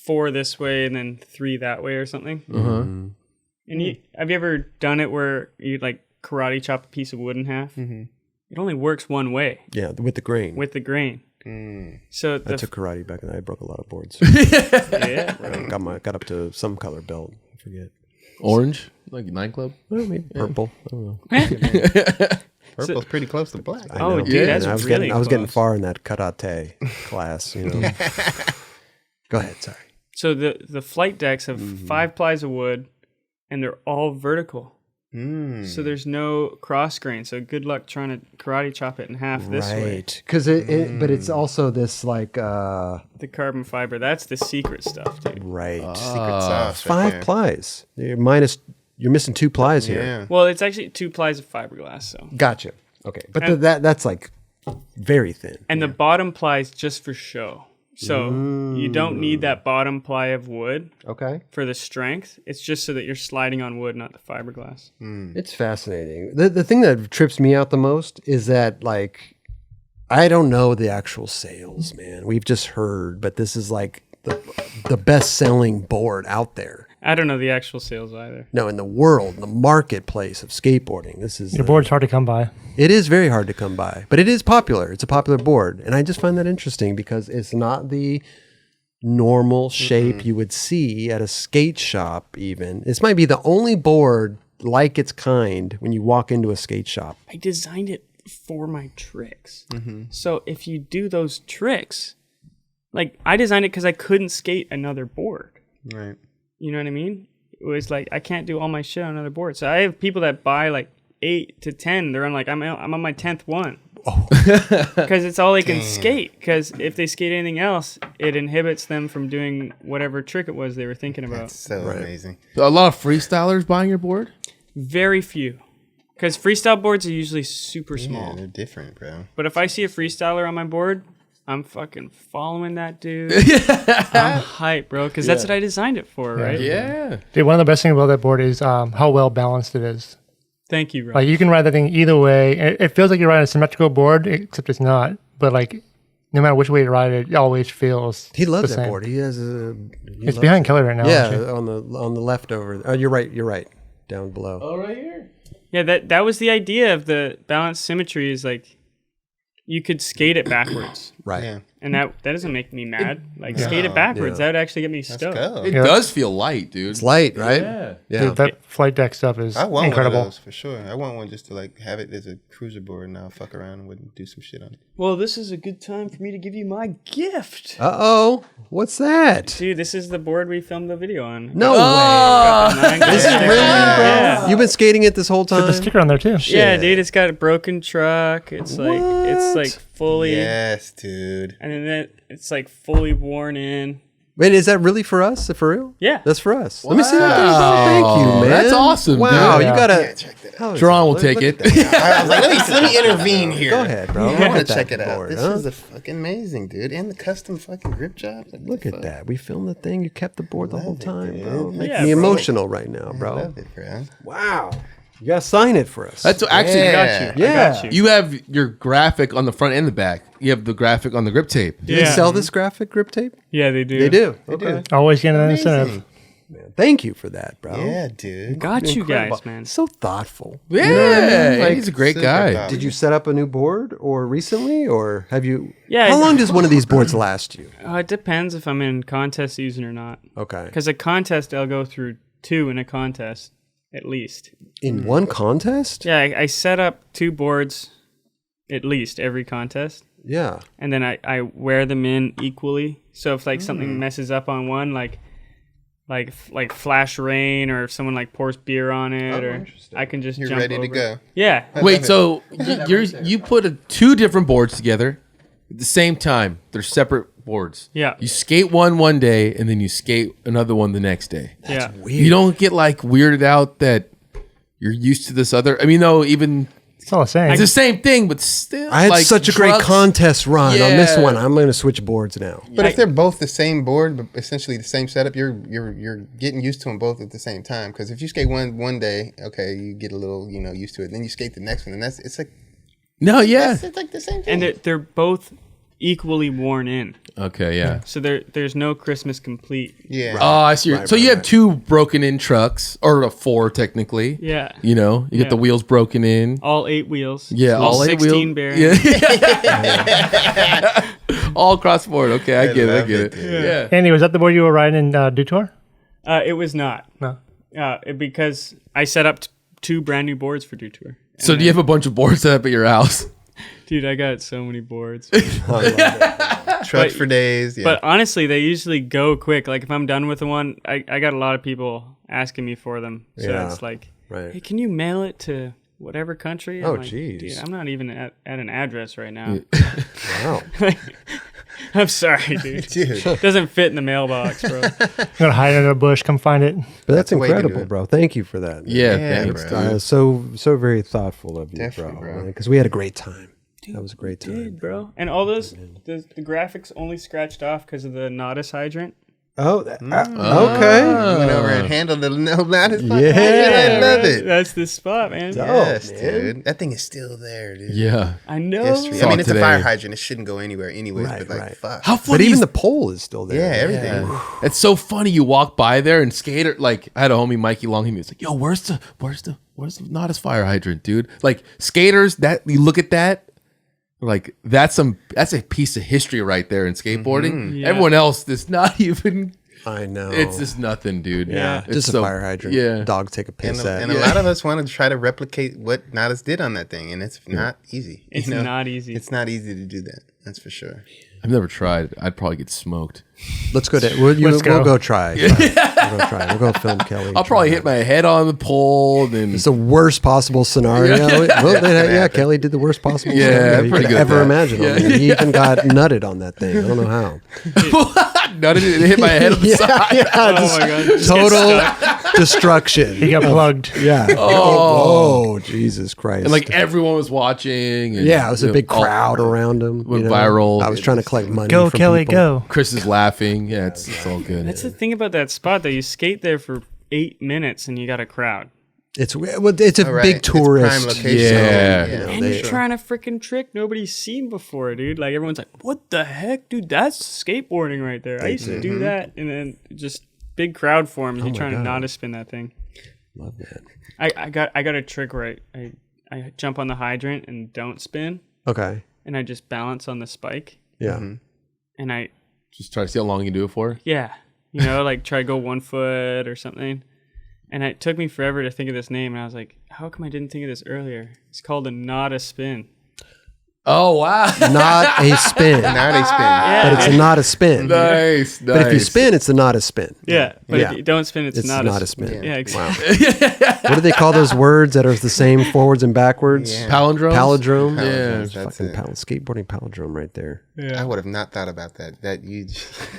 4 this way and then 3 that way or something. And have you ever done it where you like karate chop a piece of wood in half? It only works one way Yeah, with the grain. with the grain. So I took karate back and I broke a lot of boards. yeah, got up to some color belt. I forget. Orange? Like 9 Club? Well, maybe purple. I don't know. Purple's pretty close to black. I Oh, know. dude, that's And I was really getting close. far in that karate class. Go ahead. Sorry. So the flight decks have 5 plies of wood, and they're all vertical. So there's no cross grain. So good luck trying to karate chop it in half this way. Right. Because but it's also this like The carbon fiber, that's the secret stuff, dude. right. Secret sauce. 5 plies. You're missing 2 plies here. Yeah. Well, it's actually 2 plies of fiberglass. So Gotcha. Okay, but that's like very thin. and the bottom ply is just for show. So you don't need that bottom ply of wood Okay. for the strength. It's just so that you're sliding on wood, not the fiberglass. It's fascinating. The thing that trips me out the most is that like I don't know the actual sales, man. We've just heard, but this is like the best selling board out there. I don't know the actual sales either. No, in the world, the marketplace of skateboarding. This is Your board's hard to come by. It is very hard to come by, but it is popular. It's a popular board, and I just find that interesting because it's not the normal shape you would see at a skate shop. Even this might be the only board like its kind when you walk into a skate shop. I designed it for my tricks. So if you do those tricks, like I designed it because I couldn't skate another board. Right. You know what I mean? It was like I can't do all my shit on another board. So I have people that buy like 8 to 10. They're on like I'm on my 10th one. Because it's all they can skate. Because if they skate anything else, it inhibits them from doing whatever trick it was they were thinking about. That's so amazing. A lot of freestylers buying your board? Very few. Because freestyle boards are usually super small. Yeah, they're different, bro. But if I see a freestyler on my board, I'm fucking following that dude. I'm hyped, bro, because that's what I designed it for, right? Yeah. Dude, one of the best things about that board is how well balanced it is. Thank you, bro. Like you can ride that thing either way. It feels like you're riding a symmetrical board, except it's not. But like, no matter which way you ride it, it always feels. He loves the that same. board. He has a. It's behind Kelly right now. Yeah, actually. on the left over. Oh, you're right. You're right. Down below. Oh, right here. Yeah, that was the idea of the balanced symmetry is like you could skate it backwards. Right. Yeah. And that doesn't make me mad. Like skate it backwards, that would actually get me Let's stoked. go. It does feel light, dude. It's light, right? Yeah. Yeah. Dude, that flight deck stuff is I want incredible. one of those for sure. I want one just to like have it as a cruiser board and I'll fuck around and do some shit on it. Well, this is a good time for me to give you my gift. Uh-oh. What's that? Dude, this is the board we filmed the video on. No way. This Is it really, bro? Yeah. You've been skating it this whole Put time? the sticker on there too. Yeah, dude, it's got a broken truck. It's like fully, Yes, dude. and then it's like fully worn in. Wait, is that really for us? For real? Yeah. That's for us. Let me see that thing, bro. Thank you, man. That's awesome, Wow, dude. you gotta. Yeah, check that out. Jeron will take it. I was like, let me intervene here. Go ahead, bro. I Look want at to check that it out. board, This huh? is a fucking amazing, dude. And the custom fucking grip job. Like, Look at that. We filmed the thing. You kept the board the whole it, time, dude. bro. Making Yeah, me bro. emotional right now, I bro. love it, bro. Wow. You gotta sign it for us. That's actually I Yeah. got you. Yeah. I got you. you have your graphic on the front and the back. You have the graphic on the grip tape. Do they sell this graphic grip tape? Yeah, they do. They do. They Okay. do. Always getting an Amazing. incentive. Man, thank you for that, bro. Yeah, dude. Got you Incredible. guys, man. So thoughtful. Yeah, You know what I mean? Like, he's a great super guy. thoughtful. did you set up a new board or recently, or have you? Yeah, How I- long does one of these boards last you? It depends if I'm in contest season or not. Okay. Because a contest, I'll go through 2 in a contest, at least. In one contest? Yeah, I set up 2 boards, at least, every contest. Yeah. And then I wear them in equally. So if like something messes up on one, like flash rain, or if someone like pours beer on it, or interesting. I can just You're jump ready to over. go. Yeah. Wait, so you put 2 different boards together at the same time. They're separate boards. Yeah. You skate one day, and then you skate another one the next day. Yeah. You don't get like weirded out that you're used to this other. I mean, no, even It's all the same. it's the same thing, but still. I had like, such a great trucks- contest run on this Yeah. one. I'm going to switch boards now. But if they're both the same board, but essentially the same setup, you're getting used to them both at the same time. Because if you skate one day, okay, you get a little used to it. Then you skate the next one, and it's like No, yeah. it's like the same thing. And they're both equally worn in. Okay, yeah. So there's no Christmas complete. yeah. Oh, I see. So you have 2 broken in trucks, or 4 technically. Yeah. You know, you get the wheels broken in. All 8 wheels. Yeah, all 8 16 wheels. bearings. Yeah. All across the board. Okay, I get love it. it, Yeah. Andy, was that the board you were riding in Detour? It was not. No. Because I set up 2 brand new boards for Detour. So do you have a bunch of boards set up at your house? Dude, I got so many boards. Trucks for days. Yeah. But honestly, they usually go quick. Like if I'm done with the one, I got a lot of people asking me for them. So Yeah. it's like, Right. hey, can you mail it to whatever country? I'm Oh, like, geez. Dude, I'm not even at an address right now. Wow. I'm sorry, dude. dude, It doesn't fit in the mailbox, bro. I'm gonna hide under a bush. Come find it. But that's the way to do incredible, it. bro. Thank you for that. man. Yeah, Yeah, thanks, bro. dude. So very thoughtful of you, Definitely, bro. Because we had a great time. That was a great time. Dude, bro. And all those, the graphics only scratched off because of the Nodus hydrant. Oh, okay. went over and handled the no lattice. Yeah. I love it. That's the spot, man. Yes, man. dude. That thing is still there, dude. Yeah. I know. History. Saw I mean, it it's a today. fire hydrant. It shouldn't go anywhere, anyways. Right, but like, right. fuck. How But funny even is the pole is still there. Yeah, everything. It's so funny. You walk by there and skater. Like I had a homie, Mikey Long. He was like, "Yo, where's the not as fire hydrant, dude?" Like skaters, that you look at that, like that's a piece of history right there in skateboarding. Yeah. Everyone else, that's not even. I know. It's just nothing, dude. Yeah. It's just so- a fire hydrant. Yeah. Dog take a piss at. And a lot of us want to try to replicate what Nodus did on that thing, and it's not easy. It's not easy. It's not easy to do that. That's for sure. I've never tried. I'd probably get smoked. Let's go. We'll go. go try. We'll go try. We'll go film Kelly. I'll probably hit my head on the pole. Then It's the worst possible scenario. Yeah, Kelly did the worst possible Yeah, scenario you pretty could good at ever that. imagine. Yeah. He even got nutted on that thing. I don't know how. nutted it and hit my head on the side. Oh my god. Just get Total stuck. destruction. He got plugged. Yeah. Oh, Jesus Christ. And like everyone was watching. And, yeah, it was a big all- crowd around him. went viral. I was trying to collect money. Go, from Kelly, people. go. Chris is laughing. Yeah, it's all good. That's the thing about that spot, though. You skate there for 8 minutes and you got a crowd. It's a All right. big It's tourist. prime location. Yeah. You know, And they- you're trying to freaking trick nobody's seen before, dude. Like, everyone's like, what the heck, dude? That's skateboarding right there. I used to do that. And then just big crowd forms. You're trying to not to spin that thing. Love that. I got a trick where I jump on the hydrant and don't spin. Okay. And I just balance on the spike. Yeah. And I Just try to see how long you can do it for. like try to go 1 foot or something. And it took me forever to think of this name. And I was like, how come I didn't think of this earlier? It's called a not a spin. Oh wow! Not a spin. Not a spin. But it's not a spin. Nice. But if you spin, it's a not a spin. Yeah, but Yeah. if you don't spin, it's not a a spin. spin. Yeah. Yeah, exactly. What do they call those words that are the same forwards and backwards? Yeah. Palindromes. Palindrome. Yeah. That's Fucking it. skateboarding palindrome right there. I would have not thought about that. That you,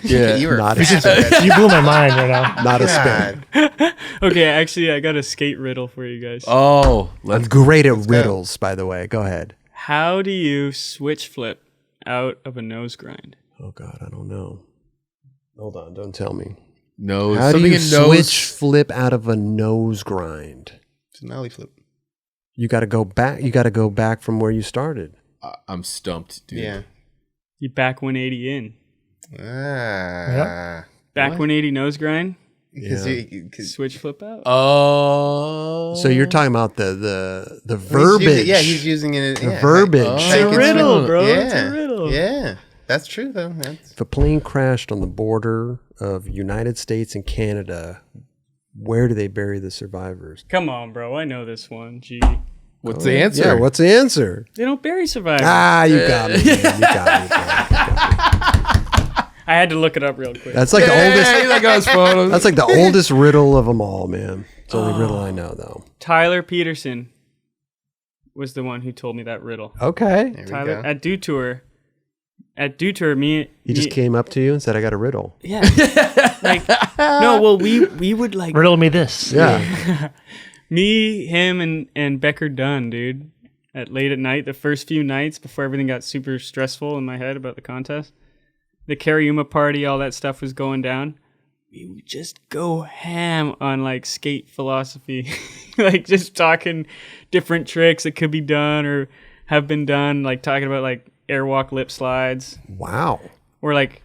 Yeah. you were Not a fast with that. You blew my mind right now. Not a spin. God. Okay, actually, I got a skate riddle for you guys. Oh, I'm great at riddles, by the way. Go ahead. How do you switch flip out of a nose grind? Oh God, I don't know. Hold on, don't tell me. nose. How do Something you in nose. switch flip out of a nose grind? It's an ollie flip. You got to go back. You got to go back from where you started. I'm stumped, dude. Yeah. You back 180 in. Ah. Back What? 180 nose grind, Because switch flip out. Oh. So you're talking about the he's verbiage. using, yeah, he's using it. The Yeah, verbiage. Oh. It's Like a it's riddle, bro. Yeah. It's a riddle. Yeah. That's true though. That's, If a plane crashed on the border of United States and Canada, where do they bury the survivors? Come on, bro. I know this one. Gee. What's the answer? Yeah, what's the answer? They don't bury survivors. You got me. Man. You got me. I had to look it up real quick. That's like the oldest. Hey, that guy's photos. That's like the oldest riddle of them all, man. It's the only riddle I know, though. Tyler Peterson was the one who told me that riddle. Okay. there we Tyler go. at Dew Tour. At Dew Tour, He just came up to you and said, "I got a riddle." Yeah. Like no, well we would like Riddle me this. Yeah. me, him, and Becker Dunn, dude. At late at night, the first few nights before everything got super stressful in my head about the contest, the Cariuma party, all that stuff was going down. We would just go ham on like skate philosophy, like just talking different tricks that could be done or have been done, like talking about like airwalk lip slides Wow. or like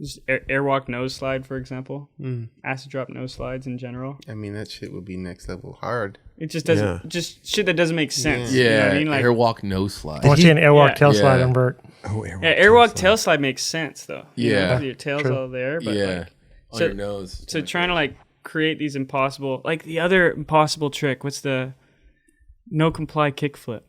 just airwalk nose slide, for example. Acid drop nose slides in general. I mean, that shit would be next level hard. It just doesn't, Yeah. just shit that doesn't make sense. Yeah, You know what I mean? Like, airwalk no slide. I want to see an airwalk Yeah. tail slide Yeah. on Bert. Oh, yeah, airwalk tail slide makes sense though. You know, Yeah. 'cause your tail's True. all there, but Yeah, like, on so- your nose. so trying to like create these impossible, like the other impossible trick. What's the no comply kickflip?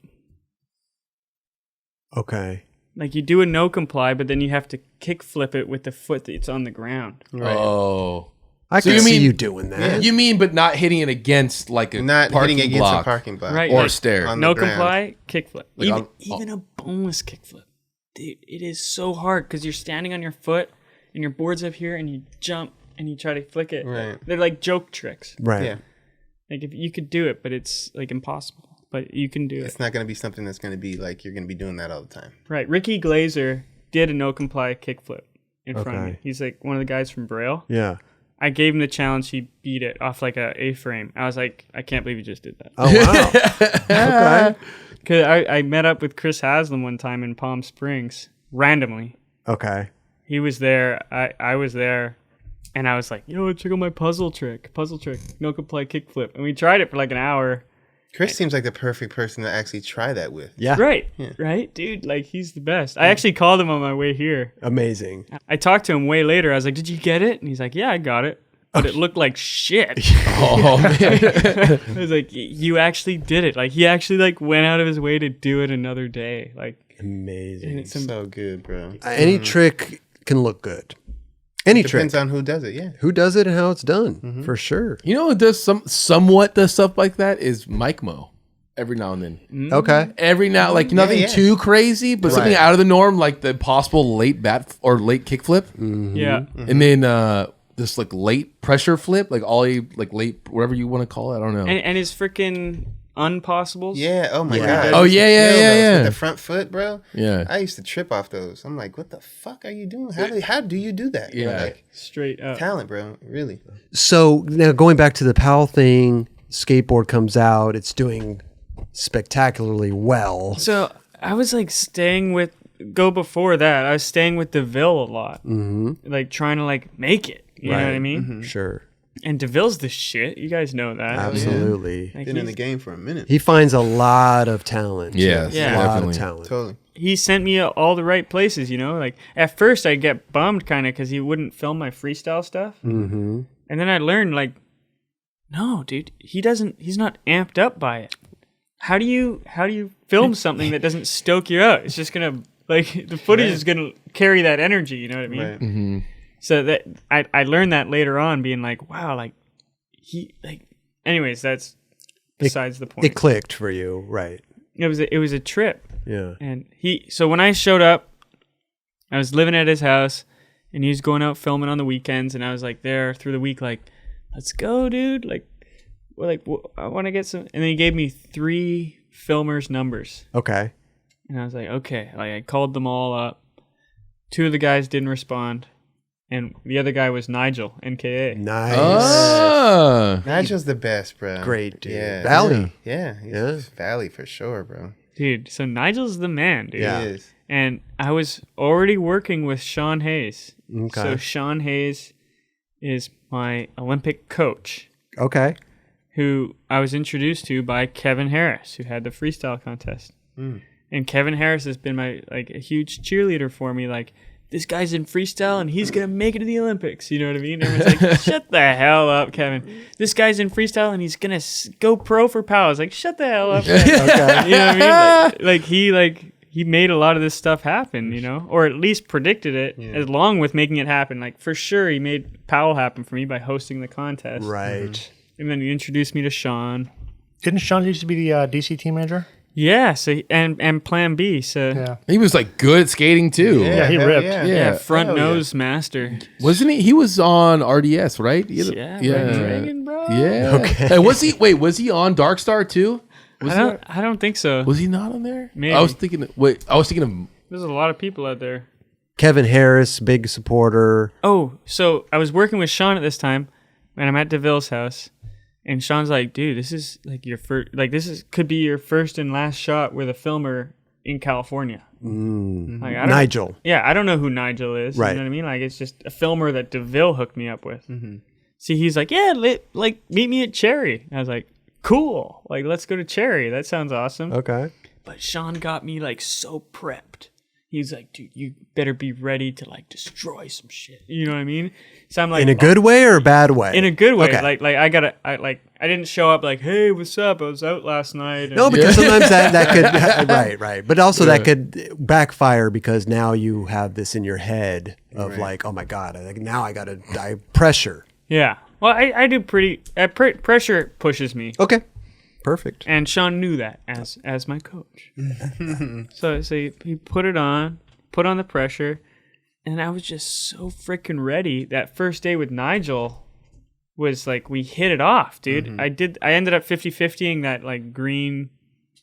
Okay. Like you do a no comply, but then you have to kick flip it with the foot that's on the ground. Oh, I So can you see mean- you doing that. you mean, but not hitting it against like a Not parking hitting against block a parking block. Right. or like, a stair. on- No the ground. comply kickflip. Like Even on- even a boneless kickflip, dude, it is so hard because you're standing on your foot and your board's up here and you jump and you try to flick it. Right. They're like joke tricks. Right. Yeah. Like if you could do it, but it's like impossible. But you can do it. It's not going to be something that's going to be like you're going to be doing that all the time. Right. Ricky Glazer did a no comply kickflip in front of me. Okay. He's like one of the guys from Braille. Yeah. I gave him the challenge. He beat it off like a A-frame. I was like, I can't believe you just did that. Oh wow. Okay. Because I met up with Chris Haslam one time in Palm Springs randomly. Okay. He was there. I was there. And I was like, yo, check out my puzzle trick. No comply kickflip. And we tried it for like an hour. Chris seems like the perfect person to actually try that with. Yeah. Right. Right, dude. Like he's the best. I actually called him on my way here. Amazing. I talked to him way later. I was like, did you get it? And he's like, yeah, I got it. But it looked like shit. Oh man, I was like, you actually did it. Like he actually like went out of his way to do it another day. Like, and Amazing. it's So good, bro. Any trick can look good. Any trick. Depends on who does it, yeah. Who does it and how it's done, for sure. you know what does somewhat does stuff like that is Mike Mo. Every now and then, Okay. every now like nothing yeah. too crazy, but something Right. out of the norm, like the possible late bat or late kickflip, yeah. and then this like late pressure flip, like ollie, like late whatever you want to call it. I don't know. And his freaking unpossibles. Yeah, oh my Yeah. God. Oh, yeah, yeah, Kill yeah, those yeah. With the front foot, bro. Yeah. I used to trip off those. I'm like, what the fuck are you doing? How do you do that? Yeah. Like, Straight up. talent, bro. Really. So now going back to the Powell thing, skateboard comes out. It's doing spectacularly well. So I was like before that, I was staying with DeVille a lot. Mm-hmm. Like trying to like make it. You know what I mean? Sure. And DeVille's the shit. You guys know that. Absolutely. Like, Been in the game for a minute. He finds a lot of talent. Yes, Yeah. a lot definitely. of talent. Totally. he sent me all the right places, you know? Like, at first I'd get bummed kind of because he wouldn't film my freestyle stuff. Mm-hmm. And then I learned, like, no, dude, he's not amped up by it. How do you film something that doesn't stoke you out? It's just gonna, like, the footage is gonna carry that energy, you know what I mean? Right. Mm-hmm. So that I learned that later on, being like, wow, like anyways, that's besides the point. It clicked for you, right? It was a trip. Yeah. And so when I showed up, I was living at his house, and he was going out filming on the weekends, and I was like there through the week, like, let's go, dude. Like I want to get some. And then he gave me 3 filmers' numbers, Okay. and I was like, okay. Like, I called them all up. 2 of the guys didn't respond, and the other guy was Nigel, NKA. Nice. Nigel's the best, bro. Great dude. Yeah. Valley. Yeah. Yeah. Valley for sure, bro. Dude, so Nigel's the man, dude. Yeah. He is. And I was already working with Sean Hayes. Okay. So Sean Hayes is my Olympic coach, Okay. who I was introduced to by Kevin Harris, who had the freestyle contest. And Kevin Harris has been a huge cheerleader for me. Like, this guy's in freestyle and he's gonna make it to the Olympics. You know what I mean? Everyone's like, shut the hell up, Kevin. This guy's in freestyle and he's gonna go pro for Powell. I was like, shut the hell up. Okay. You know what I mean? He made a lot of this stuff happen, you know, or at least predicted it, along with making it happen. Like, for sure, he made Powell happen for me by hosting the contest. Right. And then he introduced me to Sean. Didn't Sean used to be the DC team manager? Yeah, so and Plan B, so Yeah. He was like good at skating too. Yeah, he hell ripped. Yeah. Yeah. front Hell yeah. nose master. Wasn't he? He was on RDS, right? Yeah, Red Dragon, bro. Yeah. Okay. Hey, was he on Dark Star too? I don't think so. Was he not on there? Maybe. I was thinking of There's a lot of people out there. Kevin Harris, big supporter. Oh, so I was working with Sean at this time, and I'm at DeVille's house, and Sean's like, "Dude, this is like your first. Like, could be your first and last shot with a filmer in California." Like, I don't, Nigel. Yeah, I don't know who Nigel is. Right. You know what I mean? Like, it's just a filmer that DeVille hooked me up with. See, he's like, "Yeah, meet me at Cherry." I was like, "Cool. Like, let's go to Cherry. That sounds awesome." Okay. But Sean got me like so prepped. He's like, "Dude, you better be ready to like destroy some shit." You know what I mean? So I'm like, In a good way or a bad way? in a good way. Okay. Like I didn't show up like, "Hey, what's up? I was out last night." And No, because sometimes that could right. But also that could backfire because now you have this in your head of like, oh my god, now I gotta die pressure. yeah. Well, I do pretty. Pressure pushes me, Okay. Perfect. and Sean knew that as my coach. so he put on the pressure, and I was just so freaking ready. That first day with Nigel was like, we hit it off, dude. I ended up 50-50ing that like green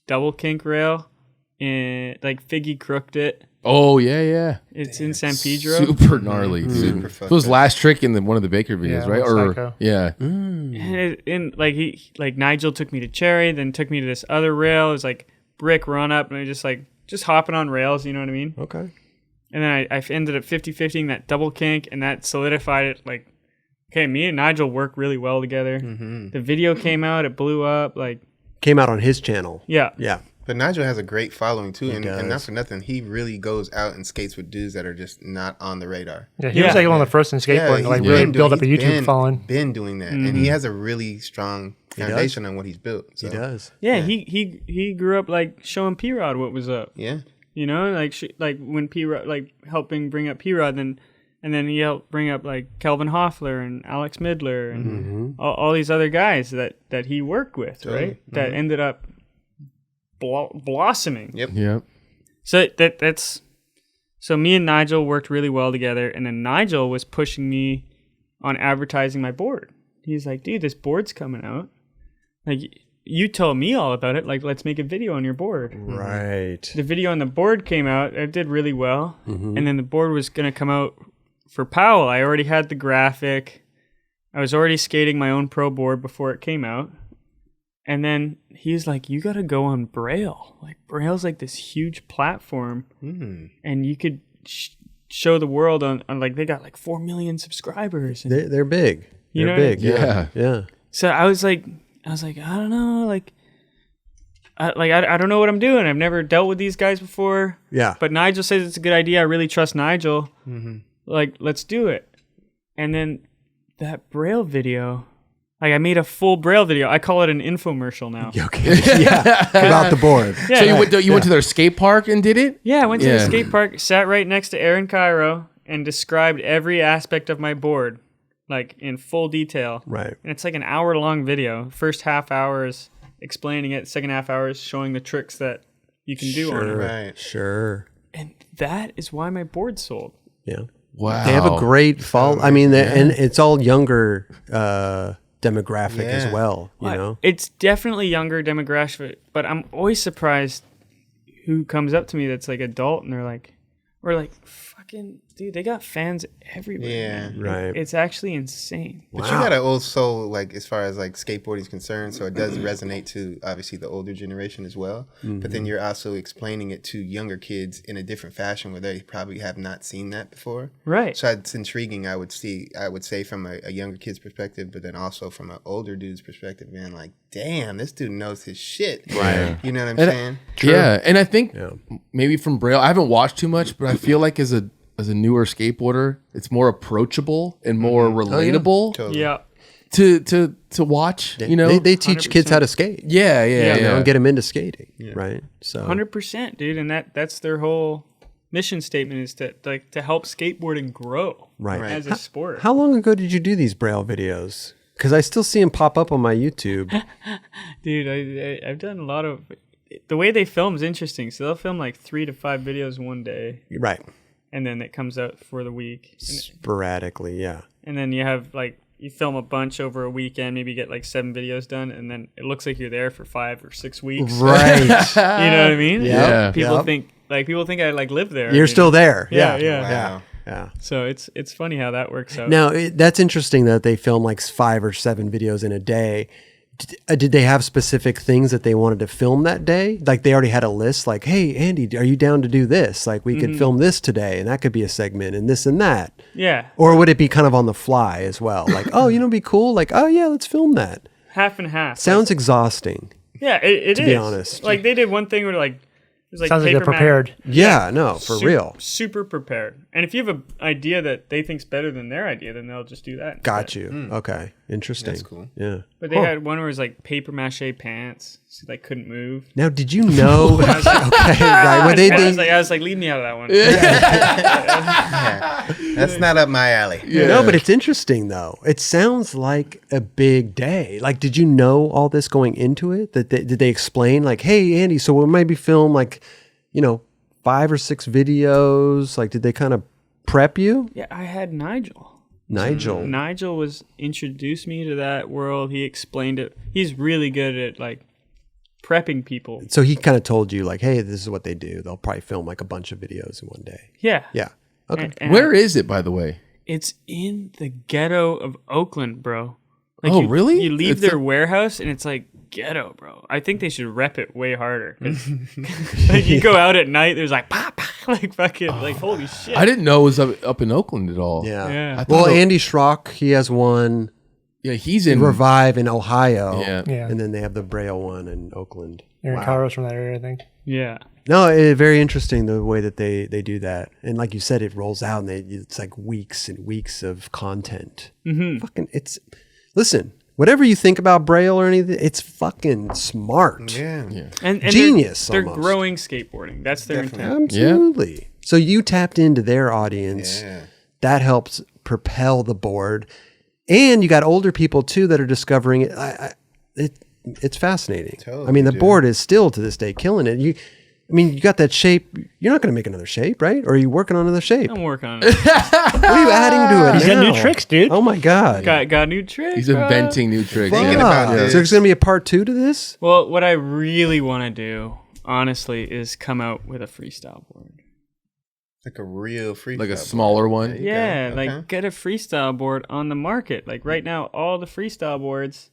double kink rail, and like Figgy crooked it. Oh yeah. It's in San Pedro. Super gnarly. Super fucked it was up. last trick in one of the Baker videos, Yeah, right? Psycho. Yeah. And like Nigel took me to Cherry, then took me to this other rail. It was like brick run up, and I just hopping on rails, you know what I mean? Okay. And then I ended up 50-50ing that double kink, and that solidified it. Like, okay, me and Nigel work really well together. The video came out, it blew up. Like, Came out on his channel. yeah. Yeah. But Nigel has a great following too, and not does. for nothing, he really goes out and skates with dudes that are just not on the radar. Yeah, he was like one of the first in skateboarding to like really build up a YouTube following. Been doing that, and he has a really strong foundation on what he's built. So, He does. Yeah, he grew up like showing P-Rod what was up. Yeah, You know, like when P-Rod, like helping bring up P-Rod, and then he helped bring up like Kelvin Hoffler and Alex Midler and all these other guys that he worked with, right? That ended up blossoming. Yep. Yeah. So so me and Nigel worked really well together, and then Nigel was pushing me on advertising my board. He's like, "Dude, this board's coming out. Like, you told me all about it. Like, let's make a video on your board." Right. The video on the board came out. It did really well. And then the board was going to come out for Powell. I already had the graphic. I was already skating my own pro board before it came out. And then he's like, "You got to go on Braille. Like, Braille's like this huge platform. And you could show the world on like, they got like 4 million subscribers. And They're big. You They're know, big. Yeah. So I was like, I don't know, like I don't know what I'm doing. I've never dealt with these guys before. Yeah. But Nigel says it's a good idea. I really trust Nigel. Like, let's do it. And then that Braille video, like I made a full Braille video. I call it an infomercial now. Okay. Yeah. About the board. Yeah. So you went to their skate park and did it? Yeah, I went to the skate park, sat right next to Aaron Cairo, and described every aspect of my board, like in full detail. Right. And it's like an hour-long video. First half hour is explaining it. Second half hour is showing the tricks that you can do on it. Right. Sure. And that is why my board sold. Yeah. Wow. They have a great fall. I mean, and it's all younger demographic as well. You know, it's definitely younger demographic, but I'm always surprised who comes up to me that's like adult and they're like, or like, fucking dude, they got fans everywhere. Yeah. Man. Right. It's actually insane. But you gotta also, like, as far as like skateboarding is concerned, so it does resonate to obviously the older generation as well. But then you're also explaining it to younger kids in a different fashion where they probably have not seen that before. Right. So it's intriguing. I would say from a younger kid's perspective, but then also from an older dude's perspective, man, like, damn, this dude knows his shit. Right. You know what I'm saying? Yeah, and I think maybe from Braille, I haven't watched too much, but I feel like as a newer skateboarder, it's more approachable and more relatable Totally. Yeah. to watch. You know, they teach kids how to skate. yeah, You know, and get them into skating. Right. So 100%, dude. And that's their whole mission statement is to help skateboarding grow Right. as a sport. How long ago did you do these Braille videos? Because I still see them pop up on my YouTube. Dude, I've done a lot of. The way they film is interesting. So they'll film like 3 to 5 videos one day, Right. and then it comes out for the week. Sporadically, yeah. And then you have like you film a bunch over a weekend, maybe get like 7 videos done, and then it looks like you're there for 5 or 6 weeks. Right. You know what I mean? Yeah. People Yep. think I like live there. You're you still know? there. Yeah, Yeah. yeah. Wow. Yeah. So it's funny how that works out. Now, that's interesting that they film like 5 or 7 videos in a day. Did they have specific things that they wanted to film that day? Like they already had a list like, hey, Andy, are you down to do this? Like we could film this today and that could be a segment and this and that. Yeah. Or would it be kind of on the fly as well? Like, oh, you know, it'd be cool. Like, oh yeah, let's film that. Half and half. Sounds exhausting. Yeah, it is. to be honest. Like they did one thing where like it was like Sounds like they're paper mat- prepared. Yeah, no, for real. Super prepared. And if you have an idea that they think's better than their idea, then they'll just do that. Got instead. you. Okay. Interesting. That's cool. Yeah. But they had one where it was like paper mache pants, so they couldn't move. Now, did you know? Okay, right. Well, And I was like, leave me out of that one. That's not up my alley. No, but it's interesting though. It sounds like a big day. Like, did you know all this going into it? Did they explain like, hey, Andy, so we'll maybe film like, 5 or 6 videos? Like, did they kind of prep you? Yeah, I had Nigel. Nigel. was introduced me to that world. He explained it. He's really good at like prepping people. So he kind of told you like, hey, this is what they do. They'll probably film like a bunch of videos in one day. Yeah. Yeah. Okay. And where is it, by the way? it's in the ghetto of Oakland, bro. Oh, really? You leave It's their warehouse and it's like ghetto, bro. I think they should rep it way harder. Like you go out at night, there's like pop, like fucking, like holy shit. I didn't know it was up in Oakland at all. Yeah. Yeah. I thought Well, it- Andy Schrock, he has one. yeah, he's in Revive in Ohio. Yeah. Yeah. And then they have the Braille one in Oakland. Aaron Cairo's from that area, I think. Yeah. No, very interesting the way that they do that. And like you said, it rolls out and it's like weeks and weeks of content. Fucking, listen, whatever you think about Braille or anything, it's fucking smart. Yeah. And Genius They're almost. growing skateboarding. That's their intent. Absolutely. So you tapped into their audience. Yeah. That helps propel the board. And you got older people too that are discovering it. It's fascinating. Totally, I mean, the dude. board is still to this day killing it. You got that shape. You're not going to make another shape, right? Or are you working on another shape? I'm working on it. What are you adding to it He's got now? new tricks, dude. Oh my God. got new tricks. He's bro. inventing new tricks. Thinking Fuck. about this. So there's going to be a part 2 to this? Well, what I really want to do, honestly, is come out with a freestyle board. Like a real freestyle. Like a smaller one. you Yeah, go. like Okay. get a freestyle board on the market. Like right now, all the freestyle boards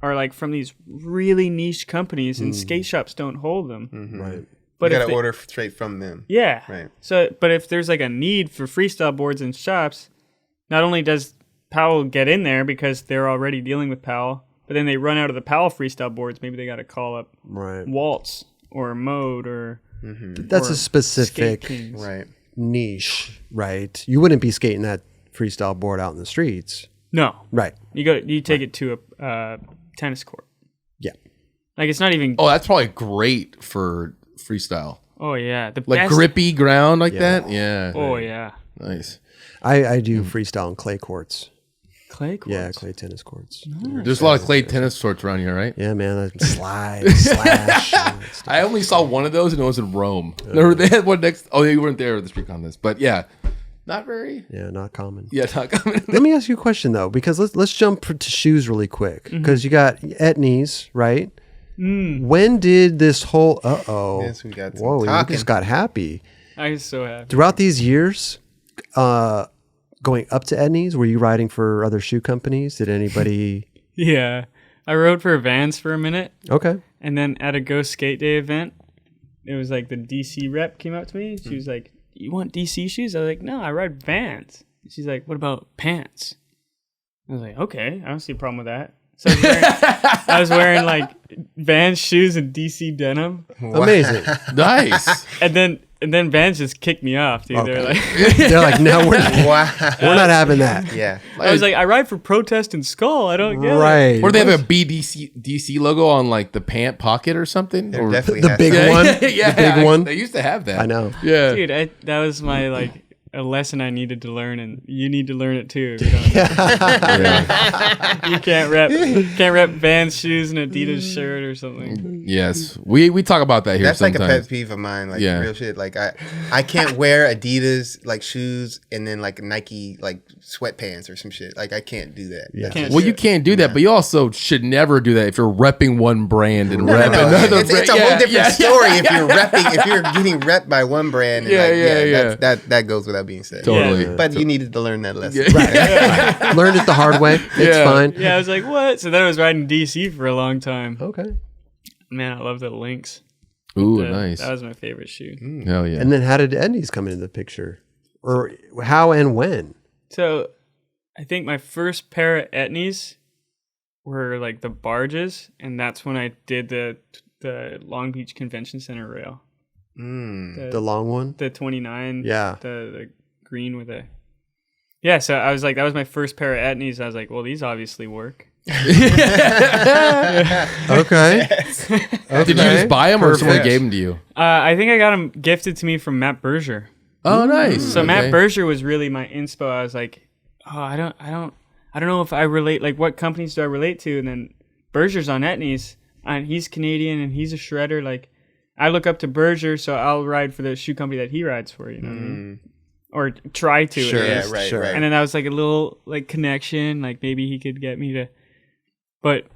are like from these really niche companies, and skate shops don't hold them. Right. But you if gotta they- order straight from them. yeah, Right. So, but if there's like a need for freestyle boards in shops, not only does Powell get in there because they're already dealing with Powell, but then they run out of the Powell freestyle boards. Maybe they got to call up Waltz or Mode or that's or a specific Right. niche, right? You wouldn't be skating that freestyle board out in the streets, No, right? you take it to a tennis court. Yeah. Like it's not even. Oh, that's probably great for freestyle. Oh yeah, the Like best. grippy ground like that? Yeah. Oh yeah, Nice. I do freestyle on clay courts. clay courts. Yeah, clay tennis courts. There's a lot of clay tennis courts around here, right? Yeah, man, I slide, slash. I only saw one of those, and it was in Rome. They had one next. Oh, you weren't there at the street on this, but yeah, not very. Yeah, not common. Yeah, not coming. Let me ask you a question though, because let's jump to shoes really quick, because you got etnies, right? When did this whole Yes, we got some whoa, talking. you just got happy I was so happy. throughout these years? Going up to etnies, were you riding for other shoe companies? Did anybody? Yeah, I rode for Vans for a minute, Okay. and then at a Go Skate Day event, it was like the DC rep came up to me. She was like, "You want DC shoes?" I was like, "No, I ride Vans." She's like, "What about pants?" I was like, "Okay, I don't see a problem with that." So I was wearing like Vans shoes and DC denim, Amazing. Nice. and then Vans just kicked me off, dude. They're like, They're like, no, we're not, Wow. we're not having that. Yeah. I was like, I ride for Protest and Skull. I don't get it. Right. Or do they have a BDC logo on like the pant pocket or something? There Or definitely the has big to- one? yeah, The big one? They used to have that. I know. Yeah. Dude, that was my like a lesson I needed to learn, and you need to learn it too. If you don't. You can't rep Vans shoes and Adidas shirt or something. Yes. We talk about that here That's like sometimes. a pet peeve of mine, like Yeah. real shit. Like I can't wear Adidas like shoes and then like Nike like sweatpants or some shit. Like I can't do that. Yeah. That's Can't just- Well, you can't do that, but you also should never do that if you're repping one brand and rep no, another it's brand. a whole Yeah, different yeah, story yeah. if you're getting repped by one brand. And that goes without being said. Totally. But you needed to learn that lesson. Right. Learned it the hard way. It's Yeah. fine. Yeah, I was like, what? So then I was riding DC for a long time. Okay. Man, I love the Lynx. Ooh, The- nice. That was my favorite shoe. Hell yeah. And then how did etnies come into the picture? Or how and when? So I think my first pair of etnies were like the barges, and that's when I did the Long Beach Convention Center rail. The long one? The 29. Yeah. The green with a. Yeah, so I was like, that was my first pair of etnies. I was like, well, these obviously work. Okay. Did you just buy them or someone Perfect. gave them to you? I think I got them gifted to me from Matt Berger. Oh, nice. So Matt Okay. Berger was really my inspo. I was like, oh, I don't know if I relate. Like, what companies do I relate to? And then Berger's on etnies, and he's Canadian, and he's a shredder. Like, I look up to Berger, so I'll ride for the shoe company that he rides for. You know what I mean? Or try to. Sure. At Yeah, least. right, Sure. right. And then that was like a little like connection. Like maybe he could get me to. But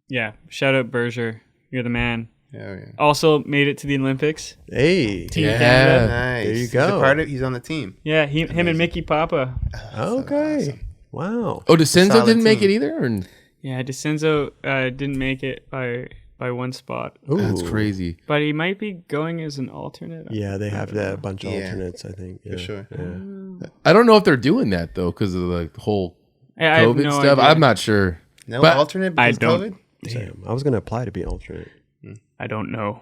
yeah, shout out Berger. You're the man. Oh, yeah. Also made it to the Olympics. Hey. Team Yeah. Canada. Nice. There you He's go. a part of, he's on the team. Yeah, him and Mickey Papa. Okay. Wow. Oh, DeCenzo Solid didn't make team. it either? Or? Yeah, DeCenzo didn't make it by one spot, Ooh. That's crazy. but he might be going as an alternate. Yeah, they have that bunch of Yeah. alternates, I think. Yeah. For sure. Yeah. I don't know if they're doing that, though, because of the whole I have COVID no stuff. idea. I'm not sure. No But alternate I because don't- COVID? Damn. I was going to apply to be an alternate. I don't know.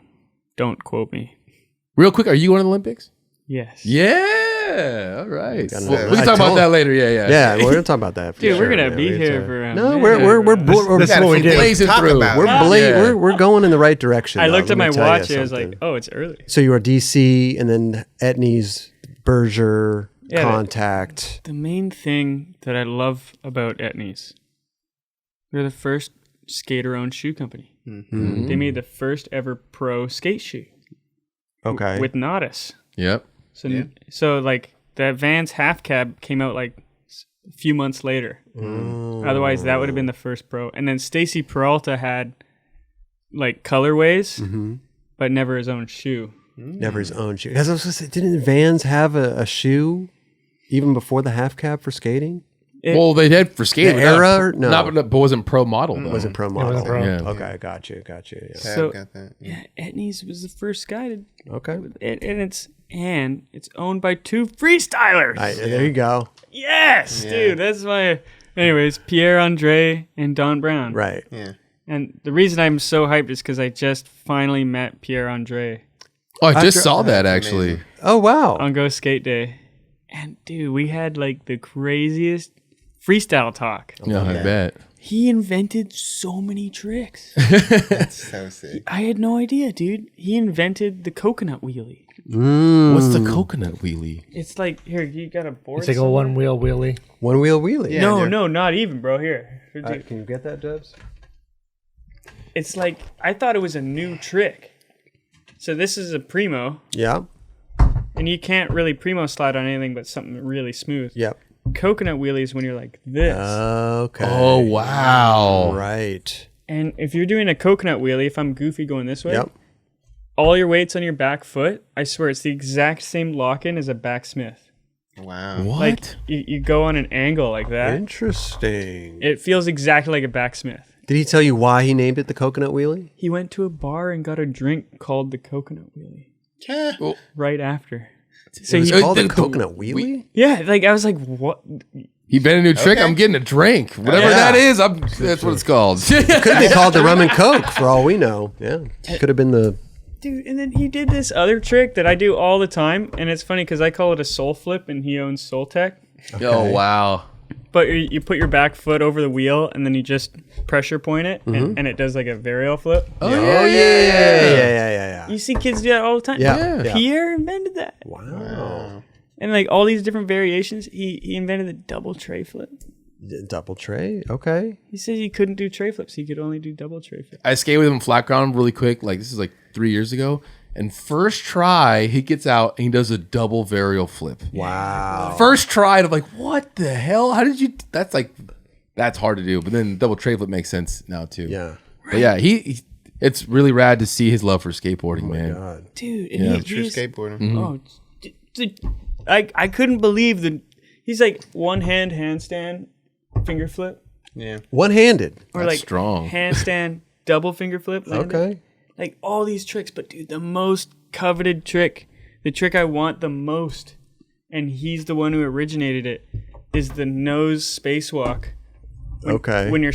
Don't quote me. Real quick, are you going to the Olympics? Yes. Yeah. All right. Gotta Well, know. we can I talk about told- that later. Yeah. Yeah, we're going to talk about that. For Dude, sure. we're gonna Yeah, be we're here gonna- for. No, we're This got is what we a few do. days Blazing to talk through. about. Yeah. we're going in the right direction. I though. looked Let at my me tell you watch and I was like, something. oh, it's early. So you were DC and then Etnies, Berger, Yeah, Contact. The main thing that I love about Etnies, they're the first skater-owned shoe company. Mm-hmm. They made the first ever pro skate shoe Okay. with Nodis. Yep. So like the Vans half cab came out like a few months later. Otherwise, that would have been the first pro. And then Stacy Peralta had like colorways, but never his own shoe. Never his own shoe. Because I was going to say, didn't Vans have a shoe even before the half cab for skating? Well, they did for skating. The era or- no. but wasn't pro model. Though. Was it pro model? wasn't pro. Yeah. Okay, got you. Yeah. So- got that. Yeah, Etnies was the first guy to, Okay. and it's owned by two freestylers. There you go. Yes, Yeah. dude, that's my Anyways, Pierre-Andre and Don Brown. Right. Yeah. And the reason I'm so hyped is because I just finally met Pierre-Andre Oh, I just saw that actually. amazing. Oh, wow. on Go Skate Day. And dude, we had like the craziest freestyle talk. Yeah, I bet. He invented so many tricks. That's so sick. I had no idea, dude. He invented the coconut wheelie. What's the coconut wheelie? It's like, here, you got a board It's like a somewhere? one-wheel wheelie. One wheel wheelie. Yeah. No, not even, bro. Here. Can you get that, Dubs? It's like, I thought it was a new trick. So this is a primo, Yeah. and you can't really primo slide on anything but something really smooth. Yep. Coconut wheelies when you're like this. Okay. Oh wow! Right. And if you're doing a coconut wheelie, if I'm goofy going this way, Yep. all your weight's on your back foot. I swear it's the exact same lock-in as a backsmith. Wow. What? Like you go on an angle like that. Interesting. It feels exactly like a backsmith. Did he tell you why he named it the coconut wheelie? He went to a bar and got a drink called the coconut wheelie right after. So It's he, called a coconut wheelie? yeah, like I was like, what? He been a new trick. Okay. I'm getting a drink. Whatever Yeah. that is, that's what it's called. Could have been called the rum and coke for all we know. Yeah. Could have been the... Dude, and then he did this other trick that I do all the time, and it's funny because I call it a soul flip, and he owns Soul Tech. Oh wow! But you put your back foot over the wheel, and then you just pressure point it, and it does like a varial flip. Oh yeah. You see kids do that all the time. Yeah. Yeah. Pierre invented that. Wow. And like all these different variations, he invented the double tray flip. Double tray? Okay. He says he couldn't do tray flips. He could only do double tray flips. I skated with him flat ground really quick. Like this is like 3 years ago. And first try, he gets out and he does a double varial flip. Wow. First try, and I'm like, what the hell? How did you? That's hard to do. But then double tray flip makes sense now too. Yeah. But yeah, it's really rad to see his love for skateboarding, man. God. Dude, Yeah. and True he's, skateboarding. oh, I couldn't believe that he's like one hand handstand, finger flip, Yeah. One-handed. or That's like strong. handstand, double finger flip. landing. Okay. Like all these tricks, but dude, the most coveted trick, the trick I want the most, and he's the one who originated it, is the nose spacewalk. Okay. When you're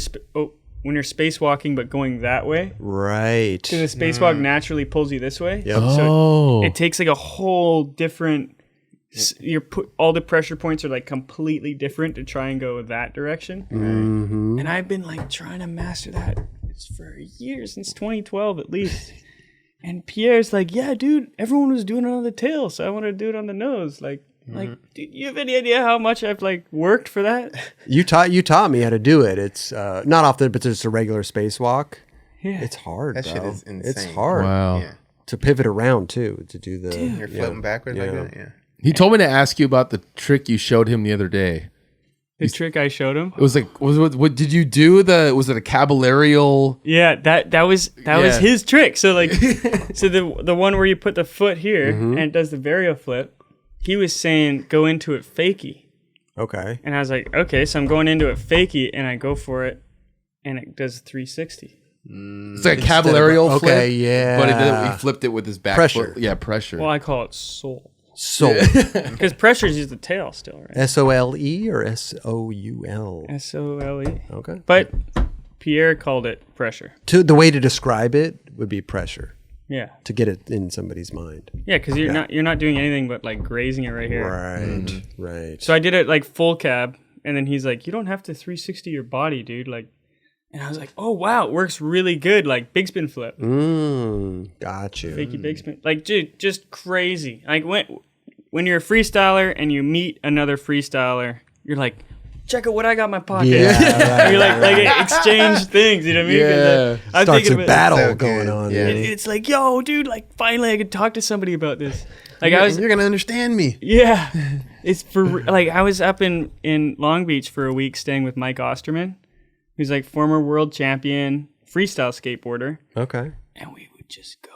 when you're spacewalking but going that way, Right. because the spacewalk naturally pulls you this way. Yep. So Oh, it takes like a whole different. You're put all the pressure points are like completely different to try and go that direction. Mm-hmm. And I've been like trying to master that for years, since 2012 at least. And Pierre's like, yeah, dude, everyone was doing it on the tail, so I want to do it on the nose. Like, dude, you have any idea how much I've like worked for that? You taught me how to do it. It's not off the, but it's a regular spacewalk. Yeah. It's hard. That bro. shit is It's insane. hard wow. Yeah. to pivot around too. To do the. You're floating backwards like that. Yeah. He told me to ask you about the trick you showed him the other day. The trick I showed him. It was like, what did you do? Was it a caballerial? Yeah, that was his trick. So like, so the one where you put the foot here and it does the varial flip. He was saying go into it fakie, Okay. and I was like, okay, so I'm going into it fakie, and I go for it, and it does 360. It's like a caballerial flip. Okay, yeah. But he flipped it with his back Pressure. foot. Yeah, pressure. Well, I call it soul So because pressure is the tail still, right? SOLE or SOUL? SOLE. Okay. But Pierre called it pressure. The way to describe it would be pressure Yeah, to get it in somebody's mind. yeah, because you're not doing anything but like grazing it right here. Right. Right. So I did it like full cab, and then he's like, "You don't have to 360 your body, dude." Like, and I was like, "Oh wow, it works really good." Like big spin flip, Got you. fakey big spin, like dude, just crazy. Like when you're a freestyler and you meet another freestyler, you're like, "Check out what I got in my pocket." Yeah. Right. You're like exchange things. You know what I mean? 'Cause, Yeah. I'm Starts thinking a of it- battle so going good. on. Yeah. man. It's like, yo, dude, like finally I could talk to somebody about this. Like I was, You're gonna understand me. yeah, it's for like I was up in Long Beach for a week staying with Mike Osterman, who's like former world champion freestyle skateboarder, Okay. and we would just go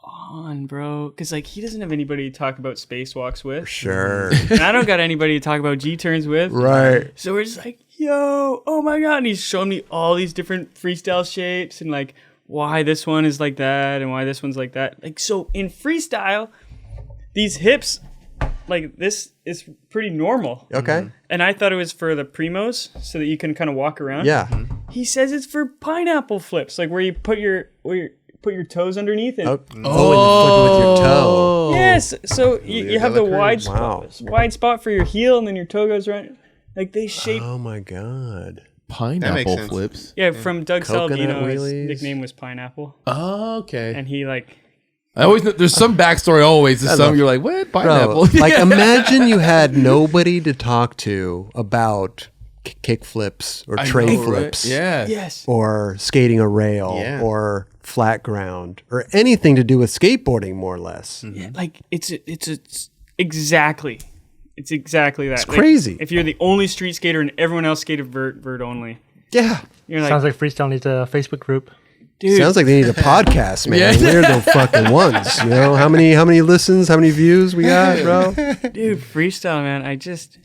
on, bro, because like he doesn't have anybody to talk about spacewalks with, Sure. and I don't got anybody to talk about G turns with, Right. So we're just like, yo, oh my god, and he's showing me all these different freestyle shapes and like why this one is like that and why this one's like that. Like so in freestyle, these hips like this is pretty normal. Okay. And I thought it was for the primos so that you can kind of walk around. Yeah. He says it's for pineapple flips, like where you put your toes underneath it. Oh, and you flip it with your toe. Yes. So you have the wide Wow. wide spot for your heel, and then your toe goes right. Like they shape. Oh my God. Pineapple sense. flips. Yeah, from Doug Coconut Saladino, his wheelies. nickname was Pineapple, Oh, okay. and he like. I always know, there's some backstory always to some. You're like, what? Pineapple? Bro, like imagine you had nobody to talk to about kick flips or tray know, right? flips. Yeah. Yes. Or skating a rail Yeah. or flat ground or anything to do with skateboarding, more or less. Yeah, like it's exactly that. It's crazy. If you're the only street skater and everyone else skated vert only, Yeah. you're like, Sounds like Freestyle needs a Facebook group. dude, Sounds like they need a podcast, man. Yeah. We're the fucking ones. You know how many listens, how many views we got, bro? dude, freestyle, man. I just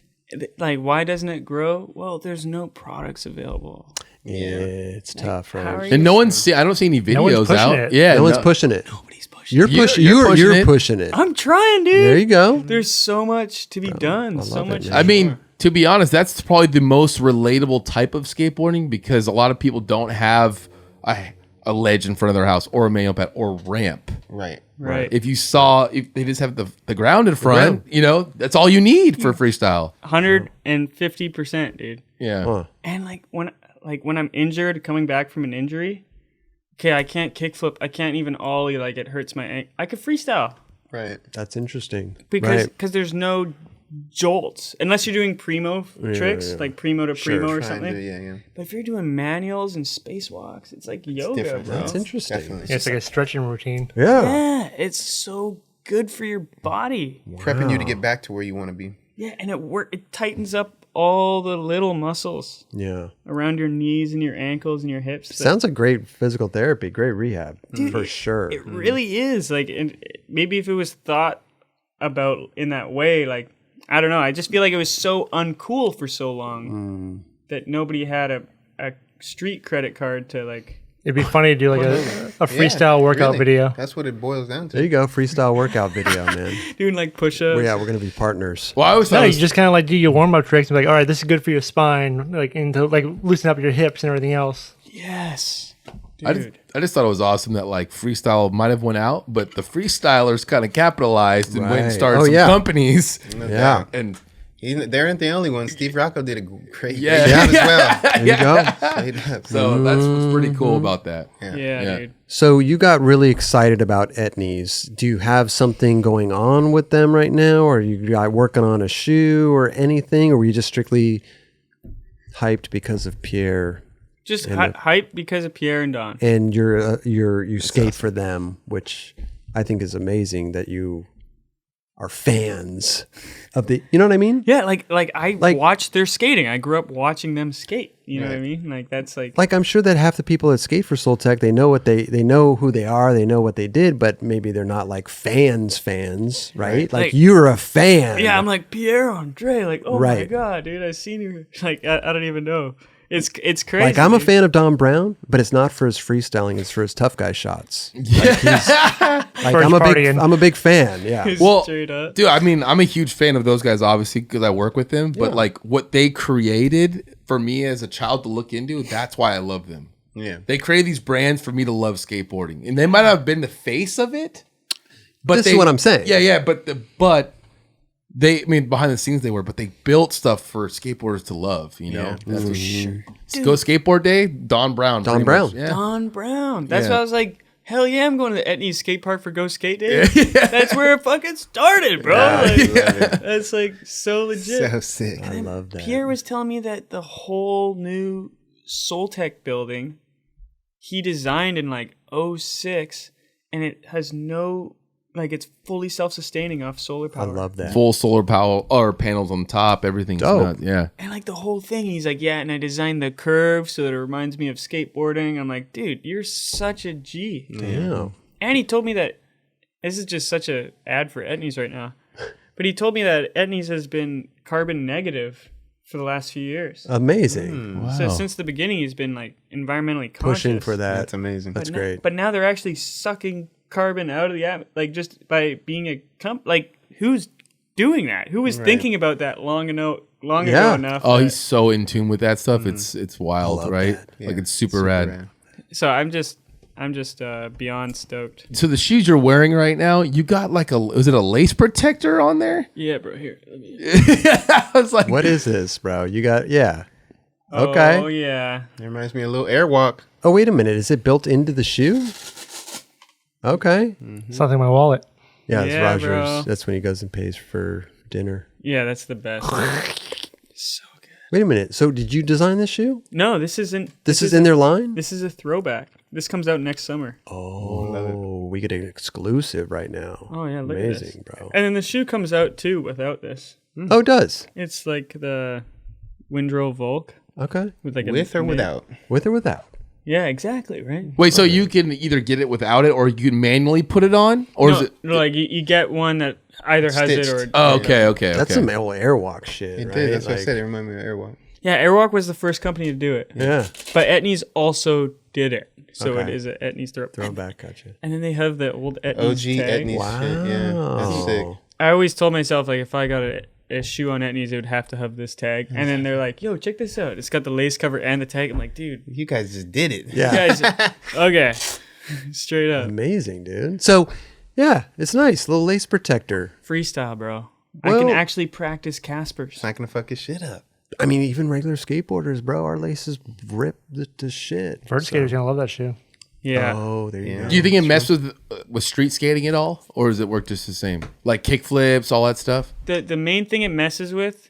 like, why doesn't it grow? Well, there's no products available. Yeah, it's tough, How are right? you- And no one's I don't see any No one's videos pushing out. it. Yeah. No one's pushing it. Nobody's pushing. You're pushing. You're it. pushing it. I'm trying, dude. There you go. There's so much to be done. So love it, much. man. I mean, to be honest, that's probably the most relatable type of skateboarding because a lot of people don't have a ledge in front of their house or a manual pad or ramp. Right. right. If they just have the ground in front, you know, that's all you need for freestyle. 150%, dude. Yeah. Huh. And like when I'm injured, coming back from an injury, okay, I can't kickflip. I can't even ollie. Like it hurts my ankle. I could freestyle Right. That's interesting. because Right. there's no jolts unless you're doing primo tricks, like primo to primo or Trying something. to, yeah. But if you're doing manuals and spacewalks, it's like yoga, different, bro. That's interesting. Definitely. Yeah, it's like a stretching routine. Yeah. Yeah, it's so good for your body. Prepping you to get back to where you want to be. Yeah, and it tightens up all the little muscles Yeah. around your knees and your ankles and your hips. that- Sounds like great physical therapy, great rehab for sure. It really is. Like, and maybe if it was thought about in that way, like, I don't know. I just feel like it was so uncool for so long that nobody had a street credit card to like. It'd be funny to do like a freestyle workout really. video. That's what it boils down to. There you go, freestyle workout video, man. Doing like push-ups. Well, yeah, we're gonna be partners. Well, I always thought No, it you was, just kind of like do your warm up tricks and be like, all right, this is good for your spine, like into like loosen up your hips and everything else. Yes. I just thought it was awesome that like freestyle might have went out, but the freestylers kind of capitalized and went and Right. started Oh, some yeah. companies. Yeah. And They aren't the only ones. Steve Rocco did a great Yeah. job as well. There you go. Straight up. so that's what's pretty cool about that. Yeah, Yeah. dude. So you got really excited about Etnies. Do you have something going on with them right now, or are you got working on a shoe or anything, or were you just strictly hyped because of Pierre Just hype because of Pierre and Don. and you skate for them, which I think is amazing that you are fans of the. You know what I mean? Yeah, like I Like- watched their skating. I grew up watching them skate. You know what I mean? Like that's like Like I'm sure that half the people that skate for Soul Tech, they know what they know who they are, they know what they did, but maybe they're not like fans, right? Like Like- you're a fan. yeah. I'm like Pierre Andre. Like oh my Right. god, dude, I seen you. Like I don't even know. It's crazy. Like I'm a dude. fan of Don Brown, but it's not for his freestyling; it's for his tough guy shots. Like, like For his partying. I'm a big fan. Yeah, He's Well, straight up. dude, I mean, I'm a huge fan of those guys, obviously, because I work with them. But like what they created for me as a child to look into, that's why I love them. Yeah. They created these brands for me to love skateboarding, and they might not have been the face of it. But This is what I'm saying. Yeah, but they, I mean, behind the scenes they were, but they built stuff for skateboarders to love. You know, that's for sure. Go Skateboard Day, Don Brown. Don pretty Brown. much, yeah. Don Brown. That's Yeah. why I was like, hell yeah, I'm going to the Etnies skate park for Go Skate Day. That's where it fucking started, bro. Like, that's like so legit. So sick. I love that. Pierre was telling me that the whole new Soltech building he designed in like 06 and it has no like it's fully self-sustaining off solar I power. love that. Full solar power or panels on top, everything's Dope. nuts. Yeah. And like the whole thing, he's like, yeah, and I designed the curve so that it reminds me of skateboarding. I'm like, dude, you're such a G. Yeah. And he told me that this is just such a ad for Etnies right now. But he told me that Etnies has been carbon negative for the last few years. Amazing. So since the beginning, he's been like environmentally conscious. Pushing for that. That's amazing. That's But now- great. But now they're actually sucking carbon out of the atmosphere, like just by being a like who's doing that? Who was thinking about that long ago enough? Oh, that- he's so in tune with that stuff. It's wild, right? Yeah, Like it's super rad. So I'm just beyond stoked. So the shoes you're wearing right now, you got like is it a lace protector on there? Yeah, bro. Here, let me. I was like, What is this, bro? You got Okay. Oh yeah. It reminds me of a little airwalk. Oh, wait a minute. Is it built into the shoe? Okay. Something in my wallet. Yeah, it's Yeah, Roger's. bro. That's when he goes and pays for dinner. Yeah, that's the best. So good. Wait a minute. So did you design this shoe? No, this isn't. This is in their line? This is a throwback. This comes out next summer. Oh, we get an exclusive right now. Oh yeah, look at Amazing, this. bro. And then the shoe comes out too without this. Oh, it does. It's like the Windrow Volk Okay. with like With or without? With or without? Yeah, exactly. Right. wait, so you can either get it without it, or you can manually put it on, or is it? No, like you get one that either has it or. Stitched. Oh, okay. That's some old Airwalk shit, It right? did. That's what I Like- said. It reminded me of airwalk. Yeah, Airwalk was the first company to do it. Yeah. But Etnies also did it. So Okay. it is an Etnies throw. Throwback, gotcha. And then they have the old Etnies OG tag. Etnies shit. Yeah, that's sick. I always told myself, like, if I got a shoe on Etnies, it would have to have this tag. And then they're like, yo, check this out. It's got the lace cover and the tag. I'm like, dude, You guys just did it. Yeah. guys, okay. Straight up. Amazing, dude. So, yeah, it's nice. Little lace protector. Freestyle, bro. I can Well- actually practice Caspers. It's not gonna fuck his shit up. I mean, even regular skateboarders, bro, our laces rip to shit. Vert skaters gonna love that shoe. Yeah. Oh, there you go. Do you think it messed with street skating at all, or does it work just the same? Like kick flips, all that stuff. The main thing it messes with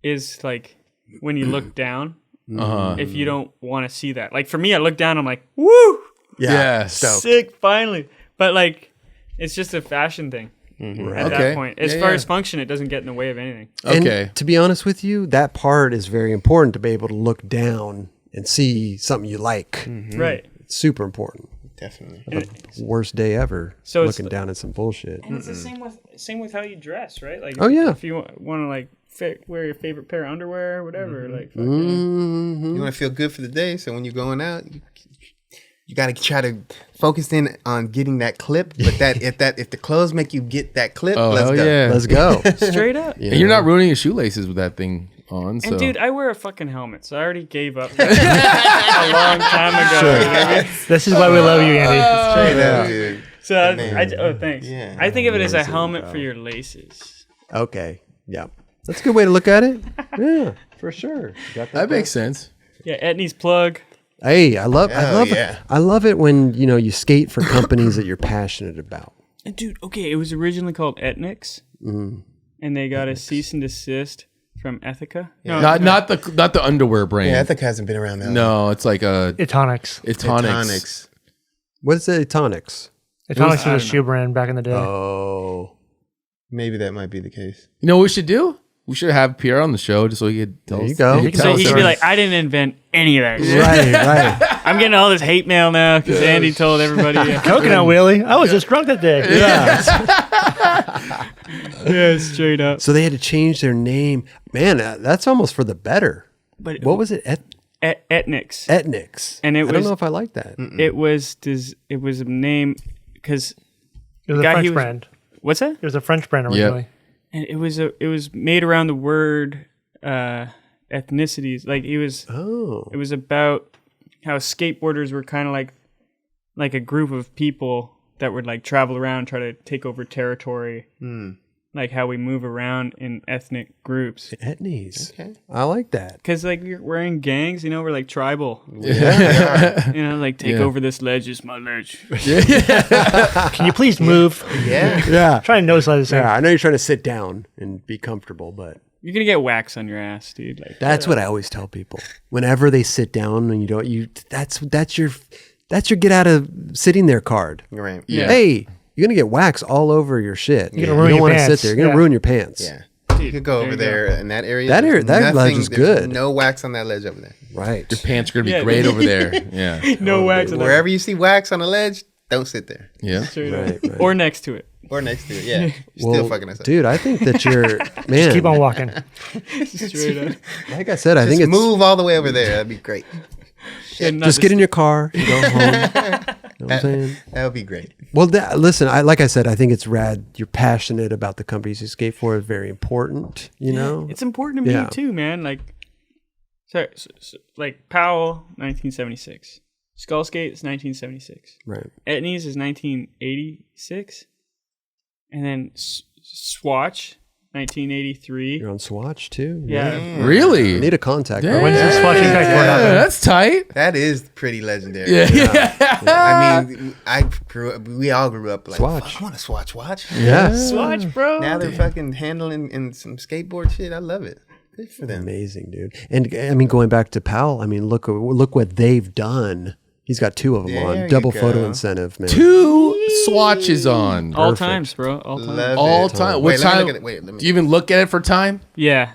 is like when you look down. If you don't want to see that, like for me, I look down, I'm like, woo, Yeah. stoked. sick, finally. But like, it's just a fashion thing at Okay. that point. As Yeah, far yeah. as function, it doesn't get in the way of anything. And Okay. to be honest with you, that part is very important to be able to look down and see something you like. Right. It's super important. Definitely. Worst day ever. So it's looking down at some bullshit. And it's the same with how you dress, right? Like, Oh, yeah. if you want to like wear your favorite pair of underwear or whatever, like, fucking, Mm-hmm. You want to feel good for the day, so when you're going out, you got to try to focus in on getting that clip. But if the clothes make you get that clip, Oh, let's hell go. yeah. Let's go. straight up. And you're not ruining your shoelaces with that thing on. So. And dude, I wear a fucking helmet, so I already gave up that a long time ago. You know what I mean? This is why we love you, Andy. Straight up, dude. So thanks. Yeah. I think of it as a helmet for your laces. Okay. Yeah. That's a good way to look at it. Yeah, for sure. Got that makes sense. Yeah, Etnies plug. Hey, I love yeah. I love it when, you skate for companies that you're passionate about. And dude, okay, it was originally called Etnics, and they got a cease and desist from Ethica. No, Not the underwear brand. Yeah, Ethic hasn't been around that long. No, it's like a Etonics. Etonics. What is it? Tonics. Etonics was a shoe brand back in the day. Oh. Maybe that might be the case. You know what we should do? We should have Pierre on the show just so he could tell There you us. go. he could so tell us he could be stories. like, I didn't invent any of that shit. Right. I'm getting all this hate mail now because Andy told everybody. Coconut wheelie. I was just drunk that day. Yeah, straight up. So they had to change their name. Man, that's almost for the better. But What was it? Etnics. Etnics. And it I don't was- know if I like that. It was a name because It was a Guy, he French was- brand. what's that? It was a French brand originally. And it was made around the word ethnicities. Like it was about how skateboarders were kind of like a group of people that would like travel around, try to take over territory. Like how we move around in ethnic groups. Etnies. Okay. I like that. Because like we're in gangs, we're like tribal. Yeah. Like take over this ledge. It's my ledge. Can you please move? Yeah. Yeah. Try and nose slide the same. Yeah, I know you're trying to sit down and be comfortable, but You're gonna get wax on your ass, dude. Like that's what I always tell people. Whenever they sit down and that's your get out of sitting there card. Right. Yeah. Hey, you're gonna get wax all over your shit. You're You gonna ruin don't your want to sit pants. there. You're gonna Yeah. ruin your pants. Yeah. Dude, You could go there over you there in that area. That area- there's that ledge is there's good. No wax on that ledge over there. Right. Your pants are gonna be Yeah. great over there. Yeah. no wax on that. Wherever you see wax on a ledge, don't sit there. Yeah. Straight up. Right, right. Or next to it. Or next to it. Yeah. You're Well, still fucking us up. dude, I think that you're man. Keep on walking. Straight up. Like I said, I Just think it's move all the way over there. That'd be great. And not just the get in your car and go home. You know what I'm saying? That would be great. Well, listen, like I said, I think it's rad. You're passionate about the companies you skate for. It's very important, you know? It's important to me too, man. Like, like Powell, 1976. Skull Skate is 1976. Right. Etnies is 1986. And then Swatch, 1983. You're on Swatch too? Yeah. Really? I need a contact. Yeah. When's the Swatch Impact Yeah, one happen? that's tight. That is pretty legendary. Yeah. I mean, we all grew up like, Swatch. I want to Swatch watch. Yeah. Swatch, bro. Now they're fucking handling in some skateboard shit. I love it. Good for them. Amazing, dude. And I mean, going back to Powell, I mean, look what they've done. He's got 2 of them There on. you Double go. photo incentive, man. 2 swatches on. All Perfect. times, bro. All times. Love All it. time. Wait, What let me time? look at it. Wait, let me. Do you even look at it for time? Yeah.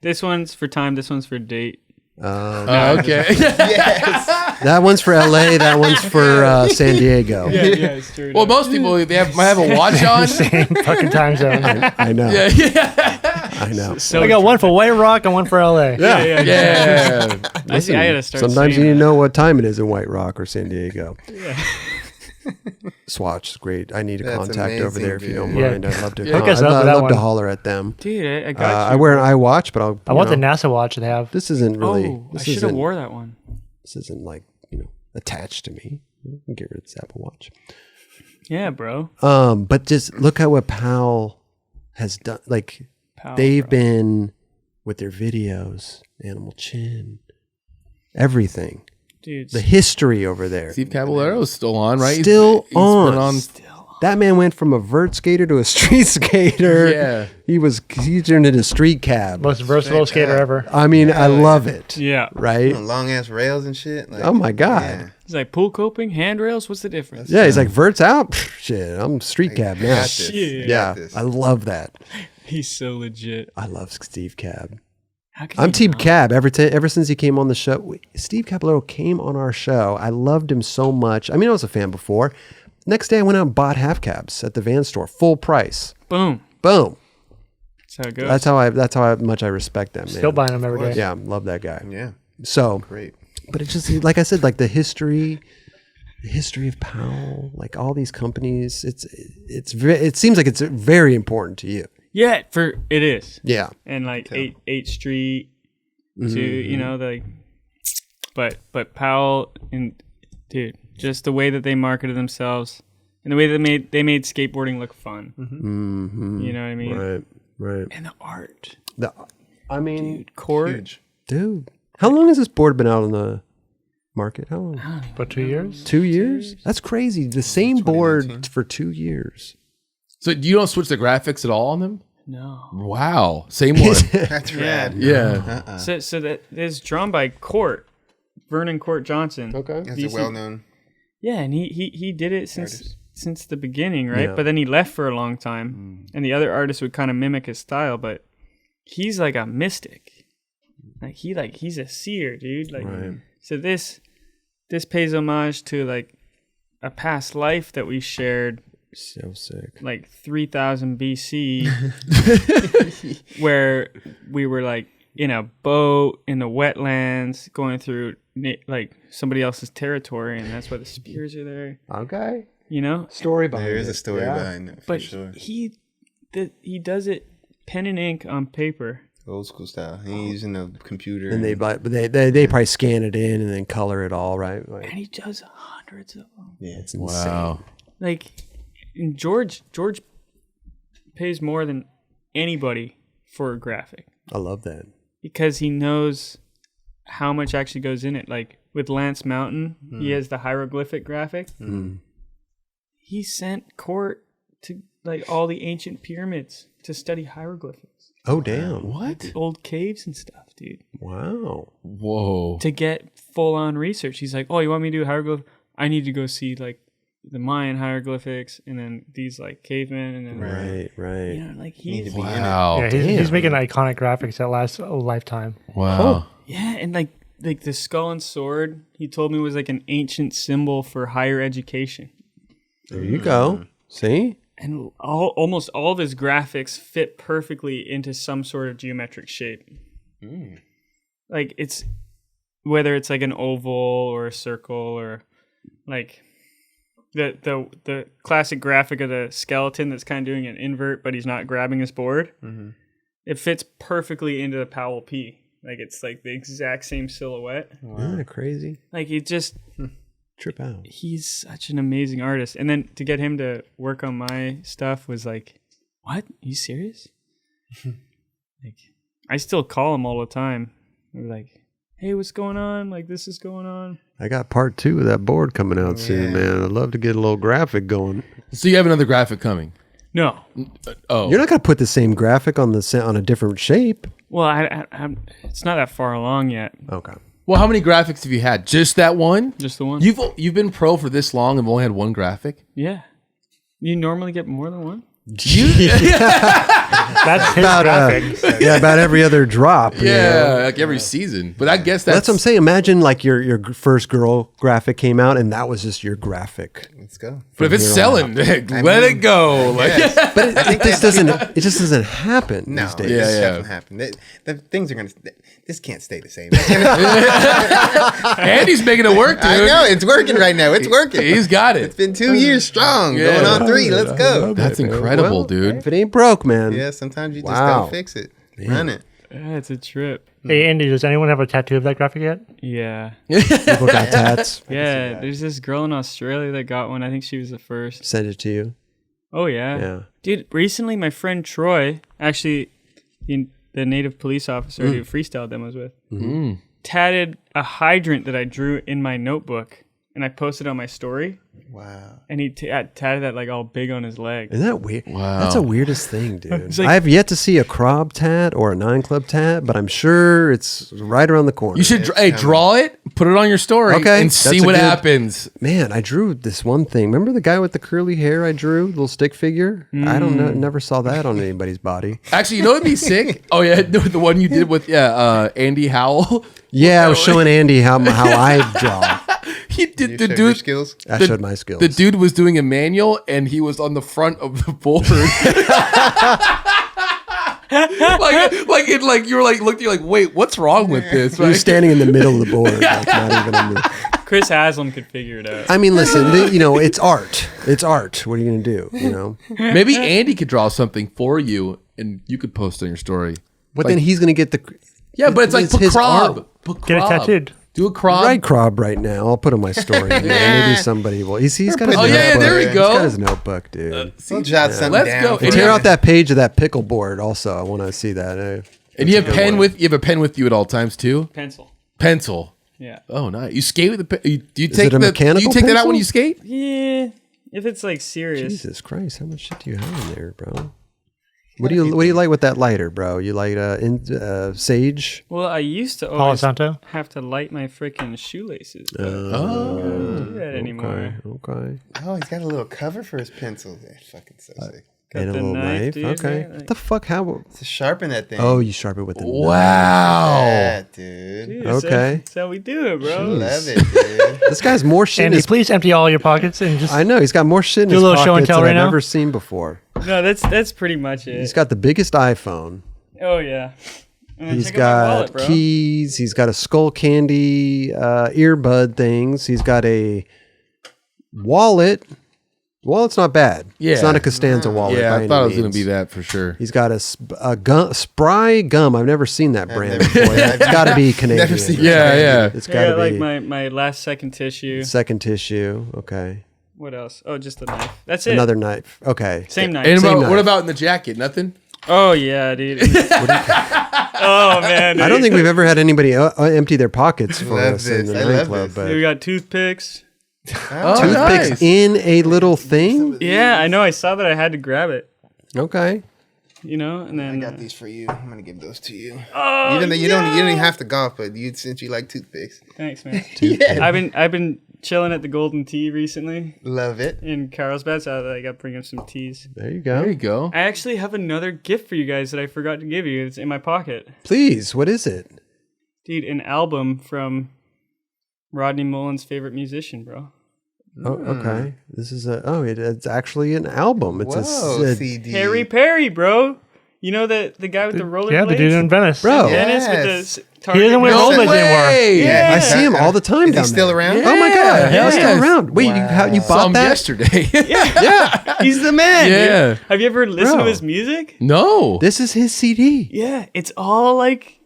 This one's for time. This one's for date. Okay. Yes. That one's for LA. That one's for San Diego. Yeah, it's true. Well, most people might have a watch on. Same fucking time zone. I know. Yeah. I know. so I got one for White Rock and one for LA. Yeah. Yeah. I see. I gotta start. Sometimes you saying need to that. know what time it is in White Rock or San Diego. Swatch is great. I need a That's contact over there if you don't dude. Yeah. mind. I'd love to. Hook us up I'd with that love to one. holler at them. Dude, I got you. I wear an iWatch, but I'll. I want the know, NASA watch they have. This isn't really. Oh, I this should have isn't. wore that one. This isn't like attached to me. I can get rid of this Apple Watch. Yeah, bro. But just look at what Powell has done. Like Powell, they've bro. been with their videos, Animal Chin, everything. Dude. The history over there. Steve Caballero's still on, right? Still He's on. been on. That man went from a vert skater to a street skater. Yeah. He turned into street cab. Most versatile skater ever. I mean, I love it. Yeah. Right? Long ass rails and shit. Like, Oh my God. yeah. He's like pool coping, handrails. What's the difference? Yeah, he's like, vert's out. Pfft, shit, I'm street cab I now. got this. Shit. Yeah, Got this. I love that. He's so legit. I love Steve Cab. How can I'm you Team not? Cab. Ever since he came on the show, Steve Caballero came on our show. I loved him so much. I mean, I was a fan before. Next day, I went out and bought half cabs at the van store, full price. Boom. Boom. That's how it goes. That's how much I respect that man. Still buying them every day. Yeah, love that guy. Yeah. So, Great. but it's just like I said, like the history of Powell, like all these companies. It seems like it's very important to you. Yeah, it is. Yeah. And like 8th Street to but Powell and dude, just the way that they marketed themselves and the way that they made skateboarding look fun. Mm-hmm. You know what I mean? Right. And the art. I mean, Court. Huge. dude, how long has this board been out on the market? How long? But 2 years? 2 years? That's crazy. The same board for 2 years. So you don't switch the graphics at all on them? No. Wow. Same one. That's rad. Yeah. So that is drawn by Vernon Court Johnson. Okay. That's a well-known. Yeah, and he did it since the beginning, right? Yeah. But then he left for a long time, and the other artists would kind of mimic his style. But he's like a mystic, he's a seer, dude. Like, Right. so this pays homage to like a past life that we shared, So sick. like 3000 BC, where we were like in a boat in the wetlands going through like somebody else's territory, and that's why the spears are there. Okay. You know, Story behind There is it. a story Yeah. behind it, for but sure. he does it pen and ink on paper. Old school style. He ain't using the computer. And they probably scan it in and then color it all, right? And Like, he does hundreds of them. Yeah. it's insane. Wow. Like, and George pays more than anybody for a graphic I love that. because he knows how much actually goes in it. Like with Lance Mountain, he has the hieroglyphic graphic. He sent Court to like all the ancient pyramids to study hieroglyphics, Oh, damn. What? old caves and stuff, dude. Wow. Whoa. To get full on research. He's like, oh, you want me to do hieroglyph? I need to go see like the Mayan hieroglyphics and then these like cavemen and then Right. you know, like Need he's to be in it. Wow. Yeah, he's making iconic graphics that last a lifetime. Wow. yeah, and like the skull and sword, he told me was like an ancient symbol for higher education. There you go. See? And almost all of his graphics fit perfectly into some sort of geometric shape. Like it's whether it's like an oval or a circle or like the classic graphic of the skeleton that's kind of doing an invert, but he's not grabbing his board. Mm-hmm. It fits perfectly into the Powell P. Like it's like the exact same silhouette. Wow. Isn't that crazy? Like it just trip out. He's such an amazing artist. And then to get him to work on my stuff was like, what? Are you serious? Like I still call him all the time. We're like, hey, what's going on? Like this is going on. I got part 2 of that board coming out soon, man. I'd love to get a little graphic going. So you have another graphic coming? No. Oh, you're not gonna put the same graphic on on a different shape. Well, I'm it's not that far along yet. Okay. Well, how many graphics have you had? Just that one? Just the one. You've been pro for this long and only had one graphic? Yeah. You normally get more than one? That's his graphic. Yeah, about every other drop. Yeah, like every season. But I guess that's what I'm saying. Imagine like your first girl graphic came out and that was just your graphic. Let's go. But if it's selling, let it go. Like, but it just doesn't happen these days. This doesn't happen. The things are gonna. This can't stay the same. Andy's making it work, dude. I know it's working right now. It's working. He's got it. It's been 2 years strong, going on 3. Let's go. That's incredible, dude. If it ain't broke, man. Yeah, sometimes you just gotta fix it. Run it. Yeah, it's a trip. Hey, Andy, does anyone have a tattoo of that graphic yet? Yeah. People got tats. Yeah, there's this girl in Australia that got one. I think she was the first. Send it to you. Oh, yeah. Yeah. Dude, recently my friend Troy, actually the native police officer who freestyle demos with, tatted a hydrant that I drew in my notebook, and I posted on my story. Wow. And he tatted that like all big on his leg. Isn't that weird? Wow. That's the weirdest thing, dude. Like, I have yet to see a Krob tat or a 9 Club tat, but I'm sure it's right around the corner. You should draw it, put it on your story, and see what happens. Man, I drew this one thing. Remember the guy with the curly hair I drew? Little stick figure? I don't know. Never saw that on anybody's body. Actually, you know what'd be sick? Oh, yeah, the one you did with Andy Howell. Yeah, I was showing Andy how I draw. He did You the showed your dude. skills. I showed my skills. The dude was doing a manual, and he was on the front of the board. You were like looking like, wait, what's wrong with this? He was standing in the middle of the board, like not even in the. Chris Haslam could figure it out. I mean, listen, it's art. It's art. What are you gonna do? You know. Maybe Andy could draw something for you, and you could post on your story. But then he's gonna get the. Yeah, but it's like put his Krob. art. Put Get it Krob. tattooed. Do a Krob. Write Krob right now. I'll put on my story. Maybe somebody will. He's got his Oh, notebook. yeah, there we go. He's got his notebook, dude. We'll jot something Let's down. go. for And Tear you. out that page of that pickle board. Also, I want to see that. And you have a pen with you at all times too. Pencil. Yeah. Oh, nice. You skate with the pen. Do you Is take it a mechanical Do you take that out when pencil? you skate? Yeah. If it's like serious. Jesus Christ, how much shit do you have in there, bro? What do you like with that lighter, bro? You light sage? Well, I used to Palo always Santo? have to light my freaking shoelaces. But I Oh. don't do that anymore. Okay. Oh, he's got a little cover for his pencil. They're fucking so sick. And a the little knife. dude, Okay. yeah, What the fuck? How? To sharpen that thing. Oh, you sharpen it with the knife. Wow. Yeah, dude. Dude, Okay. That's how we do it, bro. Love it, dude. This guy's more shit in Andy, his. please empty all your pockets and just. I know he's got more shit in Do a his little pockets show and tell than right I've now? ever seen before. No, that's pretty much it. He's got the biggest iPhone. Oh yeah. And then He's check out my got wallet, bro. keys. He's got a skull candy earbud things. He's got a wallet. Wallet's not bad. Yeah. It's not a Costanza wallet. Yeah, by I any thought it was going means. to be that for sure. He's got a gum, Spry gum. I've never seen that brand never- before. It's got to be Canadian. Never seen Yeah. It's I got to got be like my last second tissue. second tissue. Okay. What else? Oh, just the knife. That's it. Another knife. Okay. Same knife. And Same what knife. about in the jacket? Nothing? Oh yeah, dude. Oh man. I don't think we've ever had anybody empty their pockets for Love us in this. the I love nightclub. this. But We got toothpicks. Oh, toothpicks nice. in a little thing. Yeah, I know. I saw that. I had to grab it. Okay. You know, and then I got these for you. I'm gonna give those to you. Oh, Even though you don't even have to golf, but since you like toothpicks. Thanks, man. Yeah. I've been chilling at the Golden Tea recently Love it. in Carlsbad, so I got to bring him some teas. There you go. There you go. I actually have another gift for you guys that I forgot to give you. It's in my pocket, Please. What is it? dude. An album from Rodney Mullen's favorite musician, bro. Oh, okay. This is it's actually an album. It's Whoa, a CD. Harry Perry, bro. You know the guy with the rollerblades? Yeah, the dude in Venice. Bro. Dennis with Yes. the He doesn't wear No rollerblades anymore. way. Yeah. I see him all the time Is down he still there. around? Oh my god, Yeah. he's still around. Wait, you Saw bought him that? yesterday. Yeah. He's the man. Yeah. dude. Have you ever listened Bro. to his music? No. This is his CD. Yeah, it's all like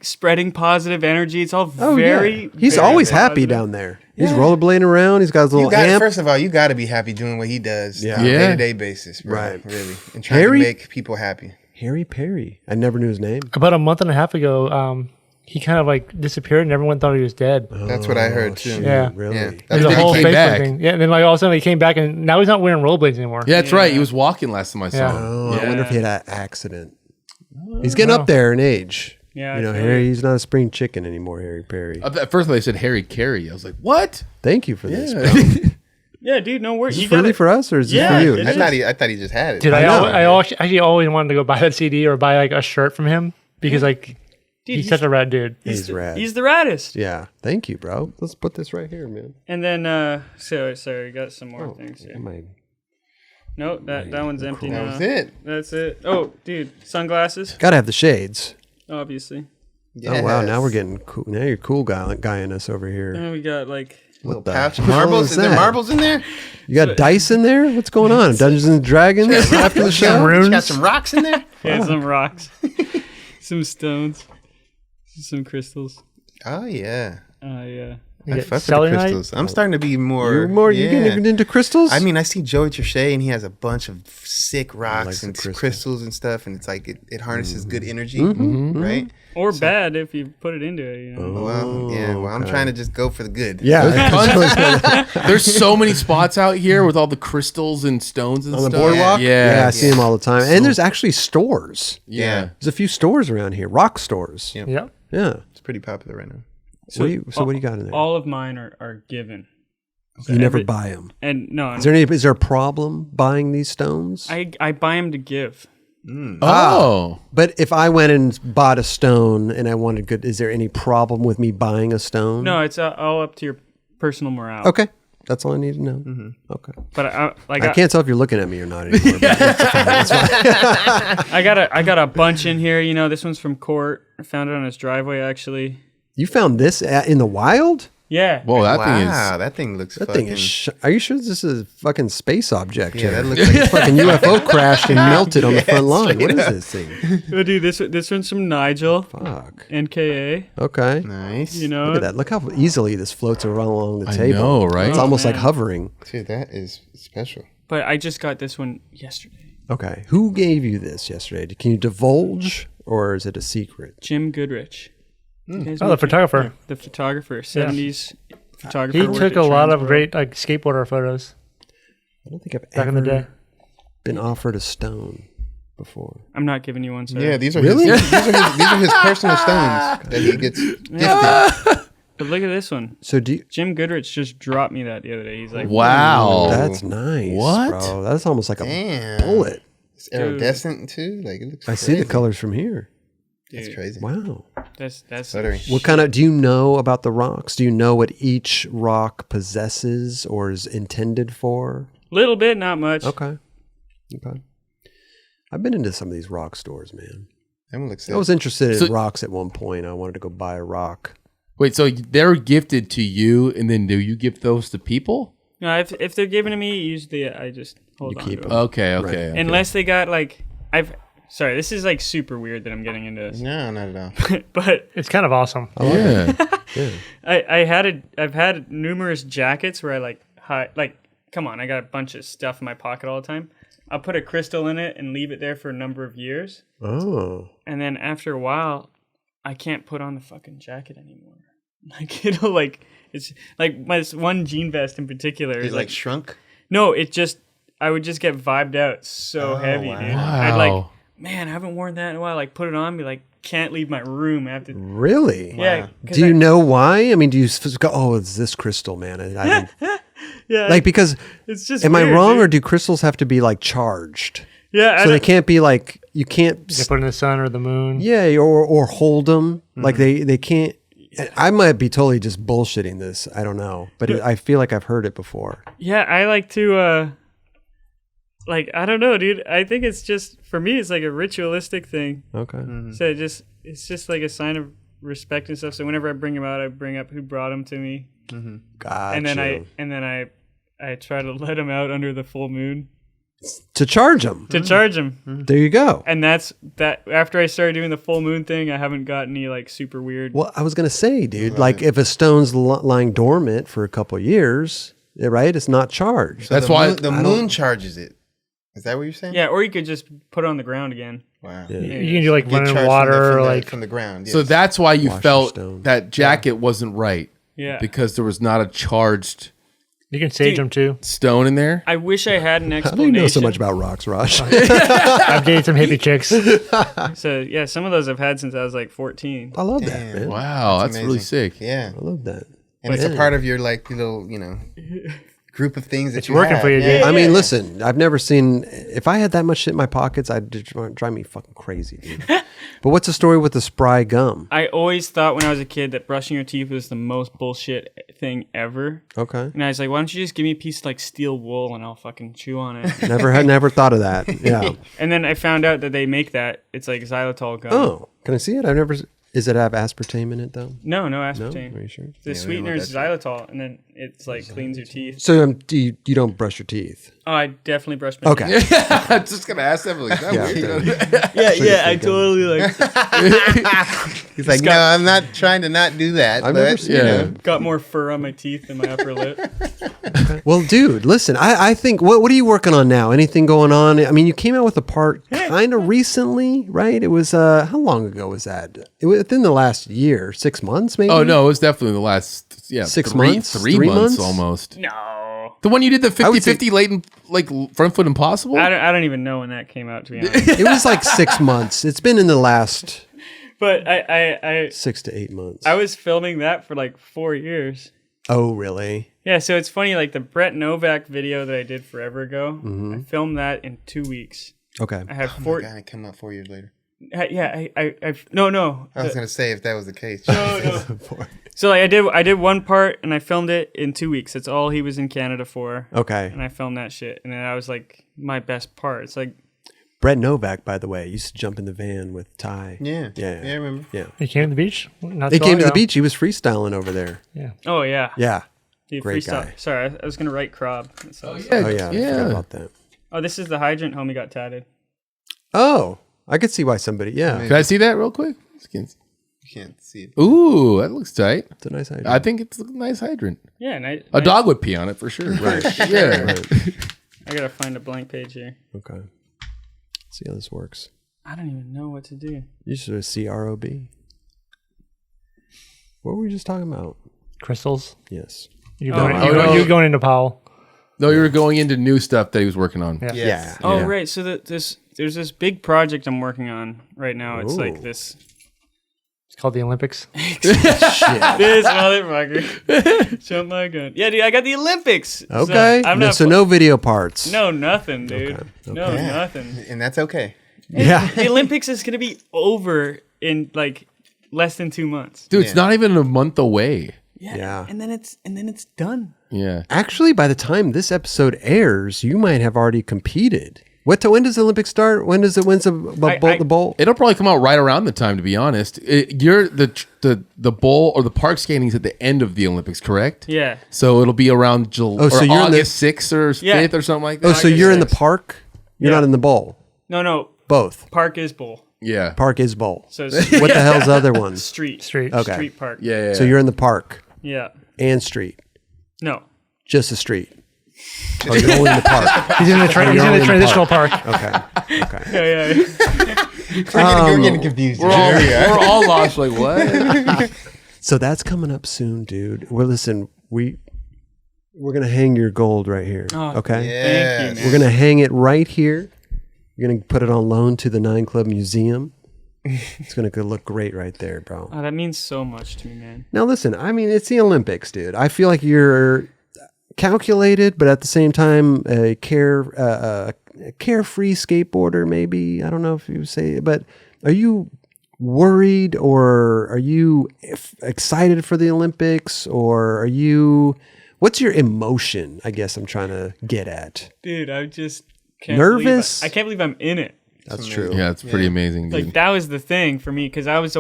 spreading positive energy. It's all Oh very. yeah. He's very always happy positive. down there. He's rollerblading around. He's got his little amp. First of all, you got to be happy doing what he does on a Yeah. day-to-day basis, bro. Right. Really. And trying Harry? to make people happy. Harry Perry. I never knew his name. About a month and a half ago, he kind of like disappeared and everyone thought he was dead. That's what I heard too. Shoot, Yeah. Really? Yeah. There's That's a then he whole came Facebook back. thing. Yeah, and then like all of a sudden he came back and now he's not wearing rollerblades anymore. Yeah, that's right. He was walking last time I saw Yeah. him. Oh, I wonder if he had an accident. He's Oh. getting up there in age. Yeah, You know, I feel Harry, he's not a spring chicken anymore, Harry Perry. At first, they said Harry Carey. I was like, what? Thank you for this, Yeah. bro. Yeah, dude, no worries. Is You this really gotta, for us or is this Yeah, for you? it I is. thought he just had it. Dude, I know. actually always wanted to go buy that CD or buy like a shirt from him because like Dude, he's such a rad dude. He's rad. He's the raddest. Yeah. Thank you, bro. Let's put this right here, man. And then, sorry, got some more things here. No, that one's empty now. That was it. That's it. Oh, dude, sunglasses, Gotta have the shades. obviously. Oh wow, now we're getting cool. Now you're cool guying us over here. And we got like Little the pouch of hell marbles. is Is there that? marbles in there? You got dice in there? What's going on? Dungeons and Dragons after the show? Runes. Got some rocks in there? yeah, some rocks, some stones, some crystals. Oh yeah. Yeah. You I get fuck with the selenite? crystals. I'm starting to be more. You getting into crystals? I mean, I see Joey Trichet and he has a bunch of sick rocks likes the and crystals. crystals and stuff, and it's like it harnesses good energy, right? Or bad if you put it into it. You know? Well, yeah. Well, I'm trying to just go for the good. yeah. There's so many spots out here with all the crystals and stones and On the stuff. boardwalk? Yeah. I see them all the time. And there's actually stores. Yeah. There's a few stores around here, rock stores. Yeah. Yeah. Yeah. It's pretty popular right now. So what do you got in there? All of mine are given. You never buy them. And no, Is there a problem buying these stones? I buy them to give. Oh. But if I went and bought a stone and I wanted good, is there any problem with me buying a stone? No, it's all up to your personal morale. Okay. That's all I need to know. Okay. But I can't tell if you're looking at me or not anymore. but that's fine. I got a bunch in here. You know, this one's from Court. I found it on his driveway actually. You found this in the wild? Yeah. Whoa, that thing Wow, is. that thing looks. That fucking, thing is. Are you sure this is a fucking space object? Yeah, here? that looks like It's fucking UFO crashed and melted on the front line. What is this thing? Oh, dude, this one's from Nigel. Fuck. NKA. Okay. nice. You know. Look at that. Look how easily this floats around along the I table. know, right? It's almost like hovering. Dude, that is special. But I just got this one yesterday. Okay. Who gave you this yesterday? Can you divulge or is it a secret? Jim Goodrich. You guys Oh, know the photographer. Jim? The photographer. 70s photographer. He worked took at a lot of Transport. great like skateboarder photos I don't think I've back in the day. been offered a stone before. I'm not giving you one, sir. Yeah, these are Really? these are his personal stones that he gets gifted. But look at this one. So do you, Jim Goodrich just dropped me that the other day. He's like, Wow. that's nice. What? Bro. That's almost like a Damn. bullet. It's iridescent too. Like it looks. I see the colors from here. That's crazy. Wow. That's Buttery. What kind of do you know about the rocks? Do you know what each rock possesses or is intended for? little bit, not much. Okay. I've been into some of these rock stores, man. That one looks. I was interested in So- rocks at one point. I wanted to go buy a rock. Wait, so they're gifted to you, and then do you give those to people? No, if they're giving to me, usually I just hold You on keep to them. them. Okay, okay. okay. Unless they got like sorry, this is like super weird that I'm getting into this. No, not at all. But It's kind of awesome. Yeah. I've had numerous jackets where I like come on, I got a bunch of stuff in my pocket all the time. I'll put a crystal in it and leave it there for a number of years. Oh. And then after a while, I can't put on the fucking jacket anymore. Like it'll like it's like my one jean vest in particular is It like shrunk. no, I would just get vibed out so heavy, dude. I'd like, man, I haven't worn that in a while. Like put it on, be like, can't leave my room. I have to. Really? Yeah. 'cause Do you know why? I mean, do you go, oh, it's this crystal, man? I didn't, Yeah. like, because it's just. am I weird, wrong dude. or do crystals have to be like charged? Yeah. So they can't be like, you can't, You put in the sun or the moon. yeah, or hold them. Like they can't. I might be totally just bullshitting this. I don't know. But I feel like I've heard it before. Yeah, I like to. like, I don't know, dude. I think it's just, for me, it's like a ritualistic thing. Okay. So it's just like a sign of respect and stuff. So whenever I bring him out, I bring up who brought him to me. Gotcha. And then I try to let him out under the full moon. To charge them. To charge him. There you go. And that's that. After I started doing the full moon thing, I haven't got any like super weird. Well, I was going to say, dude, like if a stone's lying dormant for a couple of years, right, it's not charged. So That's the why moon, the moon charges it. Is that what you're saying? Yeah, or you could just put it on the ground again. Wow. Yeah. You can do like Get running charged water, from like from the ground. Yes. So that's why you Wash felt your stone. that jacket wasn't right. Yeah. Because there was not a charged you can sage Dude. them too. stone in there. I wish I had an How do explanation. you know so much about rocks, Raj? I've dated some hippie chicks. So yeah, some of those I've had since I was like 14. I love that, man. Wow, that's really amazing. sick. Yeah. I love that. And it's a part of your like little, group of things that It's you working have. for you, Yeah. dude. I mean, listen, I've never seen, if I had that much shit in my pockets, I'd just drive me fucking crazy, dude. But what's the story with the spry gum? I always thought when I was a kid that brushing your teeth was the most bullshit thing ever. Okay. And I was like, why don't you just give me a piece of like steel wool and I'll fucking chew on it. Never thought of that. Yeah. And then I found out that they make that. It's like xylitol gum. Oh, can I see it? Does it have aspartame in it though? No No? aspartame. Are you sure? The sweetener is xylitol, and then it's like cleans your teeth. So you don't brush your teeth? Oh, I definitely brush my teeth. Okay. I'm just gonna ask them. Like, that Yeah, weird? okay. Yeah, I totally like He's like, no, I'm not trying to not do that. I've but, never seen you Yeah. know. got more fur on my teeth than my upper lip. Well, dude, listen, I think, what are you working on now? Anything going on? I mean, you came out with a part kind of recently, right? It was, how long ago was that? It was within the last year, 6 months maybe? Oh no, it was definitely the last 6 three, months? 3 3 months months? almost. No, The one you did the would say- 50-50 late like front foot impossible. I don't even know when that came out, to be honest. It was like 6 months. It's been in the last But I 6 to 8 months. I was filming that for like 4 years. Oh, really? Yeah, so it's funny, like the Brett Novak video that I did forever ago, Mm-hmm. I filmed that in 2 weeks. Okay. I had Oh my four. God, it came out 4 years later. Yeah, I no. I was gonna say if that was the case. So like I did one part and I filmed it in 2 weeks. That's all he was in Canada for. Okay. And I filmed that shit, and then I was like my best part. It's like Brett Novak, by the way, used to jump in the van with Ty. Yeah. Yeah. I remember. Yeah. He came to the beach. Not They so came long to the ago. beach. He was freestyling over there. Yeah. oh yeah, Yeah. Dude, great freestyle. guy. Sorry, I was gonna write Krob. Oh, yeah. I forgot about that. Oh, this is the hydrant homie got tatted. Oh, I could see why somebody, yeah. Can I see that real quick? You can't see it. Ooh, that looks tight. It's a nice idea. I think it's a nice hydrant. Yeah, and A dog would pee on it for sure. Right. Yeah. I gotta find a blank page here. Okay. Let's see how this works. I don't even know what to do. You should see ROB. What were we just talking about? Crystals. Yes. You're Oh, going, oh, you're, no. you're going into Powell. No, you were going into new stuff that he was working on. Yeah. Yeah. Oh yeah. right, so there's this big project I'm working on right now. It's like Ooh. this It's called the Olympics. this motherfucker. Jump my gun. Yeah, dude, I got the Olympics. Okay. So I'm No, not so no video parts. no nothing, dude. No Yeah. nothing. And that's okay. Yeah. The Olympics is gonna be over in like less than 2 months. Dude, it's not even a month away. Yeah. And then it's done. Yeah. Actually, by the time this episode airs, you might have already competed. When does the Olympics start? When's the bowl? It'll probably come out right around the time, to be honest. You're the bowl or the park skating is at the end of the Olympics, correct? Yeah. So it'll be around July so or you're in the- August 6th or 5th Yeah. or something like that. Oh, so you're in the 6th. park? You're Yeah. not in the bowl? No. Both. Park is bowl. Yeah. Park is bowl. So it's What the hell's the other one? street. Street. Okay. Street park. Yeah. So you're in the park Yeah. and street. No. Just the street. Oh, you're only in the park. He's in the, he's You're in only the in the transitional park. Okay. Okay. Yeah. You're getting confused. We're all lost. Like, what? So that's coming up soon, dude. Well, listen, we're gonna hang your gold right here. Oh, Okay. Thank you, man. We're gonna hang it right here. We're gonna put it on loan to the 9 Club Museum. It's gonna look great right there, bro. Oh, that means so much to me, man. Now listen, I mean, it's the Olympics, dude. I feel like you're calculated, but at the same time, a carefree skateboarder. Maybe, I don't know if you say it, but are you worried or are you excited for the Olympics, or are you? What's your emotion? I guess I'm trying to get at. Dude, I'm just Nervous? I can't believe I'm in it. That's true. Yeah, it's pretty amazing, dude. Like that was the thing for me because I was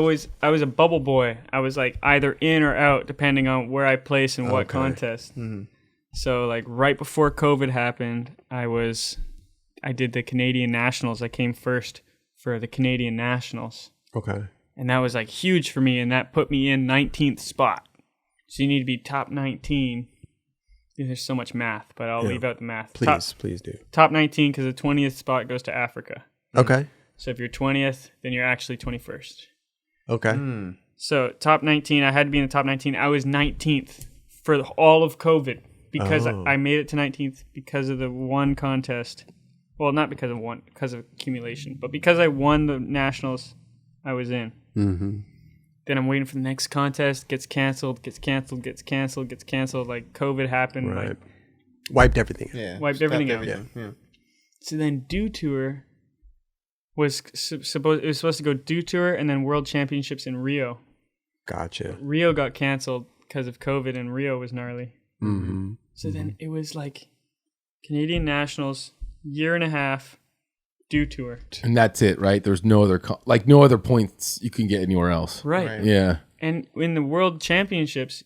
a bubble boy. I was like either in or out depending on where I place and what contest. So like right before COVID happened, I did the Canadian Nationals. I came first for the Canadian Nationals. Okay. And that was like huge for me, and that put me in 19th spot. So you need to be top 19. There's so much math, but I'll leave out the math. Please do. Top 19 because the 20th spot goes to Africa. Okay. So if you're 20th, then you're actually 21st. Okay. So top 19, I had to be in the top 19. I was 19th for all of COVID because I made it to 19th because of the one contest. Well, not because of accumulation, but because I won the nationals, I was in. Mm-hmm. Then I'm waiting for the next contest. Gets canceled. Like COVID happened. Right. Like, Wiped everything. Yeah. Wiped everything out. Yeah. So then Dew Tour was supposed to go Dew Tour and then World Championships in Rio. Gotcha. Rio got canceled because of COVID, and Rio was gnarly. Mm-hmm. So then it was like Canadian Nationals, year and a half, Dew Tour. And that's it, right? There's no other no other points you can get anywhere else. Right. Yeah. And in the World Championships,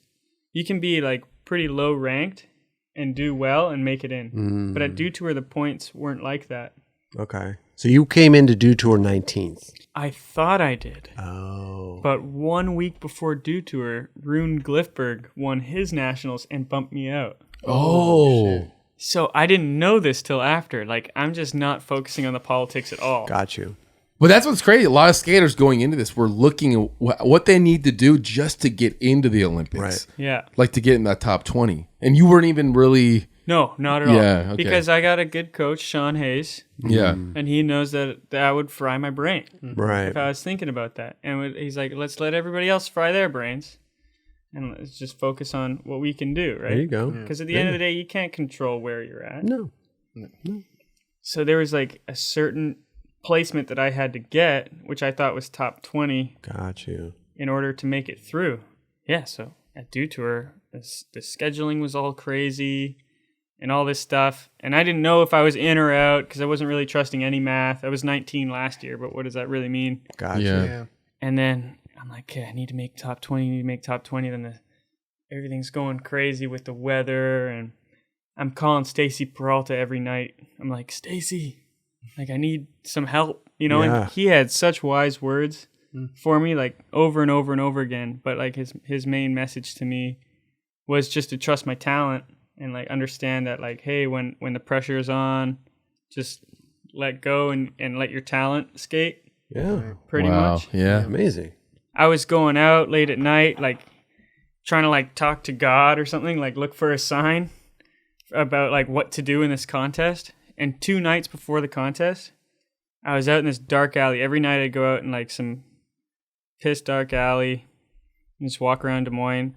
you can be like pretty low ranked and do well and make it in. But at Dew Tour, the points weren't like that. Okay. So you came into Dew Tour 19th. I thought I did. Oh. But 1 week before Dew Tour, Rune Glifberg won his nationals and bumped me out. Oh. So I didn't know this till after. Like, I'm just not focusing on the politics at all. Got you. But that's what's crazy. A lot of skaters going into this were looking at what they need to do just to get into the Olympics. Right. Yeah. Like to get in that top 20. And you weren't even really... No, not at all. Yeah, okay. Because I got a good coach, Sean Hayes, Yeah. and he knows that would fry my brain Right. if I was thinking about that. And he's like, let's let everybody else fry their brains, and let's just focus on what we can do, right? There you go. Because at the end of the day, you can't control where you're at. No. So there was like a certain placement that I had to get, which I thought was top 20 Got you. in order to make it through. Yeah, so at Dew Tour, the scheduling was all crazy and all this stuff. And I didn't know if I was in or out because I wasn't really trusting any math. I was 19 last year, but what does that really mean? Got Yeah. you. And then I'm like, okay, I need to make top 20, Then everything's going crazy with the weather. And I'm calling Stacy Peralta every night. I'm like, Stacy, like I need some help, you know? Yeah. And he had such wise words for me, like over and over and over again. But like his main message to me was just to trust my talent and like understand that like, hey, when the pressure is on, just let go and let your talent skate. Yeah. Pretty much. Yeah. Amazing. I was going out late at night, like trying to like talk to God or something, like look for a sign about like what to do in this contest. And 2 nights before the contest, I was out in this dark alley. Every night I'd go out in like some piss dark alley and just walk around Des Moines.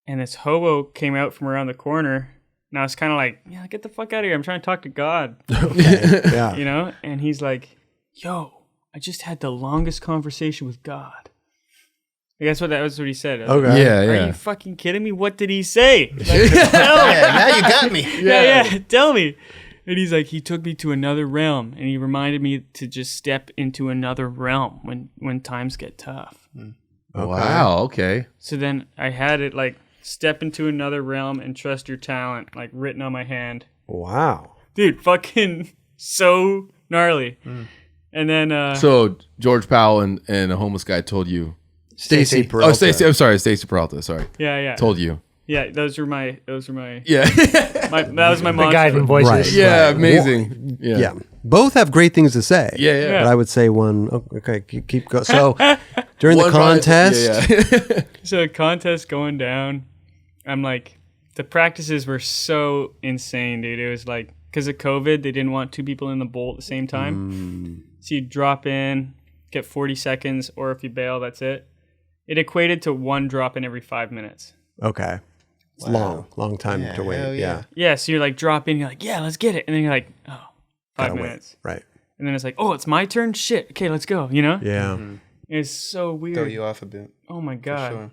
And this hobo came out from around the corner. And I was kind of like, yeah, get the fuck out of here. I'm trying to talk to God. Okay. Yeah. You know? And he's like, yo, I just had the longest conversation with God. Like, that was what he said. I was like, Okay. Yeah, are yeah. you fucking kidding me? What did he say? Like, Yeah, now you got me. yeah, tell me. And he's like, he took me to another realm, and he reminded me to just step into another realm when times get tough. Wow. Okay. So then I had it like step into another realm and trust your talent, like written on my hand. Wow. Dude, fucking so gnarly. And then So George Powell and a homeless guy told you. Stacy Peralta. Oh, Stacy. I'm sorry, Stacy Peralta. Sorry. yeah, Told you. yeah, those were my Yeah. that was my The mantra. guiding voices. Right. Yeah. Right. Amazing. Yeah. Both have great things to say. Yeah. Yeah. But I would say one. Okay, keep going. So during the One contest, Yeah. So contest going down, I'm like, the practices were so insane, dude. It was like, because of COVID, they didn't want 2 people in the bowl at the same time. So you drop in, get 40 seconds, or if you bail, that's it. It equated to 1 drop in every 5 minutes. okay. It's long time to hell wait. Yeah. Yeah, so you're like, drop in, you're like, yeah, let's get it. And then you're like, oh, 5 Gotta wait. minutes. Right. And then it's like, oh, it's my turn? Shit. Okay, let's go, you know? Yeah. It's so weird. Throw you off a bit. Oh my God. Sure.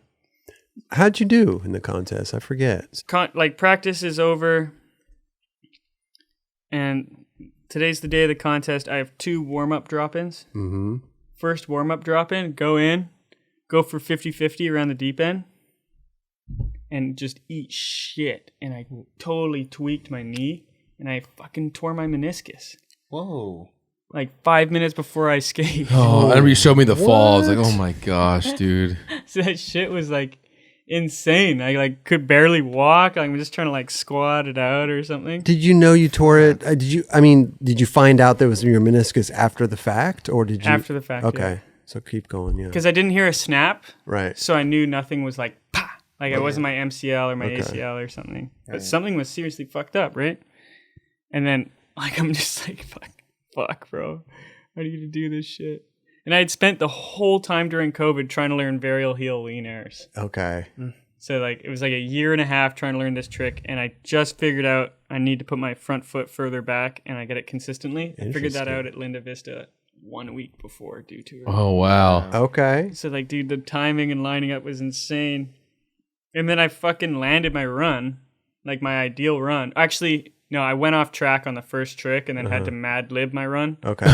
How'd you do in the contest? I forget. Like practice is over and today's the day of the contest. I have 2 warm-up drop-ins. Mm-hmm. First warm-up drop-in, go for 50-50 around the deep end, and just eat shit. And I totally tweaked my knee, and I fucking tore my meniscus. Whoa. Like 5 minutes before I skate. Oh, I remember you showed me the fall. I was like, oh my gosh, dude. So that shit was like insane. I like could barely walk. I'm just trying to like squat it out or something. Did you know you tore it? Did you find out that was your meniscus after the fact, or did you? After the fact. Okay, yeah. so keep going. Yeah. Because I didn't hear a snap. Right. So I knew nothing was like, pah! Like it wasn't my MCL or my ACL or something. But something was seriously fucked up, right? And then like I'm just like, fuck, bro. How are you gonna do this shit? And I had spent the whole time during COVID trying to learn varial heel lean airs. Okay. So like it was like a year and a half trying to learn this trick, and I just figured out I need to put my front foot further back, and I get it consistently. I figured that out at Linda Vista 1 week before due to it. Oh, wow. Okay. So like, dude, the timing and lining up was insane. And then I fucking landed my run, like my ideal run. Actually, no, I went off track on the first trick and then had to mad lib my run. Okay.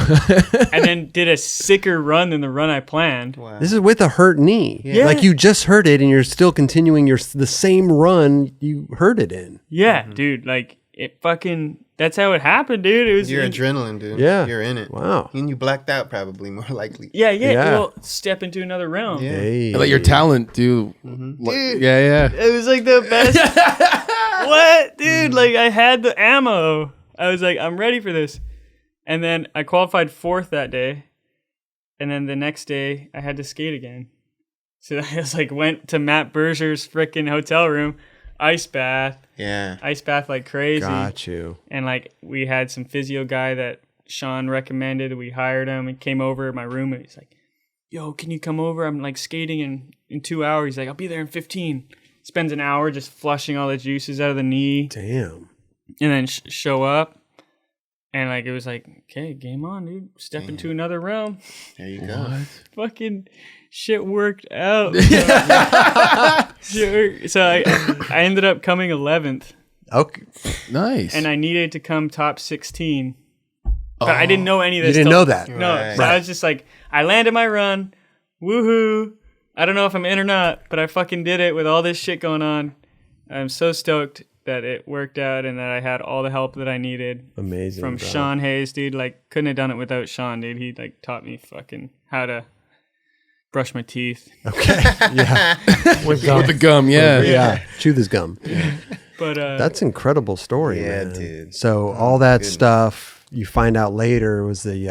And then did a sicker run than the run I planned. Wow. This is with a hurt knee. Yeah. Like you just hurt it, and you're still continuing the same run you hurt it in. Yeah, dude, like it fucking. That's how it happened, dude. It was Your adrenaline, dude. Yeah. You're in it. Wow. And you blacked out probably, more likely. Yeah. Yeah. Well, step into another realm. Yeah. Hey. I let your talent do. Dude. Yeah. It was like the best. What, dude? Like I had the ammo. I was like, I'm ready for this. And then I qualified 4th that day. And then the next day I had to skate again. So I was like, went to Matt Berger's freaking hotel room, ice bath like crazy. Got you. And like we had some physio guy that Sean recommended. We hired him. He came over to my room and he's like, yo, can you come over? I'm like skating in 2 hours. He's like, I'll be there in 15. Spends an hour just flushing all the juices out of the knee. Damn. And then show up. And like it was like, okay, game on, dude. Step into another realm. There you go. Fucking shit worked out. So I ended up coming 11th. Okay. Nice. And I needed to come top 16. But I didn't know any of this. You didn't know that. No. Right. So I was just like, I landed my run. Woohoo. I don't know if I'm in or not, but I fucking did it with all this shit going on. I'm so stoked that it worked out and that I had all the help that I needed. Amazing. From bro. Sean Hayes, dude. Like, couldn't have done it without Sean, dude. He like taught me fucking how to brush my teeth. Okay. Yeah. With gum. With the gum, yeah. Yeah. Chew this gum. But That's an incredible story, Yeah, man. dude. So all that stuff you find out later was the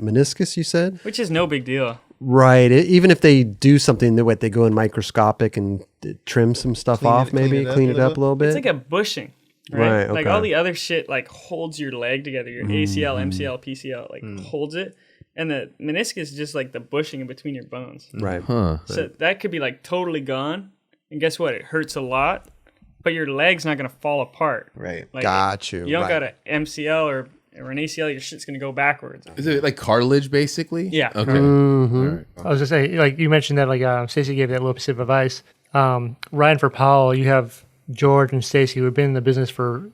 meniscus, you said? which is no big deal. Right. Even if they do something, they go in microscopic and trim some stuff off, maybe clean it up a little bit. It's like a bushing. Right. Right, Like okay. all the other shit like holds your leg together. Your ACL, MCL, PCL like holds it. And the meniscus is just like the bushing in between your bones. Right. Huh. So that could be like totally gone. And guess what? It hurts a lot, but your leg's not going to fall apart. Right. Like, Got you. You don't Right. got an MCL or an ACL, your shit's going to go backwards. Is it like cartilage, basically? Yeah. Okay. Mm-hmm. All right. I was just say, like you mentioned that, like Stacey gave that little piece of advice. Ryan, for Powell, you have George and Stacey who have been in the business for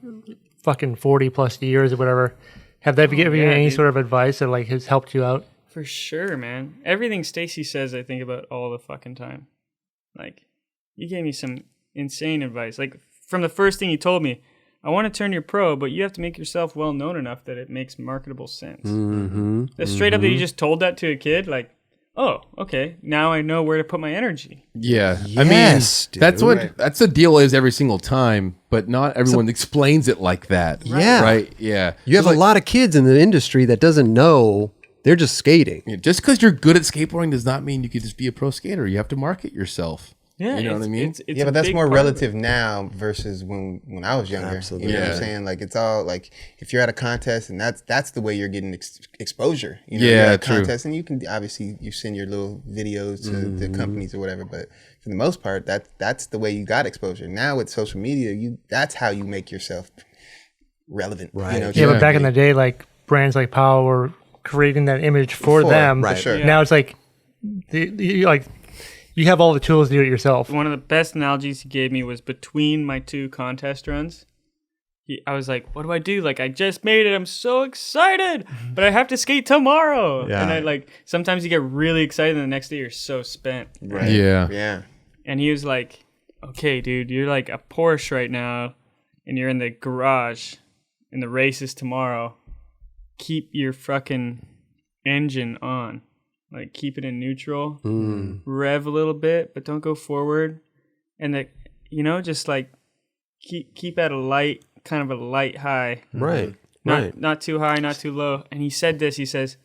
fucking 40 plus years or whatever. Have they given you any sort of advice that like has helped you out? For sure, man. Everything Stacy says, I think about all the fucking time. Like, you gave me some insane advice. Like, from the first thing you told me, I want to turn you pro, but you have to make yourself well known enough that it makes marketable sense. Mm-hmm. That's straight up that you just told that to a kid, like, oh, okay, now I know where to put my energy. Yeah. Yes, I mean, that's dude. what that's the deal is every single time, but not everyone explains it like that. Yeah. Right? Yeah. You have a lot of kids in the industry that doesn't know they're just skating. Yeah, just because you're good at skateboarding does not mean you could just be a pro skater. You have to market yourself. Yeah, You know what I mean? It's Yeah, a but that's big more part of it. relative now versus when I was younger. Absolutely. You know what Yeah. I'm saying? Like it's all like if you're at a contest and that's the way you're getting exposure. You know, Yeah, you're at a true. contest and you can obviously you send your little videos to the companies or whatever, but for the most part that's the way you got exposure. Now with social media, that's how you make yourself relevant. Right. You know, Yeah, but back in the day, like brands like Powell were creating that image for them. right. For sure. Yeah. Now it's like, you have all the tools to do it yourself. One of the best analogies he gave me was between my two contest runs. I was like, what do I do? Like, I just made it. I'm so excited, but I have to skate tomorrow. Yeah. And I like, sometimes you get really excited and the next day you're so spent. Right. Yeah. Yeah. And he was like, okay, dude, you're like a Porsche right now and you're in the garage and the race is tomorrow. Keep your fucking engine on. Like, keep it in neutral. Rev a little bit, but don't go forward. And, just like keep at a light, kind of a light high. Right. Not too high, not too low. And he said this. He says,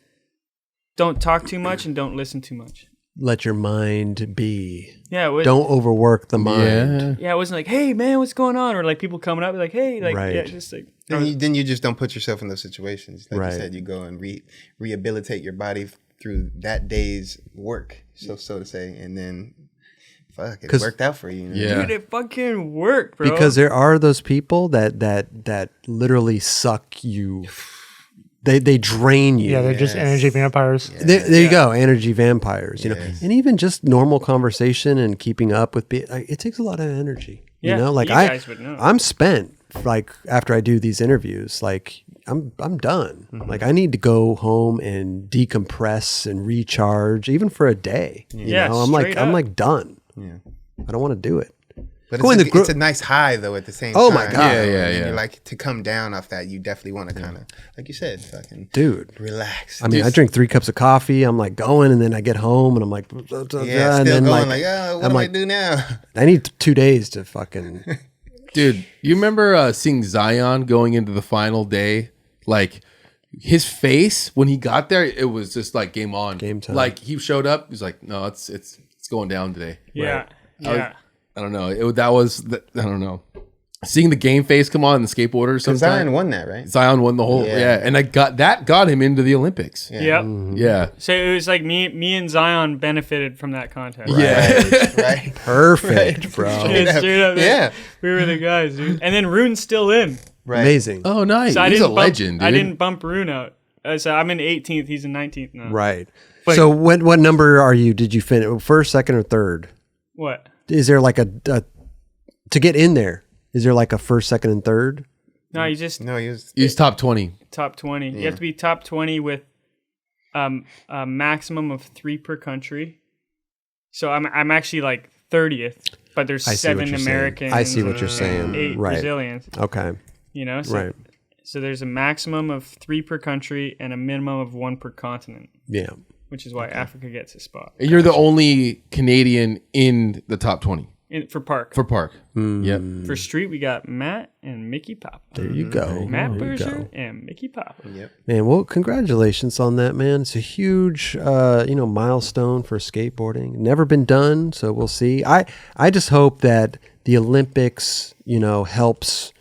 don't talk too much and don't listen too much. Let your mind be. Yeah. Don't overwork the mind. Yeah, it wasn't like, hey, man, what's going on? Or like people coming up like, hey, like, Right. yeah, just like. Then you just don't put yourself in those situations. Like Right. you said, you go and rehabilitate your body through that day's work, so to say, and then fuck, it worked out for you. Yeah. Dude, it fucking worked, bro. Because there are those people that literally suck you. They drain you. Yeah, they're just energy vampires. There you go, energy vampires. You know, and even just normal conversation and keeping up with it takes a lot of energy. Yeah, you know, like you guys would know. I'm spent. Like after I do these interviews, like I'm done. Like I need to go home and decompress and recharge, even for a day. You know, I'm like done. Yeah. I don't want to do it. But It's it's a nice high though at the same Oh, time. my God. Yeah. You're like, to come down off that, you definitely want to kind of, like you said, fucking Dude. relax. I mean, I drink 3 cups of coffee. I'm like going, and then I get home, and I'm like, yeah, and still then going like, what I'm do like, I do now? I need 2 days to fucking. Dude, you remember seeing Zion going into the final day? Like, his face when he got there, it was just like game on. Game time. Like, he showed up, he's like, no, it's going down today. Yeah. Right. Yeah. I don't know. I don't know. Seeing the game face come on in the skateboarders sometimes. Zion won that, right? Zion won the whole, and I got him into the Olympics. Yep. Yeah. So it was like me and Zion benefited from that contest. Yeah. Right. Perfect, bro. Yeah, straight up, man. Yeah. We were the guys, dude. And then Rune's still in. Right. Amazing. Oh, nice. So He's a legend, dude. I didn't bump Rune out. So I'm in 18th. He's in 19th now. Right. So what number are you? Did you finish first, second, or third? What? Is there like a to get in there? Is there like a first, second, and third? No, you just No, he was. He's top 20. top 20. You have to be top 20 with a maximum of 3 per country. So I'm actually like 30th, but there's I see what 7 you're saying. Americans. I see what you're and saying. 8 Right. Brazilians. Okay. You know, so there's a maximum of 3 per country and a minimum of 1 per continent, Yeah. which is why Africa gets a spot. You're the only Canadian in the top 20 For park. for park. Yep. For street, we got Matt and Mickey Papa. There you go. Matt There you Berger go. and Mickey Papa. Yep. Man, well, congratulations on that, man. It's a huge, milestone for skateboarding. Never been done, so we'll see. I just hope that the Olympics, helps,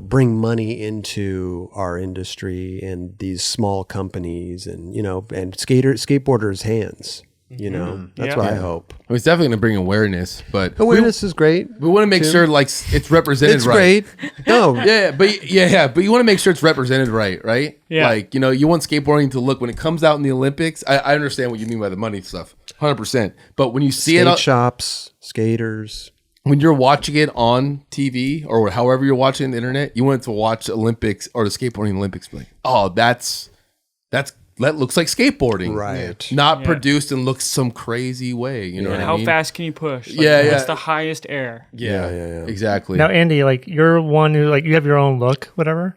bring money into our industry and these small companies and, and skateboarders' hands. That's what I hope. I mean, it's definitely going to bring awareness, but Awareness is great. we want to make sure like it's represented It's right. great. No, But you want to make sure it's represented right? Yeah. Like, you want skateboarding to look when it comes out in the Olympics. I understand what you mean by the money stuff, 100%. But when you see skate it, shops, skaters. when you're watching it on TV or however you're watching the internet, you want to watch the Olympics or the skateboarding Olympics. Be like, oh, that looks like skateboarding, Right. Not produced and looks some crazy way. You know what I How mean? fast can you push? Like, Yeah. What's the highest air? Yeah, exactly. Now, Andy, like you're one who like you have your own look, whatever.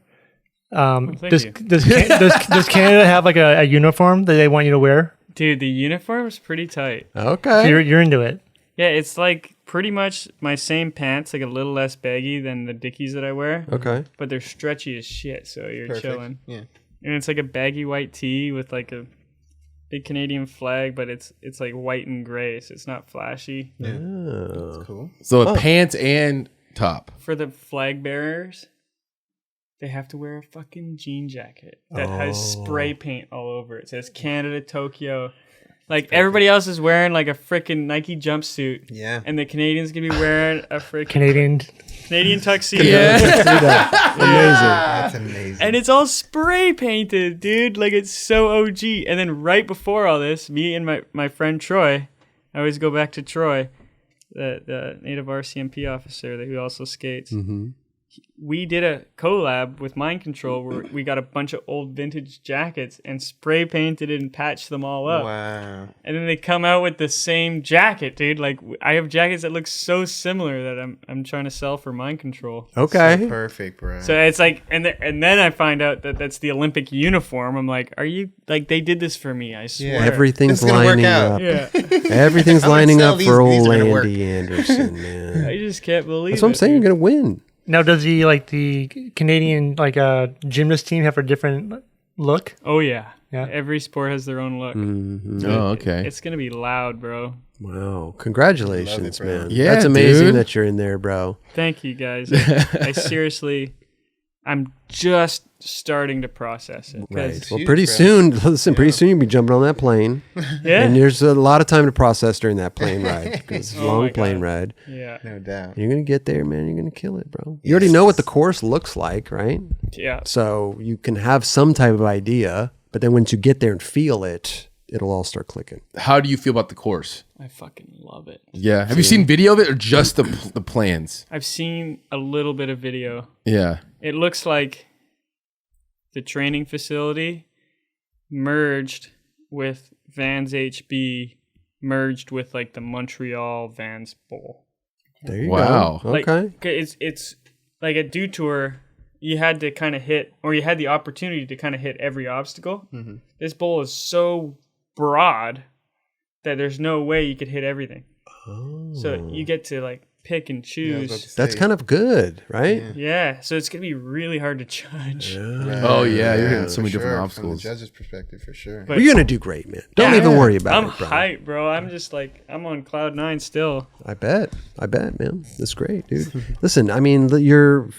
Thank Does you. does Canada have like a uniform that they want you to wear? Dude, the uniform's pretty tight. Okay. So you're into it. Yeah, it's like pretty much my same pants, like a little less baggy than the Dickies that I wear, Okay. but they're stretchy as shit, so you're Perfect. chilling. Yeah. And it's like a baggy white tee with like a big Canadian flag, but it's like white and gray, so it's not flashy. Oh. Cool. So pants and top. For the flag bearers, they have to wear a fucking jean jacket that has spray paint all over it. It says Canada, Tokyo. Like everybody else is wearing like a freaking Nike jumpsuit. Yeah. And the Canadians gonna be wearing a freaking Canadian tuxedo. Amazing. That's amazing. And it's all spray painted, dude. Like it's so OG. And then right before all this, me and my friend Troy, I always go back to Troy, the native RCMP officer that who also skates. we did a collab with Mind Control where we got a bunch of old vintage jackets and spray painted it and patched them all up. Wow. And then they come out with the same jacket, dude. Like I have jackets that look so similar that I'm trying to sell for Mind Control. Okay. So perfect, bro. So it's like, and then I find out that that's the Olympic uniform. I'm like, are you like they did this for me? I swear. Yeah. Everything's It's gonna work lining out. up. Yeah. Everything's I'm gonna lining sell up these- for these old are gonna work. Andy Anderson, man. I just can't believe That's what I'm it, saying. dude. You're gonna win. Now, does the Canadian gymnast team have a different look? Oh yeah. Yeah. Every sport has their own look. Oh, okay. It's gonna be loud, bro. Wow. Congratulations, bro. man. Yeah, That's amazing dude. that you're in there, bro. Thank you guys. I seriously, I'm just starting to process it. 'cause- Right. Well, huge, pretty bro. soon, listen, pretty soon you'll be jumping on that plane. Yeah. And there's a lot of time to process during that plane ride because it's a Oh long my plane God. ride. Yeah. No doubt. You're going to get there, man. You're going to kill it, bro. You already know what the course looks like, right? Yeah. So you can have some type of idea, but then once you get there and feel it, it'll all start clicking. How do you feel about the course? I fucking love it. Yeah. Have you seen video of it or just the plans? I've seen a little bit of video. Yeah. It looks like the training facility merged with Vans HB merged with like the Montreal Vans Bowl. There you Wow. go. Like, Okay. it's like at Dew Tour, you had to kind of hit, or you had the opportunity to kind of hit every obstacle. Mm-hmm. This bowl is so broad that there's no way you could hit everything. So you get to like pick and Yeah, I was about choose. to That's say. kind of good, right? Yeah, so it's gonna be really hard to judge. Right. Oh, yeah, you're hitting so for many different sure, obstacles. From the judge's perspective, for sure. But Well, you're going to do great, man. Don't Yeah. even worry about I'm it, bro. hyped, bro. I'm just like I'm on cloud 9 still. I bet, man. That's great, dude. Listen, I mean, you're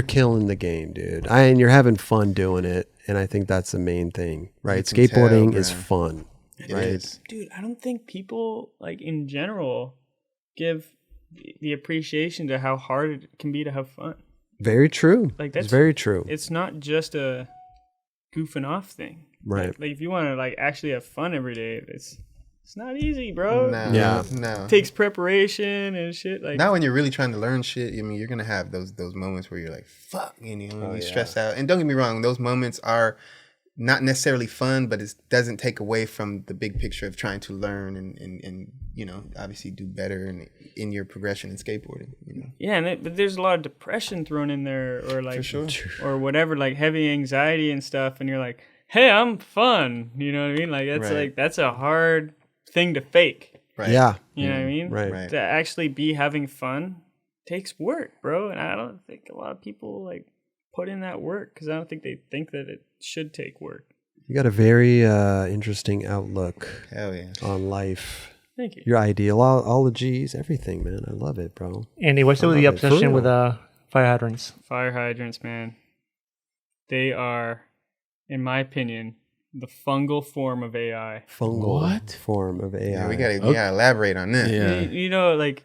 killing the game, dude. And you're having fun doing it, and I think that's the main thing, right? You can Skateboarding tell, is man. fun, It right? is. Dude, I don't think people like in general give the appreciation to how hard it can be to have fun. Very true. Like, It's that's- very true. It's not just a goofing off thing. Right. Like if you want to like actually have fun every day, it's not easy, bro. No, Yeah. no. It takes preparation and shit. Like Now when you're really trying to learn shit, I mean, you're gonna have those moments where you're like, "Fuck," and you stress out. And don't get me wrong, those moments are not necessarily fun, but it doesn't take away from the big picture of trying to learn and obviously do better in your progression in skateboarding. yeah, but there's a lot of depression thrown in there, or like For sure. or whatever, like heavy anxiety and stuff. And you're like, hey, I'm fun. You know what I mean? Like that's Right. like that's a hard thing to fake. Right. Yeah. You know what I mean? Right. Right. To actually be having fun takes work, bro. And I don't think a lot of people like put in that work because I don't think they think that it should take work. You got a very interesting outlook Hell yeah. on life. Thank you. Your ideologies, everything, man. I love it, bro. Andy, what's up with the love it. For obsession real. with fire hydrants? Fire hydrants, man. They are, in my opinion, the fungal form of AI. Fungal What? form of AI. Yeah, we gotta elaborate on this. Yeah. You know, like,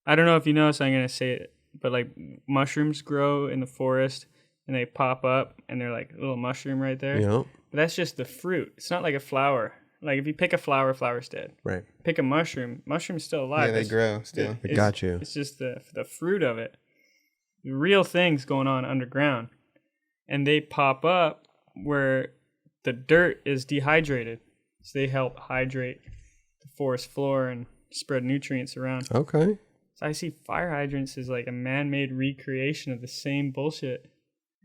I don't know if you know, so I'm going to say it, but like mushrooms grow in the forest and they pop up and they're like a little mushroom right there. You know? But that's just the fruit. It's not like a flower. Like if you pick a flower, flower's dead. Right. Pick a mushroom, mushroom's still alive. Yeah, they It's- grow still. I got you. It's just the fruit of it. The real things going on underground. And they pop up where the dirt is dehydrated. So they help hydrate the forest floor and spread nutrients around. Okay. So I see fire hydrants as like a man-made recreation of the same bullshit.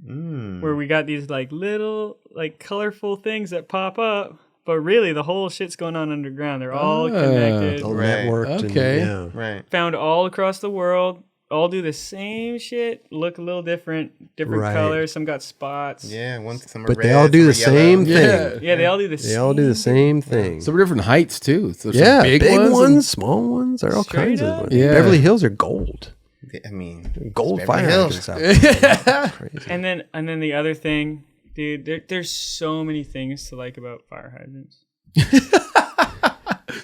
Where we got these like little like colorful things that pop up, but really the whole shit's going on underground. They're all connected, All Right. networked. Okay. And, yeah. Right. found all across the world, all do the same shit, look a little different Right. colors. Some got spots. Yeah, some are But red, they all do some the are yellow. same Yeah. thing. Yeah, they all do the They same. all do the same thing. Some different heights too. So there's Yeah, some big, and- ones, small ones. There are all Straight kinds up? of. Yeah. Beverly Hills are gold. I mean, Gold it's fire Beverly Hills. hydrants out there. Crazy. And then the other thing, dude, there's so many things to like about fire hydrants.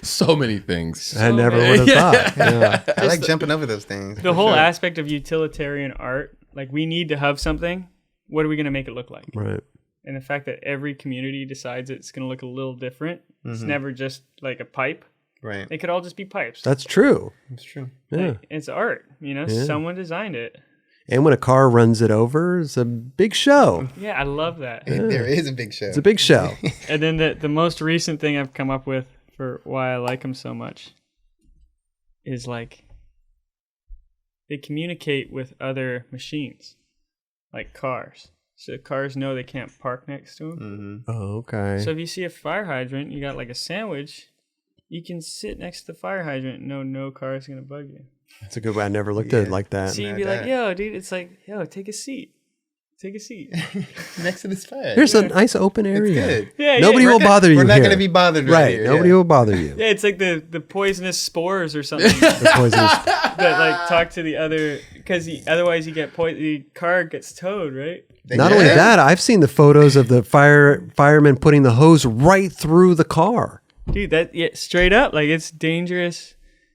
So many things. I never would have thought. Yeah. I like jumping over those things. The whole aspect of utilitarian art, like we need to have something. What are we gonna make it look like? Right. And the fact that every community decides it's gonna look a little different. It's never just like a pipe. Right. They could all just be pipes. That's true. It's true. Yeah. Like, it's art, you know. Yeah. Someone designed it. And when a car runs it over, it's a big show. Yeah, I love that. There is a big show. It's a big show. And then the most recent thing I've come up with for why I like them so much is like they communicate with other machines, like cars. So cars know they can't park next to them. Mm-hmm. Oh, okay. So if you see a fire hydrant, you got like a sandwich, you can sit next to the fire hydrant and know no car is going to bug you. That's a good way. I never looked at it like that. So you'd be like, yo, dude, it's like, yo, take a seat. Take a seat. Next to this fire. There's a nice open area. Good. Yeah, Nobody yeah. will bother you. We're not here. going to be bothered Right. here, Nobody will bother you. Yeah, it's like the poisonous spores or something The poisonous. that like talk to the other, because otherwise you get the car gets towed, right? Not only that, I've seen the photos of the firemen putting the hose right through the car. Dude, straight up, like it's dangerous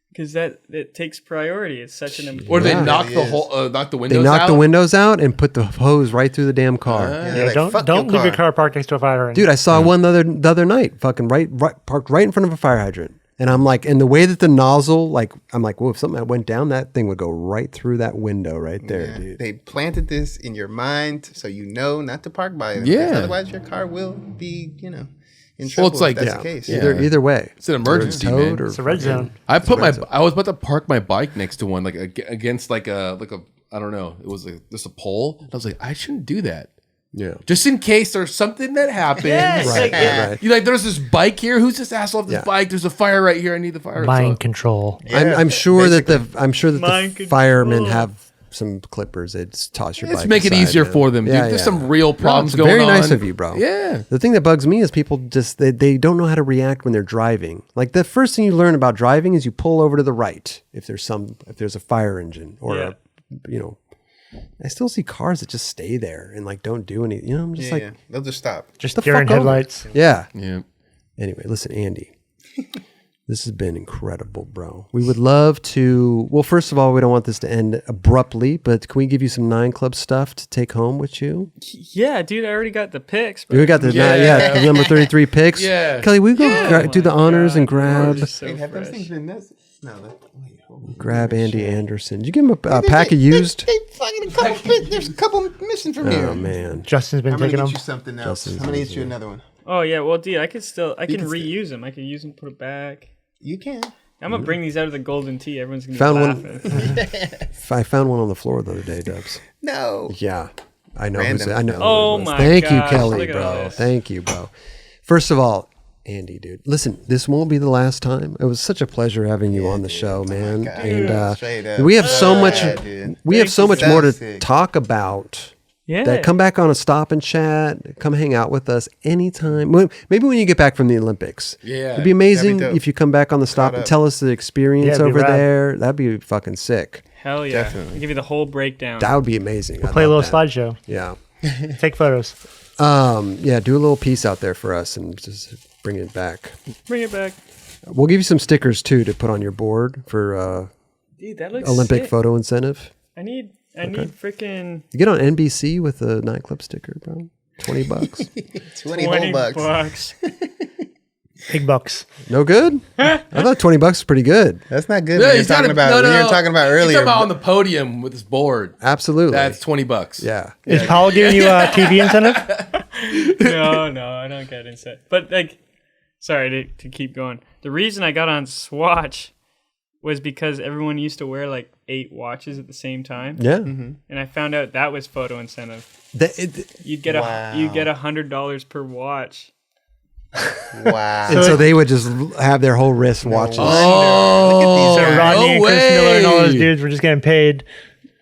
because it takes priority. It's such an important. Or they Yeah. knock It the really whole, knock the windows They knock out. the windows out and put the hose right through the damn car. Yeah, like, fuck don't your leave your car. car parked next to a fire hydrant. Dude, I saw one the other night, fucking right, parked right in front of a fire hydrant. And I'm like, and the way that the nozzle, like, I'm like, well, if something went down, that thing would go right through that window right there, Yeah. dude. They planted this in your mind so you know not to park by it. Yeah. Otherwise, your car will be, in trouble. Well, it's like- if that's Yeah. the case. Either way. It's an emergency, Whether it's man. towed or It's a red zone. I was about to park my bike next to one, like against like a I don't know. It was just a pole. And I was like, I shouldn't do that. Yeah. Just in case there's something that happens. Yes, Right, like, right. You like, there's this bike here. Who's this asshole off this Yeah. bike? There's a fire right here. I need the fire. Mind So- control. I'm sure that the Mind firemen control. have some clippers. They'd just toss your Let's bike make it aside, easier man. for them, dude. Yeah, There's yeah. some real problems it's going very on. nice of you, bro. Yeah. The thing that bugs me is people just they don't know how to react when they're driving. Like the first thing you learn about driving is you pull over to the right if there's a fire engine or I still see cars that just stay there and like don't do anything. I'm just like, They'll just stop. Just the deer in fuck over. headlights. yeah. Yeah. Anyway, listen, Andy. This has been incredible, bro. We would love to. Well, first of all, we don't want this to end abruptly, but can we give you some 9 Club stuff to take home with you? Yeah, dude, I already got the pics. Bro. We got the the number 33 picks. Yeah. Kelly, we go do the honors and grab So Have those fresh. things been this? No. Wait, hold on. grab Andy Anderson. Did you give him a pack of used? There's a couple missing from here. Oh man, Justin's been I'm gonna taking get them. you something else. Justin's I'm gonna get you another one. Oh yeah, well, dude, I can can reuse them. I can use them, put it back. You can. I'm gonna bring these out of the golden tea. Everyone's gonna Found be one. laughing. I found one on the floor the other day, Dubs. No. Yeah, I know. Random. I know. who Oh it was. my Thank you, gosh, Kelly, look at bro. this. Thank you, bro. First of all, Andy, dude, listen. This won't be the last time. It was such a pleasure having you on the show, man. God. And Straight up. we have so much. dude. We have so much you. more to Sick. talk about. Yeah. That come back on a stop and chat. Come hang out with us anytime. Maybe when you get back from the Olympics. Yeah. It'd be amazing That'd be dope. if you come back on the stop and up. tell us the experience Yeah, it'd be over rad. there. That'd be fucking sick. Hell yeah! Definitely. I'll give you the whole breakdown. That would be amazing. I'd Play a little love that. slideshow. Yeah. Take photos. Yeah, do a little piece out there for us and just bring it back. Bring it back, We'll give you some stickers too to put on your board for dude. That looks Olympic sick. photo incentive. I need freaking You get on NBC with a nightclub sticker, bro. $20. 20 whole bucks. bucks. Big bucks. No good? I thought $20 was pretty good. That's not good. Yeah, when he's you're talking gotta- about. no, We no. were talking about He's earlier. talking about on the podium with his board. Absolutely. That's $20. yeah. Is Powell giving you a TV incentive? no, I don't get inset. But like, sorry to keep going. The reason I got on Swatch was because everyone used to wear like 8 watches at the same time, Yeah. and I found out that was photo incentive. You'd get Wow. you get $100 per watch. Wow. And so they would just have their whole wrist watching. Oh, So Rodney and Chris Miller and all those way. dudes were just getting paid.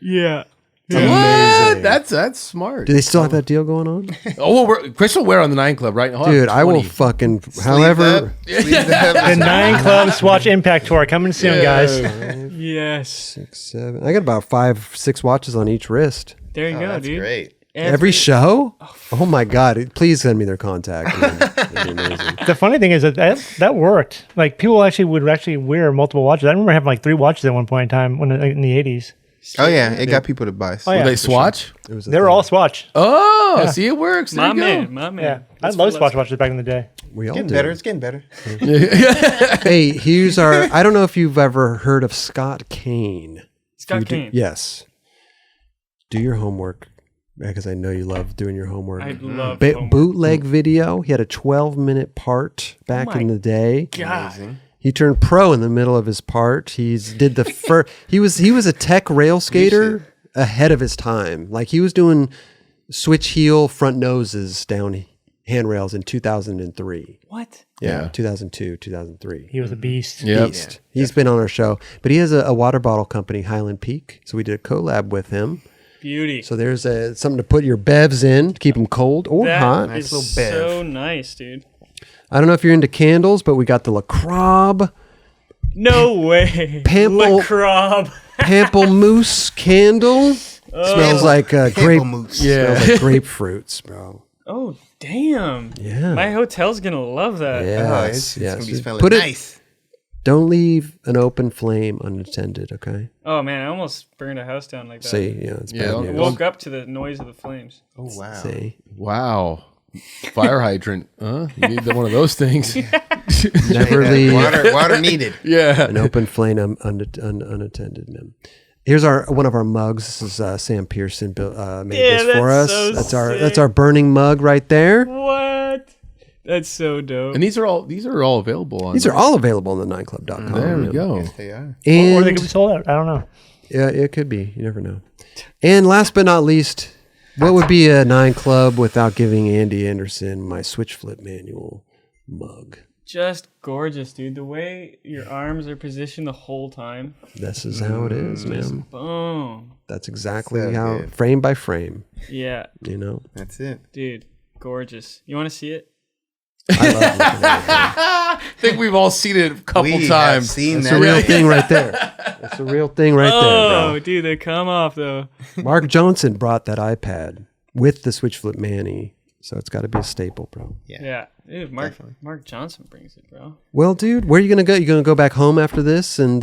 Yeah. What? That's smart. Do they still have that deal going on? Oh, well, Chris will wear on the 9 Club, right? He'll have Dude, I will 20. fucking, however. The 9 Club Swatch Impact Tour coming soon, guys. Yes. 6, 7. I got about 5, 6 watches on each wrist. There you go, That's dude. great. Every show? Oh my God. Please send me their contact. man. That'd be amazing. The funny thing is that worked. Like people would actually wear multiple watches. I remember having like 3 watches at one point in time when in the 80s. Oh yeah, it got people to buy. Oh, yeah. Will they swatch? It was a They were thing. all Swatch. Oh, see, it works. There My you go. man, my man. Yeah, I That's love what Swatch watches back in the day. We all Getting do. better. It's getting better. Hey, here's our. I don't know if you've ever heard of Scott Kane. Scott Kane. Yes. Do your homework, because I know you love doing your homework. I love homework. Bootleg video. He had a 12-minute part back in the day. God. Amazing. He turned pro in the middle of his part. Did the first. He was a tech rail skater ahead of his time. Like he was doing switch heel front noses down handrails in 2003. What? Yeah, 2002, 2003. He was a beast. Yep. Beast. He's been on our show, but he has a water bottle company, Highland Peak. So we did a collab with him. Beauty. So there's something to put your bevs in, to keep them cold or hot. That is Nice little bev. so nice, dude. I don't know if you're into candles, but we got the LaCroix No way. Pample- LaCroix. Pamplemousse candle. Smells like grape. Mousse. Yeah. Smells like grapefruits, bro. Oh, damn. Yeah. My hotel's going to love that. Yeah. It's gonna be smelling Put it. nice. Don't leave an open flame unattended. Okay. Oh, man. I almost burned a house down like that. See, it's Yeah, bad don't- I news. woke up to the noise of the flames. Oh wow. See, Wow. Fire hydrant. You need one of those things. never leave Water needed. Yeah. an open flame unattended. Man. Here's one of our mugs. This is Sam Pearson made Yeah, this for that's us. so That's our burning mug right there. What? That's so dope. And these are all available on These are all available on the 9club.com. There we go. Yes, they are. Or they And could be sold out. I don't know. yeah, it could be. You never know. And last but not least, what would be a 9 Club without giving Andy Anderson my switch flip manual mug? Just gorgeous, dude. The way your arms are positioned the whole time. This is how it is, man. Boom. That's exactly So how, good. frame by frame, Yeah, you know. That's it. dude. Gorgeous. You want to see it? I love looking at it. I think we've all seen it a couple We have times. seen That's that. a real thing right there. That's a real thing right Oh, there, dude, they come off though. bro. Mark Johnson brought that iPad with the switch flip Manny, so it's got to be a staple, bro. Yeah, dude. Mark Definitely. Mark Johnson brings it, bro. Well, dude, where are you gonna go? You gonna go back home after this and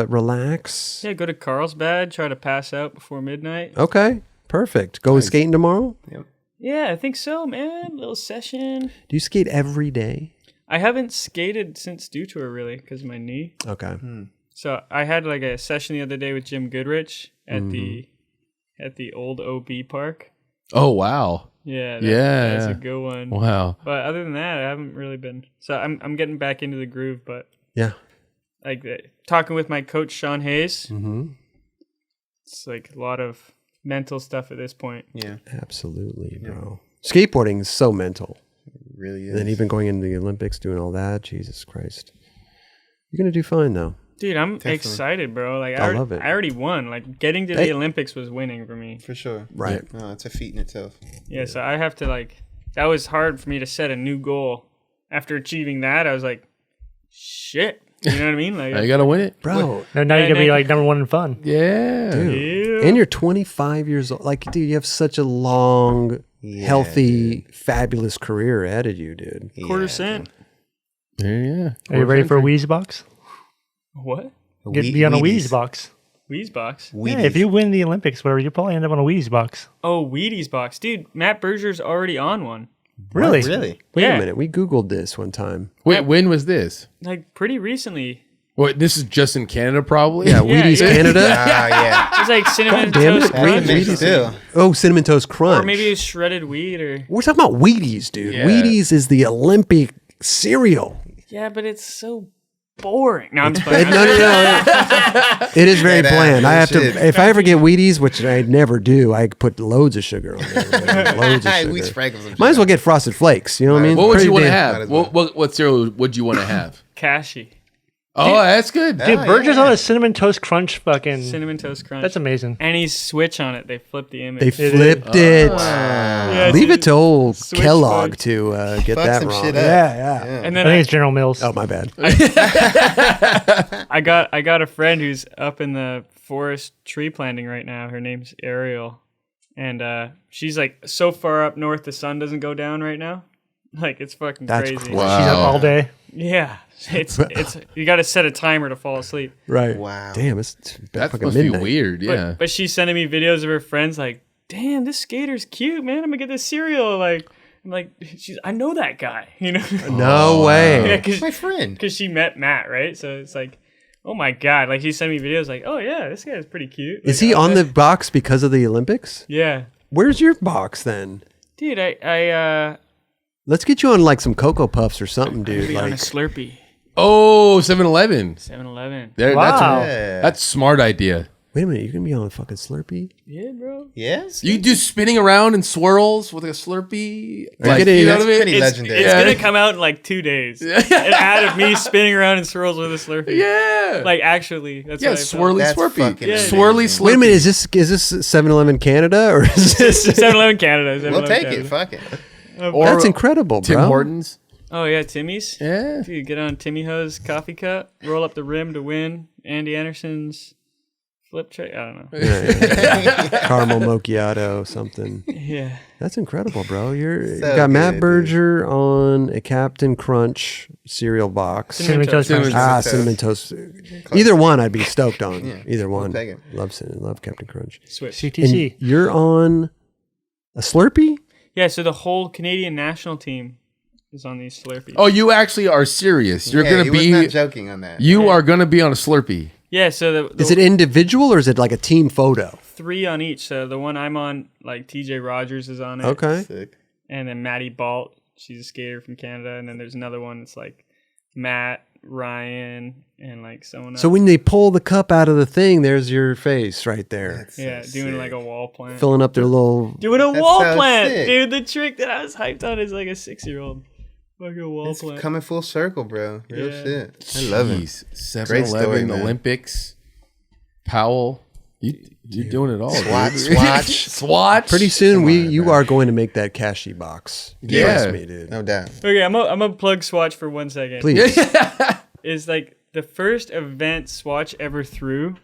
relax? Yeah, go to Carlsbad. Try to pass out before midnight. Okay, perfect. Go skating tomorrow. Yeah, I think so, man. Little session. Do you skate every day? I haven't skated since Dew Tour really because of my knee. Okay. So I had like a session the other day with Jim Goodrich at the old OB park. Oh wow. Yeah, Yeah. that's a good one. Wow. But other than that, I haven't really been. So I'm getting back into the groove, but Yeah. like talking with my coach Sean Hayes, Mm-hmm. it's like a lot of mental stuff at this point. Yeah, Absolutely, bro. Skateboarding is so mental. it really is. And then even going into the Olympics, doing all that, Jesus Christ. You're going to do fine, though. Dude, I'm Definitely. excited, bro. Like I love it. I already won. Like getting to Hey. the Olympics was winning for me. For sure. Right. No, it's a feat in itself. Yeah, so I have to like. That was hard for me to set a new goal. After achieving that, I was like, shit. You know what I mean? Like, Now you gotta win it. Bro, Now you're going to be like number one in fun. Yeah. dude. yeah. And you're 25 years old. Like, dude, you have such a long, healthy, fabulous career ahead of you, dude. quarter cent. Yeah. Are you ready for a Wheeze box? What? Be on a Wheeze box. Wheeze box. Yeah, if you win the Olympics, whatever, you'll probably end up on a Wheeze box. Oh, Wheaties box, dude. Matt Berger's already on one. Really? Really? Wait Yeah. a minute. We Googled this one time. Wait, when was this? Like pretty recently. Wait, this is just in Canada, probably. Yeah, Yeah, Wheaties yeah. Canada. Yeah. It's like cinnamon damn toast it. crunch. Wheaties. Still. Oh, Cinnamon Toast Crunch. Or maybe it's shredded wheat or We're talking about Wheaties, dude. Yeah. Wheaties is the Olympic cereal. yeah, but it's so boring. No, I'm just playing. No. It is very That bland. I have to, shit. if I ever get Wheaties, which I never do, I put loads of sugar on there. Loads of Hey, we sugar. sprinkle some Might as shit. well get Frosted Flakes. You know what I mean? What would Pretty you want to damn- Might have? as well. What cereal would you want to have? Cashy. Oh, that's good. Dude, Oh, Berger's yeah. on a Cinnamon Toast Crunch fucking... Cinnamon toast crunch. That's amazing. And he's switch on it. They flip the image. They is. flipped it. Yeah, Leave dude. it to old Switch Kellogg foot. to get Fuck that some wrong. shit up. Yeah. And I then think it's General Mills. Oh, my bad. I got a friend who's up in the forest tree planting right now. Her name's Ariel, and she's like so far up north the sun doesn't go down right now. Like it's fucking That's crazy. crazy. Wow. She's up all day. Yeah, it's you got to set a timer to fall asleep. Right. Wow. Damn, it's That fucking must midnight. be weird. Yeah. But she's sending me videos of her friends like, damn, this skater's cute, man. I'm gonna get this cereal. Like, I'm like, I know that guy, you know? No way. Yeah, My friend. because she met Matt, right? So it's like, Oh my god! Like he sent me videos like, oh yeah, this guy's pretty cute. Is Like, he on the box because of the Olympics? Yeah, Where's your box then? dude. I Let's get you on like some Cocoa Puffs or something, dude. be on a Like, Slurpee. Oh, 7-Eleven. 7-Eleven. There, Wow. that's a smart idea. wait a minute, you're gonna be on a fucking Slurpee? Yeah, bro. Yes. You do spinning around in swirls with a Slurpee. Like, you know what I mean? pretty legendary. It's gonna come out in like 2 days. An ad of me spinning around in swirls with a Slurpee. Yeah. Like actually, that's yeah, what swirly That's Slurpee. fucking Yeah. amazing. Swirly Slurpee. Wait a minute, is this 7-Eleven Canada or is this? 7-Eleven Canada. 7-Eleven We'll take Canada. it. Fuck it. Or That's incredible, bro. Tim Hortons. Oh yeah, Timmy's. Yeah. Dude, get on Timmy Ho's coffee cup, roll up the rim to win. Andy Anderson's flip tray. I don't know. Caramel macchiato, something. Yeah. That's incredible, bro. You So got Matt good, Berger on a Captain Crunch cereal box. Cinnamon Toast Cinnamon Crunch. Cinnamon toast. Either one, I'd be stoked on. Yeah, Either one. take it. Love Captain Crunch. Switch. And CTC. you're on a Slurpee? Yeah, so the whole Canadian national team is on these Slurpees. Oh, you actually are serious. You're Yeah, gonna he was be. not joking on that. You are gonna be on a Slurpee. Yeah, so the Is it individual or is it like a team photo? 3 on each. So the one I'm on, like TJ Rogers is on it. Okay. Sick. And then Maddie Balt, she's a skater from Canada. And then there's another one that's like Matt, Ryan, and like someone else. So when they pull the cup out of the thing, there's your face right there. That's yeah, so doing sick. like a wall plant. Filling up their little. Doing a That wall sounds plant, sick. dude. The trick that I was hyped on is like a 6-year-old. Fucking wall It's plant. coming full circle, bro. Real Yeah. shit. I love it. Jeez. Great story, 7-Eleven, man. Olympics, Powell. You're doing it all. Swatch, dude. swatch. Swatch. Pretty soon, Come on, you bro. are going to make that cashy box. Yeah. Trust me, dude. No doubt. Okay, I'm gonna plug Swatch for 1 second. Please. Is like the first event Swatch ever threw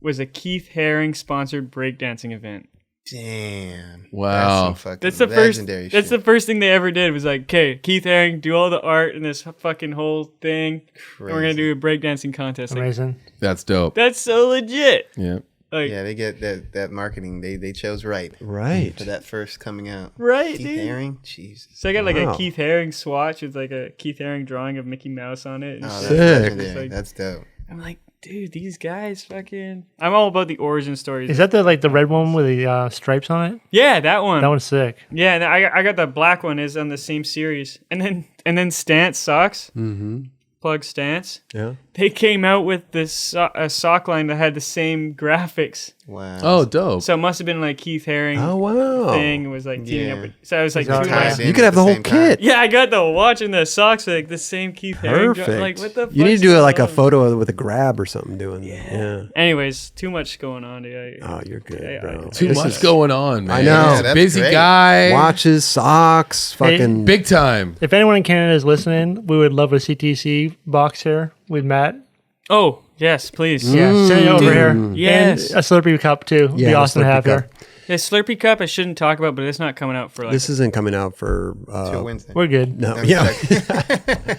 was a Keith Haring sponsored breakdancing event. Damn. Wow. That's some fucking That's the first. legendary That's shit. the first thing they ever did. Was like, okay, Keith Haring, do all the art in this fucking whole thing, and we're gonna do a breakdancing contest. Like, Amazing. That's dope. that's so legit. Yeah. Like, Yeah, they get that marketing. They chose right Right. for that first coming out. right, Keith dude. Haring? Jesus. So I got like Wow. a Keith Haring swatch with like a Keith Haring drawing of Mickey Mouse on it. and Oh, shit. that's Sick. legendary. Like- That's dope. I'm like, dude, these guys fucking. I'm all about the origin stories. Is that the red one with the stripes on it? Yeah, that one. That one's sick. Yeah, and I got the black one is on the same series, and then Stance socks. Mm-hmm. Plug Stance. Yeah. They came out with this a sock line that had the same graphics. Wow. Oh, dope. So it must have been like Keith Haring Oh, wow. thing was like teaming Yeah. up with. So I was like, Exactly. two of my- Ties in You could at have the whole same time. kit. yeah, I got the watch and the socks with like the same Keith Haring. Perfect. Like what the? You need fuck's to do like a going on? photo with a grab or something doing that. Yeah. Anyways, too much going on, dude. Oh, you're good, Yeah, bro. Too This much is- going on, man. I know. He's Yeah, a that's busy great. guy. Watches, socks, fucking. Big time. If anyone in Canada is listening, we would love a CTC box here with Matt. Oh yes, please. Yeah, send it over Dude, here. yes. And a Slurpee cup too. Would Yeah, be a awesome to Slurpee have cup. here. The Slurpee cup I shouldn't talk about, but it's not coming out for like. This isn't coming out for. Till Wednesday. We're good. No, I'm yeah. joking.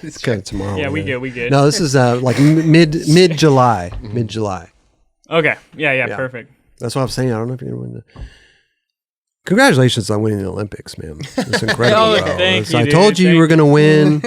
It's kind of tomorrow. yeah, we good. No, this is like mid July. Mid July. Okay. Yeah, Yeah. perfect. That's what I'm saying. I don't know if you're going to win the. Congratulations on winning the Olympics, man. It's incredible. Oh, bro. thank you, I dude. told you you were going to win.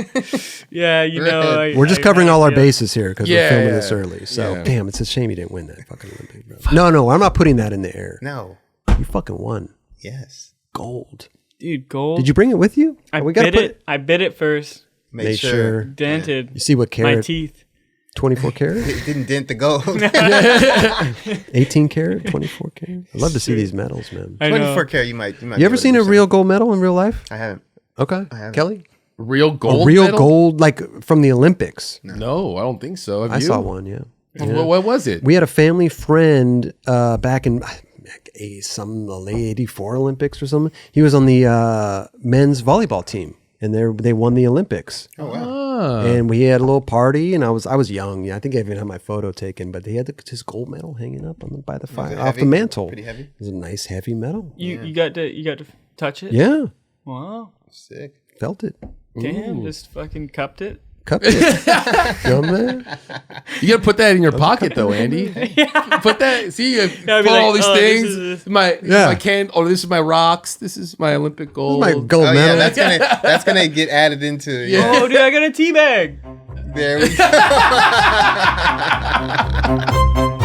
Yeah, you know. We're just covering all our bases here because Yeah, we're filming yeah. this early. So, Yeah. damn, it's a shame you didn't win that fucking Olympic, bro. No, I'm not putting that in the air. No. You fucking won. Yes. Gold. Dude, gold. Did you bring it with you? I we gotta bid it. I bid it first. Make sure. Dented You see what my carat? teeth. 24 karat? It didn't dent the gold. 18 karat? 24 karat? I'd love to see these medals, man. I know. 24 karat, you might. You be ever able to seen do a real something. gold medal in real life? I haven't. Okay. haven't. Kelly? Real A gold. real medal? gold, like from the Olympics. No, I don't think so. Have I you? saw one, yeah. What was it? We had a family friend back in some late 84 Olympics or something. He was on the men's volleyball team, and they won the Olympics. Oh, wow. Ah. And we had a little party, and I was young. Yeah, I think I even had my photo taken, but he had his gold medal hanging up by the fire off heavy? the mantle. Pretty heavy? It was a nice heavy medal. You got to touch it. Yeah, Wow. Sick. felt it, Damn. Just fucking cupped it. cupped it. You know what I'm saying? You gotta put that in your pocket though, Andy. Put that. See, you I'd be pull like, all these oh, this things. is Yeah. My can. Oh, this is my rocks. This is my Olympic gold. My gold Oh medal. yeah, that's gonna get added into. Yeah. Oh, dude, I got a tea bag. There we go.